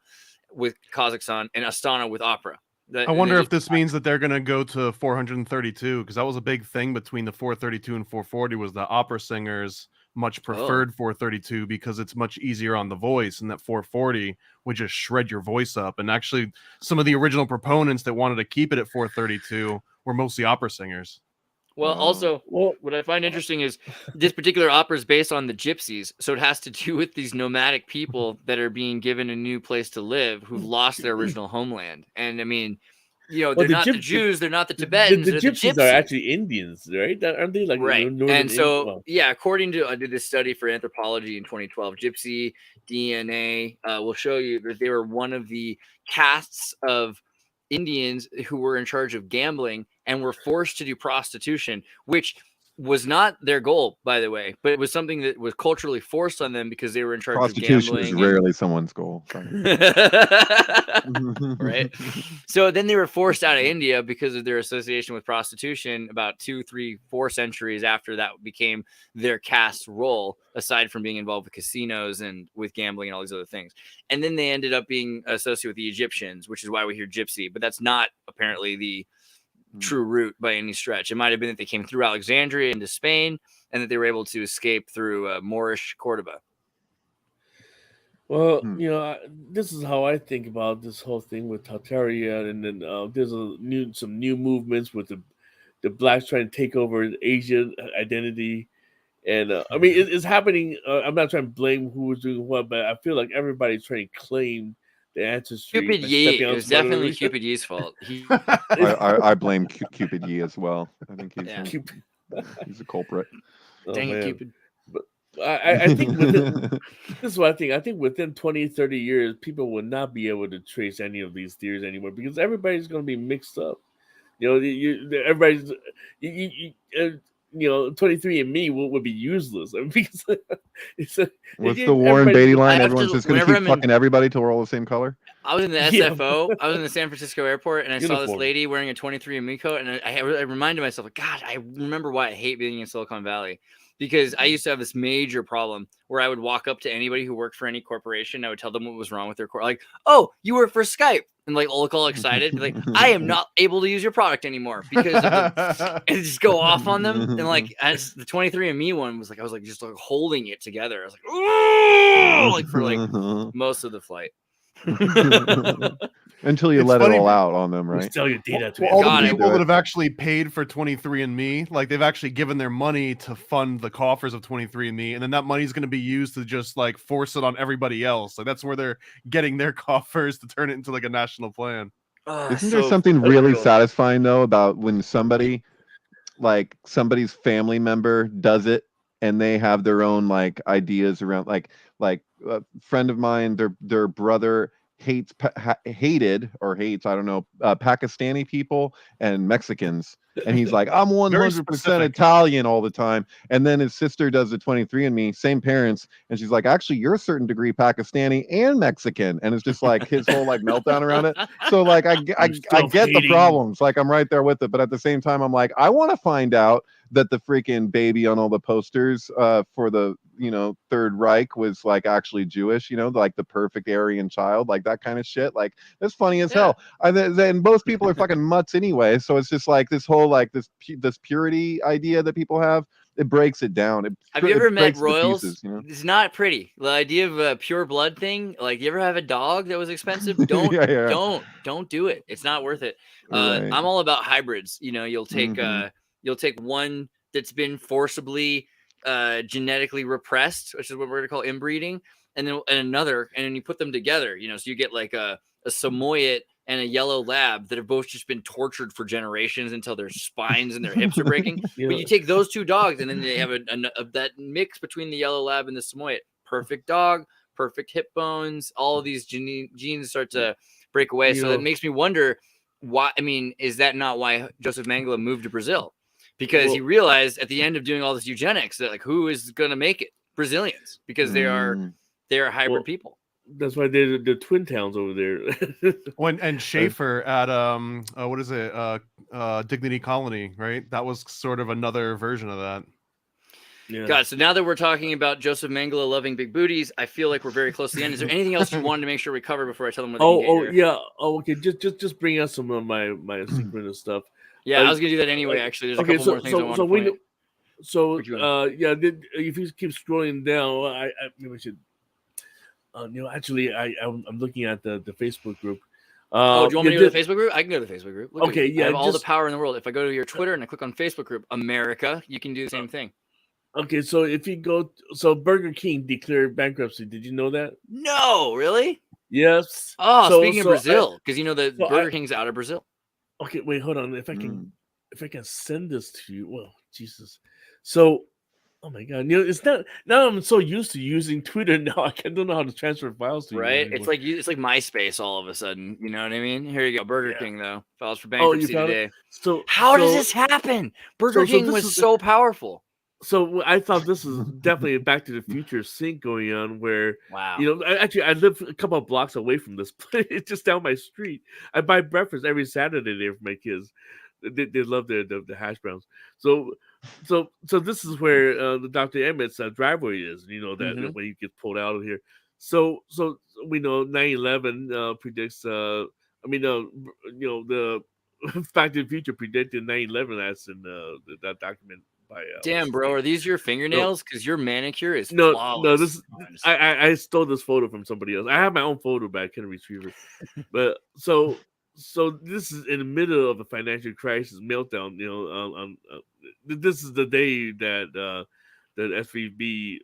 with Kazakhstan and Astana with opera. I wonder if this means that they're going to go to 432, because that was a big thing between the 432 and 440 was the opera singers much preferred 432 because it's much easier on the voice, and that 440 would just shred your voice up. And actually, some of the original proponents that wanted to keep it at 432 were mostly opera singers. Well, also, what I find interesting is this particular opera is based on the gypsies. So it has to do with these nomadic people that are being given a new place to live who've lost their original homeland. And I mean, you know, they're not the Jews, they're not the Tibetans. The gypsies are actually Indians, right? Aren't they like right? And so, according to I did this study for anthropology in 2012, Gypsy DNA will show you that they were one of the castes of Indians who were in charge of gambling and were forced to do prostitution, which was not their goal, by the way, but it was something that was culturally forced on them because they were in charge of Prostitution is gambling. rarely someone's goal. Right. So then they were forced out of India because of their association with prostitution about 2, 3, 4 centuries after that became their caste role, aside from being involved with casinos and with gambling and all these other things. And then they ended up being associated with the Egyptians, which is why we hear gypsy, but that's not apparently the true route by any stretch. It might have been that they came through Alexandria into Spain and that they were able to escape through Moorish Cordoba. Well, this is how I think about this whole thing with Tartaria, and then there's some new movements with the blacks trying to take over Asian identity, and I mean it's happening. I'm not trying to blame who was doing what, but I feel like everybody's trying to claim the ancestry. Cupid Yee. It was definitely Cupid Yee's fault. I blame Cupid Yee as well. I think he's a culprit. Dang it, Cupid. But I think this is what I think. I think within 20, 30 years, people will not be able to trace any of these theories anymore because everybody's going to be mixed up. Everybody's 23andMe would be useless. I mean, because what's the Warren Beatty line? Everyone's just going to keep fucking everybody till we're all the same color. I was in the SFO. I was in the San Francisco airport, and I saw this lady wearing a 23andMe coat, and I reminded myself, like, God, I remember why I hate being in Silicon Valley. Because I used to have this major problem where I would walk up to anybody who worked for any corporation. I would tell them what was wrong with their like, "Oh, you work for Skype," and like look all excited, like, "I am not able to use your product anymore," because and just go off on them. And like, as the 23andMe one was like, I was like just like holding it together. I was like, "Ooh!" like for like most of the flight. Until you let it all out on them, right? Sell your data to all the people that have actually paid for 23andMe, like they've actually given their money to fund the coffers of 23andMe, and then that money is going to be used to just like force it on everybody else. Like that's where they're getting their coffers to turn it into like a national plan. Isn't there something really satisfying though about when somebody's family member does it and they have their own like ideas around like a friend of mine, their brother hates Pakistani people and Mexicans, and he's like, I'm 100% Italian all the time. And then his sister does the 23andMe, same parents, and she's like, actually you're a certain degree Pakistani and Mexican, and it's just like his whole like meltdown around it. So like I get the problems, like I'm right there with it, but at the same time I'm like, I want to find out that the freaking baby on all the posters for the Third Reich was like actually Jewish, like the perfect Aryan child, like that kind of shit. Like that's funny as hell. And most people are fucking mutts anyway, so it's just like this whole like this purity idea that people have. It breaks it down. Have you ever met royals? It's not pretty. The idea of a pure blood thing. Like, you ever have a dog that was expensive? Don't do it. It's not worth it. Right. I'm all about hybrids. You'll take one that's been forcibly genetically repressed, which is what we're gonna call inbreeding, and then you put them together. So you get like a Samoyed and a yellow lab that have both just been tortured for generations until their spines and their hips are breaking. But you take those two dogs, and then they have that mix between the yellow lab and the Samoyed. Perfect dog, perfect hip bones. All of these genes start to break away. So it makes me wonder why. I mean, is that not why Joseph Mengele moved to Brazil? Because he realized at the end of doing all this eugenics that like who is going to make it? Brazilians, because they are hybrid people. That's why they're the twin towns over there. And Schaefer at what is it? Dignity Colony, right? That was sort of another version of that. Yeah. God, so now that we're talking about Joseph Mengele loving big booties, I feel like we're very close to the end. Is there anything else you wanted to make sure we cover before I tell them what they can get here? Okay. Just bring us some of my synchronous stuff. Yeah, I was gonna do that anyway. Actually, there's a couple more things I want to point out. If you keep scrolling down, I maybe we should. Actually, I'm looking at the Facebook group. Do you want me to go to the Facebook group? I can go to the Facebook group. Look, okay, I have all the power in the world. If I go to your Twitter and I click on Facebook group, America, you can do the same thing. Okay, so if you go, Burger King declared bankruptcy. Did you know that? No, really? Yes. Oh, speaking of Brazil, because Burger King's out of Brazil. Okay, wait, hold on. If I can send this to you, well, Jesus. So Oh my god! It's not now. I'm so used to using Twitter now. I don't know how to transfer files to you Right? anymore. It's like MySpace all of a sudden. You know what I mean? Here you go. Burger Yeah. King though files for Oh, you bankruptcy found it. today. So How does so this happen? Burger so King this was is so powerful. so I thought this is definitely a Back to the Future sync going on where Wow. I live a couple of blocks away from this place. It's just down my street. I buy breakfast every Saturday there for my kids. They love the hash browns. So this is where the Dr. Emmett's driveway is. That Mhm. when he gets pulled out of here. So we know 9/11 predicts. The Back to the Future predicted 9/11. That's in that document by Damn, bro, are these your fingernails? Because your manicure is no, flawless. this I stole this photo from somebody else. I have my own photo, but I couldn't retrieve it. But so this is in the middle of a financial crisis meltdown. This is the day that that SVB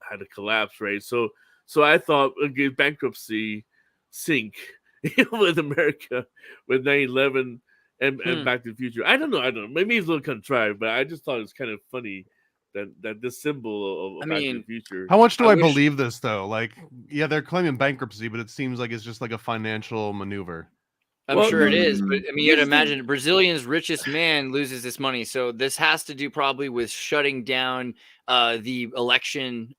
had a collapse, right? So I thought okay, bankruptcy sink with America with 9/11 and Back to the Future. I don't know. Maybe it's a little contrived, but I just thought it was kind of funny that this symbol of I Back to mean, the Future. How much do I I wish- believe this though? Like, yeah, they're claiming bankruptcy, but it seems like it's just like a financial maneuver. I'm Well, sure it is, but I mean, you got to here's the thing. imagine Brazilian's richest man loses this money. So this has to do probably with shutting down the election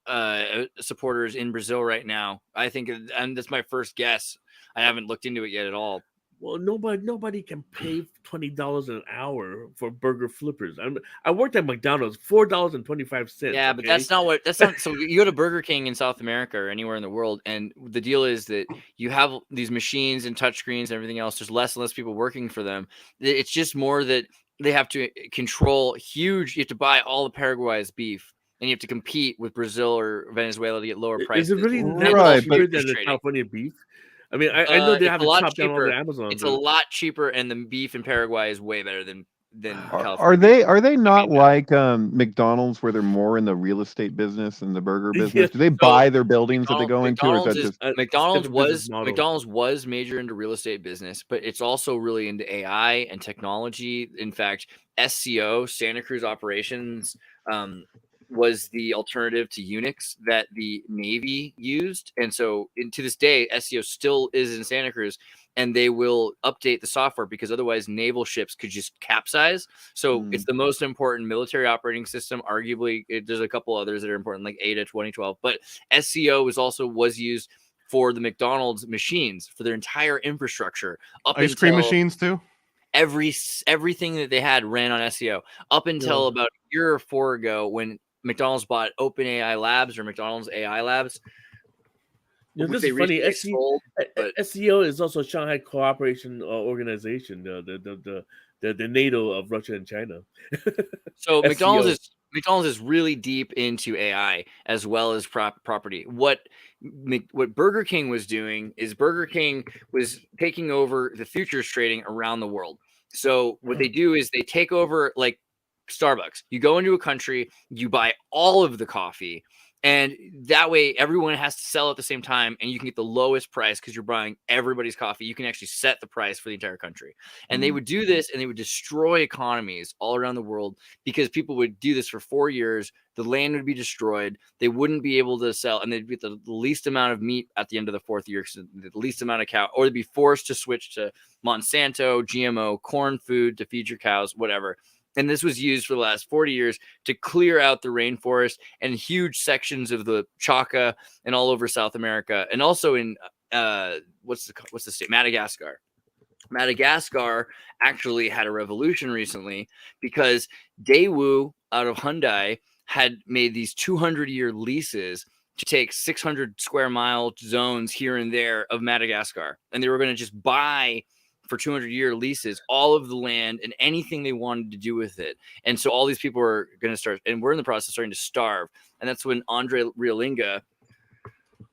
supporters in Brazil right now. I think, and that's my first guess. I haven't looked into it yet at all. Well, nobody can pay $20 an hour for burger flippers. I worked at McDonald's, $4.25. Yeah, but that's not. So you go to Burger King in South America or anywhere in the world, and the deal is that you have these machines and touchscreens and everything else. There's less and less people working for them. It's just more that they have to control huge. You have to buy all of Paraguay's beef, and you have to compete with Brazil or Venezuela to get lower prices. Is it really And that Right, much cheaper but- than the trading. California beef? I mean, I know they It's have a to lot chop down all cheaper. the Amazon. It's a lot cheaper, and the beef in Paraguay is way better than Are they not like McDonald's where they're more in the real estate business and the burger business? Yeah. Do they buy their buildings that they go into, or is that McDonald's just McDonald's was major into real estate business, but it's also really into AI and technology. In fact, SCO, Santa Cruz Operations, was the alternative to Unix that the Navy used. And so to this day, SCO still is in Santa Cruz, and they will update the software because otherwise naval ships could just capsize. So it's the most important military operating system. Arguably, there's a couple others that are important, like ADA 2012, but SCO was used for the McDonald's machines for their entire infrastructure. Ice cream machines too. Everything that they had ran on SEO up until about a year or 4 ago when McDonald's bought OpenAI Labs or McDonald's AI Labs. This is funny. SEO is also a Shanghai Cooperation Organization, the NATO of Russia and China. So McDonald's is really deep into AI as well as property. What Burger King was doing is Burger King was taking over the futures trading around the world. So what they do is they take over like Starbucks. You go into a country, you buy all of the coffee, and that way everyone has to sell at the same time, and you can get the lowest price because you're buying everybody's coffee. You can actually set the price for the entire country. And they would do this, and they would destroy economies all around the world because people would do this for 4 years. The land would be destroyed. They wouldn't be able to sell, and they'd get the least amount of meat at the end of the 4th year, the least amount of cow, or they'd be forced to switch to Monsanto, GMO, corn food to feed your cows, whatever. And this was used for the last 40 years to clear out the rainforest and huge sections of the Chaka and all over South America. And also in what's the state? Madagascar. Madagascar actually had a revolution recently because Daewoo out of Hyundai had made these 200-year leases to take 600 square mile zones here and there of Madagascar. And they were going to just buy for 200-year leases all of the land and anything they wanted to do with it. And so all these people are going to start, and we're in the process of starting to starve. And that's when Andre Riolinga,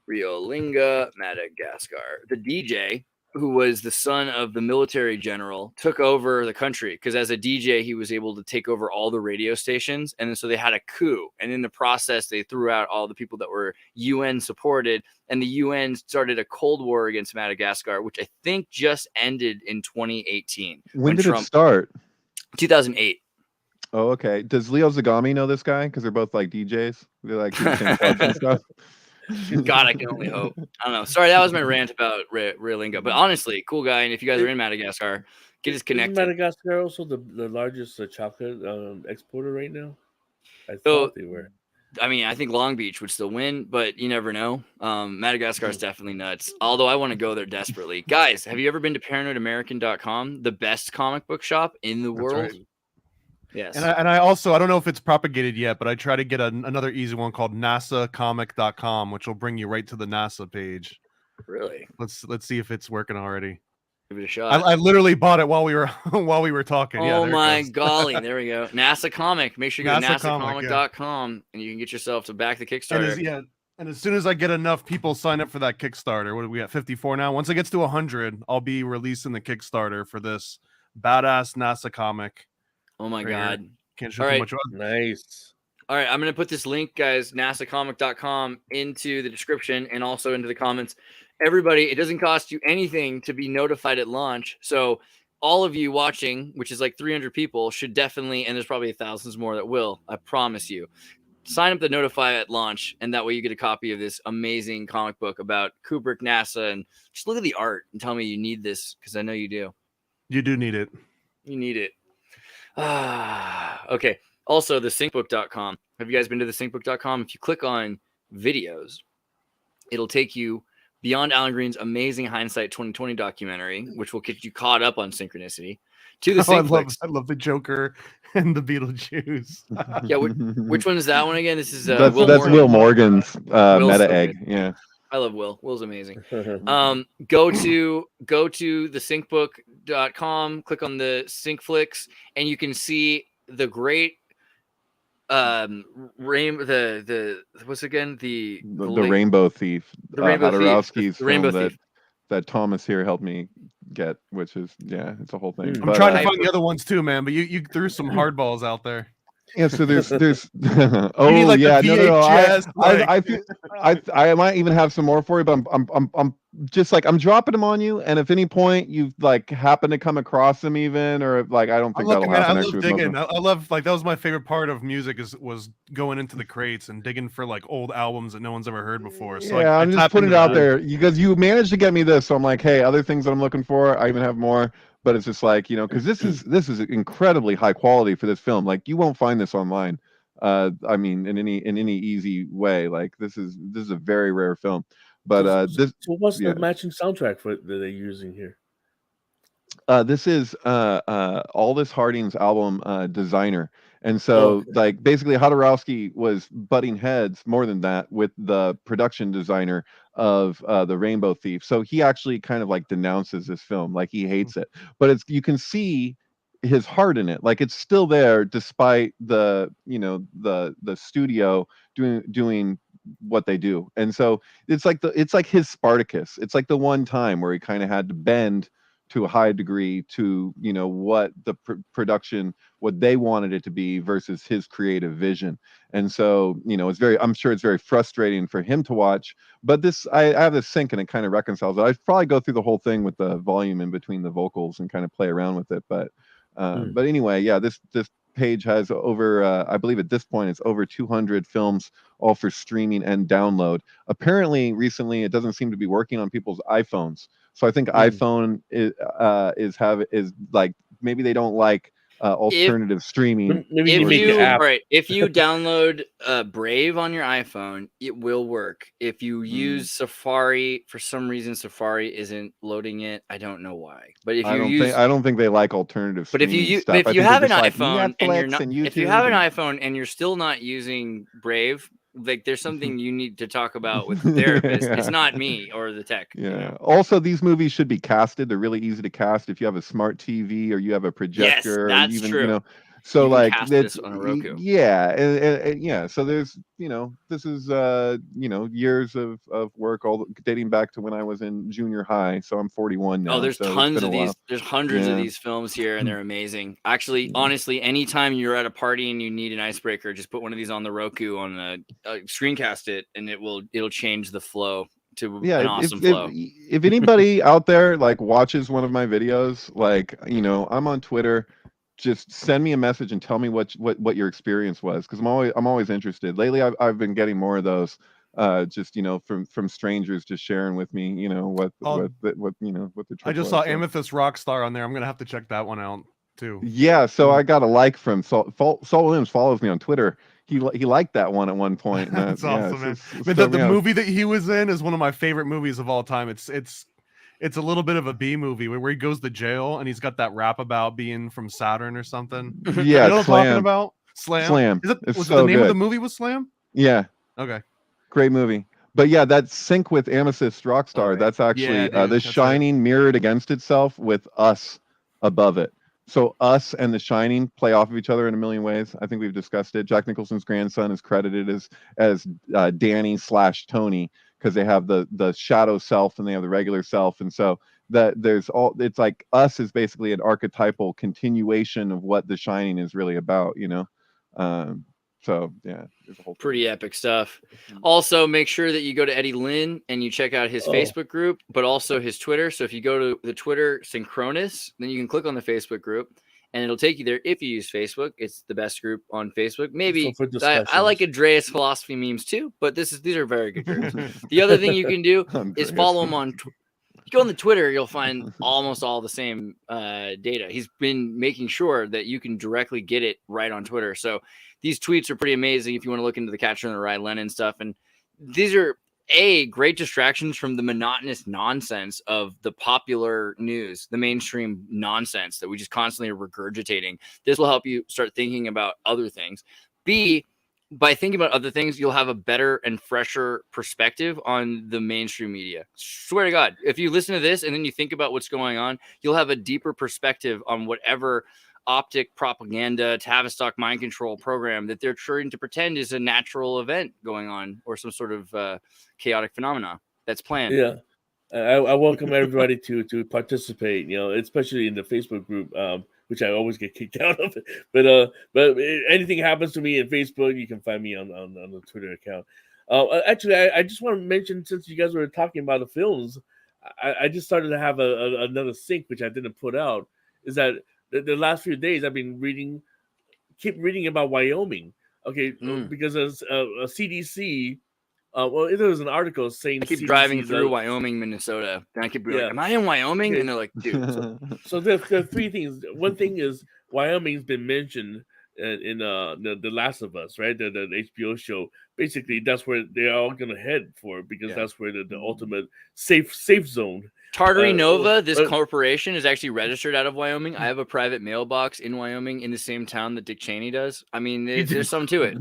Madagascar, the DJ, who was the son of the military general, took over the country because as a DJ, he was able to take over all the radio stations. And then so they had a coup. And in the process, they threw out all the people that were UN supported. And the UN started a Cold War against Madagascar, which I think just ended in 2018. When did Trump, it start? 2008. Oh, okay. Does Leo Zagami know this guy? Because they're both like DJs. They like do the same clubs and stuff. God, I can only hope. I don't know. Sorry, that was my rant about Relinga. But honestly, cool guy. And if you guys are in Madagascar, get us Isn't connected. Madagascar also the largest chocolate exporter right now? I So, thought they were. I mean, I think Long Beach would still win, but you never know. Madagascar is definitely nuts. Although I want to go there desperately. Guys, have you ever been to ParanoidAmerican.com, the best comic book shop in the world? right. Yes. And I also, I don't know if it's propagated yet, but I try to get another easy one called NASAcomic.com, which will bring you right to the NASA page. Really? Let's see if it's working already. Give it a shot. I literally bought it while we were talking. Oh there my it goes. golly, there we go. NASA Comic. Make sure you go to NASA NASAcomic.com and you can get yourself to back the Kickstarter. And as soon as I get enough people sign up for that Kickstarter, what do we at 54 now? Once it gets to 100, I'll be releasing the Kickstarter for this badass NASA comic. Oh my right God. here. Can't show All too right. much. Nice. All right, I'm going to put this link, guys, nasacomic.com, into the description and also into the comments. Everybody, it doesn't cost you anything to be notified at launch. So all of you watching, which is like 300 people, should definitely, and there's probably thousands more that will, I promise you, sign up to notify at launch, and that way you get a copy of this amazing comic book about Kubrick, NASA, and just look at the art and tell me you need this, because I know you do. You do need it. You need it. Okay. Also, the syncbook.com. Have you guys been to the syncbook.com? If you click on videos, it'll take you beyond Alan Green's amazing Hindsight 2020 documentary, which will get you caught up on synchronicity, to the Syncflix. I love the Joker and the Beetlejuice. Yeah, which one is that one again? This is that's Morgan. Will Morgan's Will's meta so egg. good. Yeah. I love Will. Will's amazing. Go to the syncbook.com, click on the Syncflix, and you can see the great what's again the Rainbow Thief. The Rainbow Hodorowski's Thief. The Rainbow film Thief. that Thomas here helped me get, which is it's a whole thing. I'm trying to find the other ones too, man, but you threw some hardballs out there. Yeah, so there's oh need, like, yeah, VHS, I might even have some more for you, but I'm just like I'm dropping them on you, and if any point you like happen to come across them even, or like I don't think that'll happen. I love digging. I love, like, that was my favorite part of music was going into the crates and digging for like old albums that no one's ever heard before. So yeah, I'm just putting it out there because you managed to get me this, so I'm like, hey, other things that I'm looking for, I even have more. But it's just like, because this is incredibly high quality for this film. Like, you won't find this online. I mean, in any easy way. Like, this is a very rare film. But so what's the matching soundtrack that they're using here? This is Aldous Harding's album Designer. And so, like, basically, Hodorowski was butting heads, more than that, with the production designer of the Rainbow Thief. So he actually kind of like denounces this film, like he hates it. But you can see his heart in it, like it's still there, despite the the studio doing what they do. And so it's like his Spartacus. It's like the one time where he kind of had to bend to a high degree to what the production, what they wanted it to be versus his creative vision. And so I'm sure it's very frustrating for him to watch, but I have this sync and it kind of reconciles it. I'd probably go through the whole thing with the volume in between the vocals and kind of play around with it, but anyway, yeah, this page has over I believe at this point it's over 200 films, all for streaming and download. Apparently recently it doesn't seem to be working on people's iPhones, so I think iPhone is like, maybe they don't like alternative streaming. If you download Brave on your iPhone, it will work. If you use Safari, for some reason Safari isn't loading it. I don't know why. But if I don't think they like alternative. But if you have an iPhone and you're not, if you have an iPhone and you're still not using Brave, like, there's something you need to talk about with the therapist. It's not me or the tech. Yeah. Also, these movies should be casted. They're really easy to cast if you have a smart TV or you have a projector. Yes, that's or even, true. So you like this on a Roku. Yeah, and yeah. So there's this is years of work, all dating back to when I was in junior high. So I'm 41 now. Oh, there's so tons of these. There's hundreds of these films here, and they're amazing. Actually, honestly, anytime you're at a party and you need an icebreaker, just put one of these on the Roku on the screencast it, and it'll change the flow to an awesome flow. If anybody out there like watches one of my videos, like I'm on Twitter. just send me a message and tell me what your experience was, because I'm always interested. Lately, I've been getting more of those, just from strangers just sharing with me, what the trip I just was, saw so. Amethyst Rockstar on there. I'm gonna have to check that one out too. Yeah, so I got a like from Saul Williams follows me on Twitter. He liked that one at one point. And That's awesome, man. Man, so, the movie that he was in is one of my favorite movies of all time. It's a little bit of a B movie where he goes to jail and he's got that rap about being from Saturn or something. Yeah, you know what I'm Slam. talking about? Slam. Slam. Was the name of the movie was Slam? Yeah. Okay. Great movie. But yeah, that sync with Amethyst Rockstar, right. that's actually Yeah, dude, The Shining mirrored against itself with Us above it. So Us and The Shining play off of each other in a million ways. I think we've discussed it. Jack Nicholson's grandson is credited as Danny/Tony, because they have the shadow self and they have the regular self, and so that it's like Us is basically an archetypal continuation of what The Shining is really about. So yeah, there's a whole Pretty epic stuff. Also, make sure that you go to Eddie Lynn and you check out his Facebook group, but also his Twitter. So if you go to the Twitter Synchronous, then you can click on the Facebook group and it'll take you there if you use Facebook. It's the best group on Facebook. Maybe I like Andreas philosophy memes too, but these are very good groups. The other thing you can do is follow him on you go on the Twitter, you'll find almost all the same data. He's been making sure that you can directly get it right on Twitter. So these tweets are pretty amazing if you want to look into the Catcher in the Rye Lenin stuff. And these are great distractions from the monotonous nonsense of the popular news, the mainstream nonsense that we just constantly are regurgitating. This will help you start thinking about other things. B, by thinking about other things, you'll have a better and fresher perspective on the mainstream media. Swear to God, if you listen to this and then you think about what's going on, you'll have a deeper perspective on whatever optic propaganda, Tavistock mind control program that they're trying to pretend is a natural event going on or some sort of chaotic phenomena that's planned. Yeah. I welcome everybody to participate, especially in the Facebook group, which I always get kicked out of. But if anything happens to me in Facebook, you can find me on the Twitter account. Actually, I just want to mention, since you guys were talking about the films, I just started to have another sync, which I didn't put out, is that the last few days I've been keep reading about Wyoming. Okay, because there's a CDC. There was an article saying I keep CDC driving through Wyoming, Minnesota, and I keep being like, "Am I in Wyoming?" Okay. And they're like, "Dude." So there are three things. One thing is Wyoming's been mentioned in the Last of Us, right? The HBO show. Basically, that's where they're all gonna head for, because that's where the ultimate safe zone. Tartary Nova, this corporation, is actually registered out of Wyoming. I have a private mailbox in Wyoming in the same town that Dick Cheney does. I mean, there's something to it.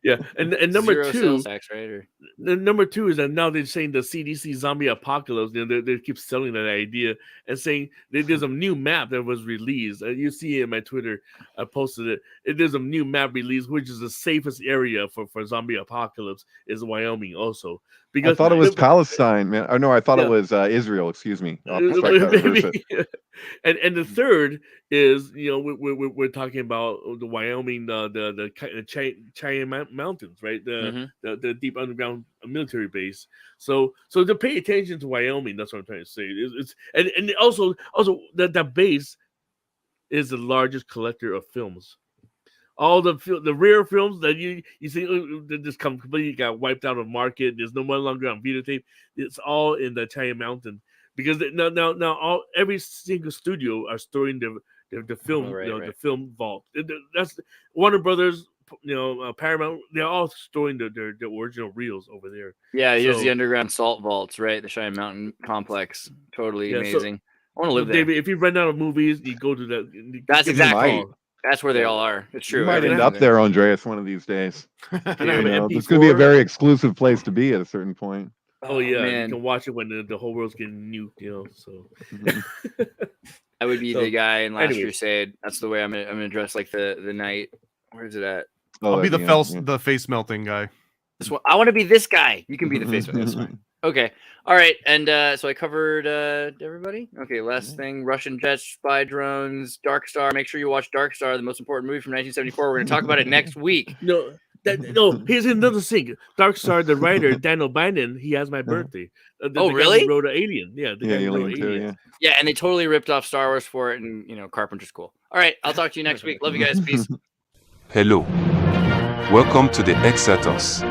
Yeah, and number Zero two, sales tax, right? number two is that now they're saying the CDC zombie apocalypse. They keep selling that idea and saying there's a new map that was released. You see it in my Twitter. I posted it. There's a new map released, which is the safest area for zombie apocalypse is Wyoming also. Because I thought it was Palestine, man. Oh no, I thought it was Israel. Excuse me. And the third is, we're talking about the Wyoming, the Cheyenne Mountains, right? The deep underground military base. So to pay attention to Wyoming, that's what I'm trying to say. And also that base is the largest collector of films. All the rare films that you see that just completely got wiped out of market. There's no longer on videotape. It's all in the Cheyenne Mountain, because now every single studio are storing the film, the film vault. That's Warner Brothers, Paramount. They're all storing their original reels over there. Yeah, here's the underground salt vaults, right? The Cheyenne Mountain complex, totally amazing. I want to live there. David, if you run out of movies, you go to that. That's exactly. That's where they all are. It's true. You might end up there, Andreas, one of these days. It's going to be a very exclusive place to be at a certain point. Oh yeah, man. You can watch it when the whole world's getting nuked, So I would be the guy in Last Crusade. That's the way I'm gonna dress, like the knight. Where is it at? I'll be the face melting guy. This one, I want to be this guy. You can be the face melting. Okay. All right. And so I covered everybody. Okay. Last thing: Russian jets, spy drones, Dark Star. Make sure you watch Dark Star, the most important movie from 1974. We're going to talk about it next week. No, Here's another thing. Darkstar, the writer, Daniel Bynum, he has my birthday. The guy who really? wrote Alien. Yeah, the guy who wrote Alien too, Alien. Yeah, and they totally ripped off Star Wars for it, and Carpenter's cool. All right, I'll talk to you next week. Love you guys. Peace. Hello. Welcome to the Xirtus.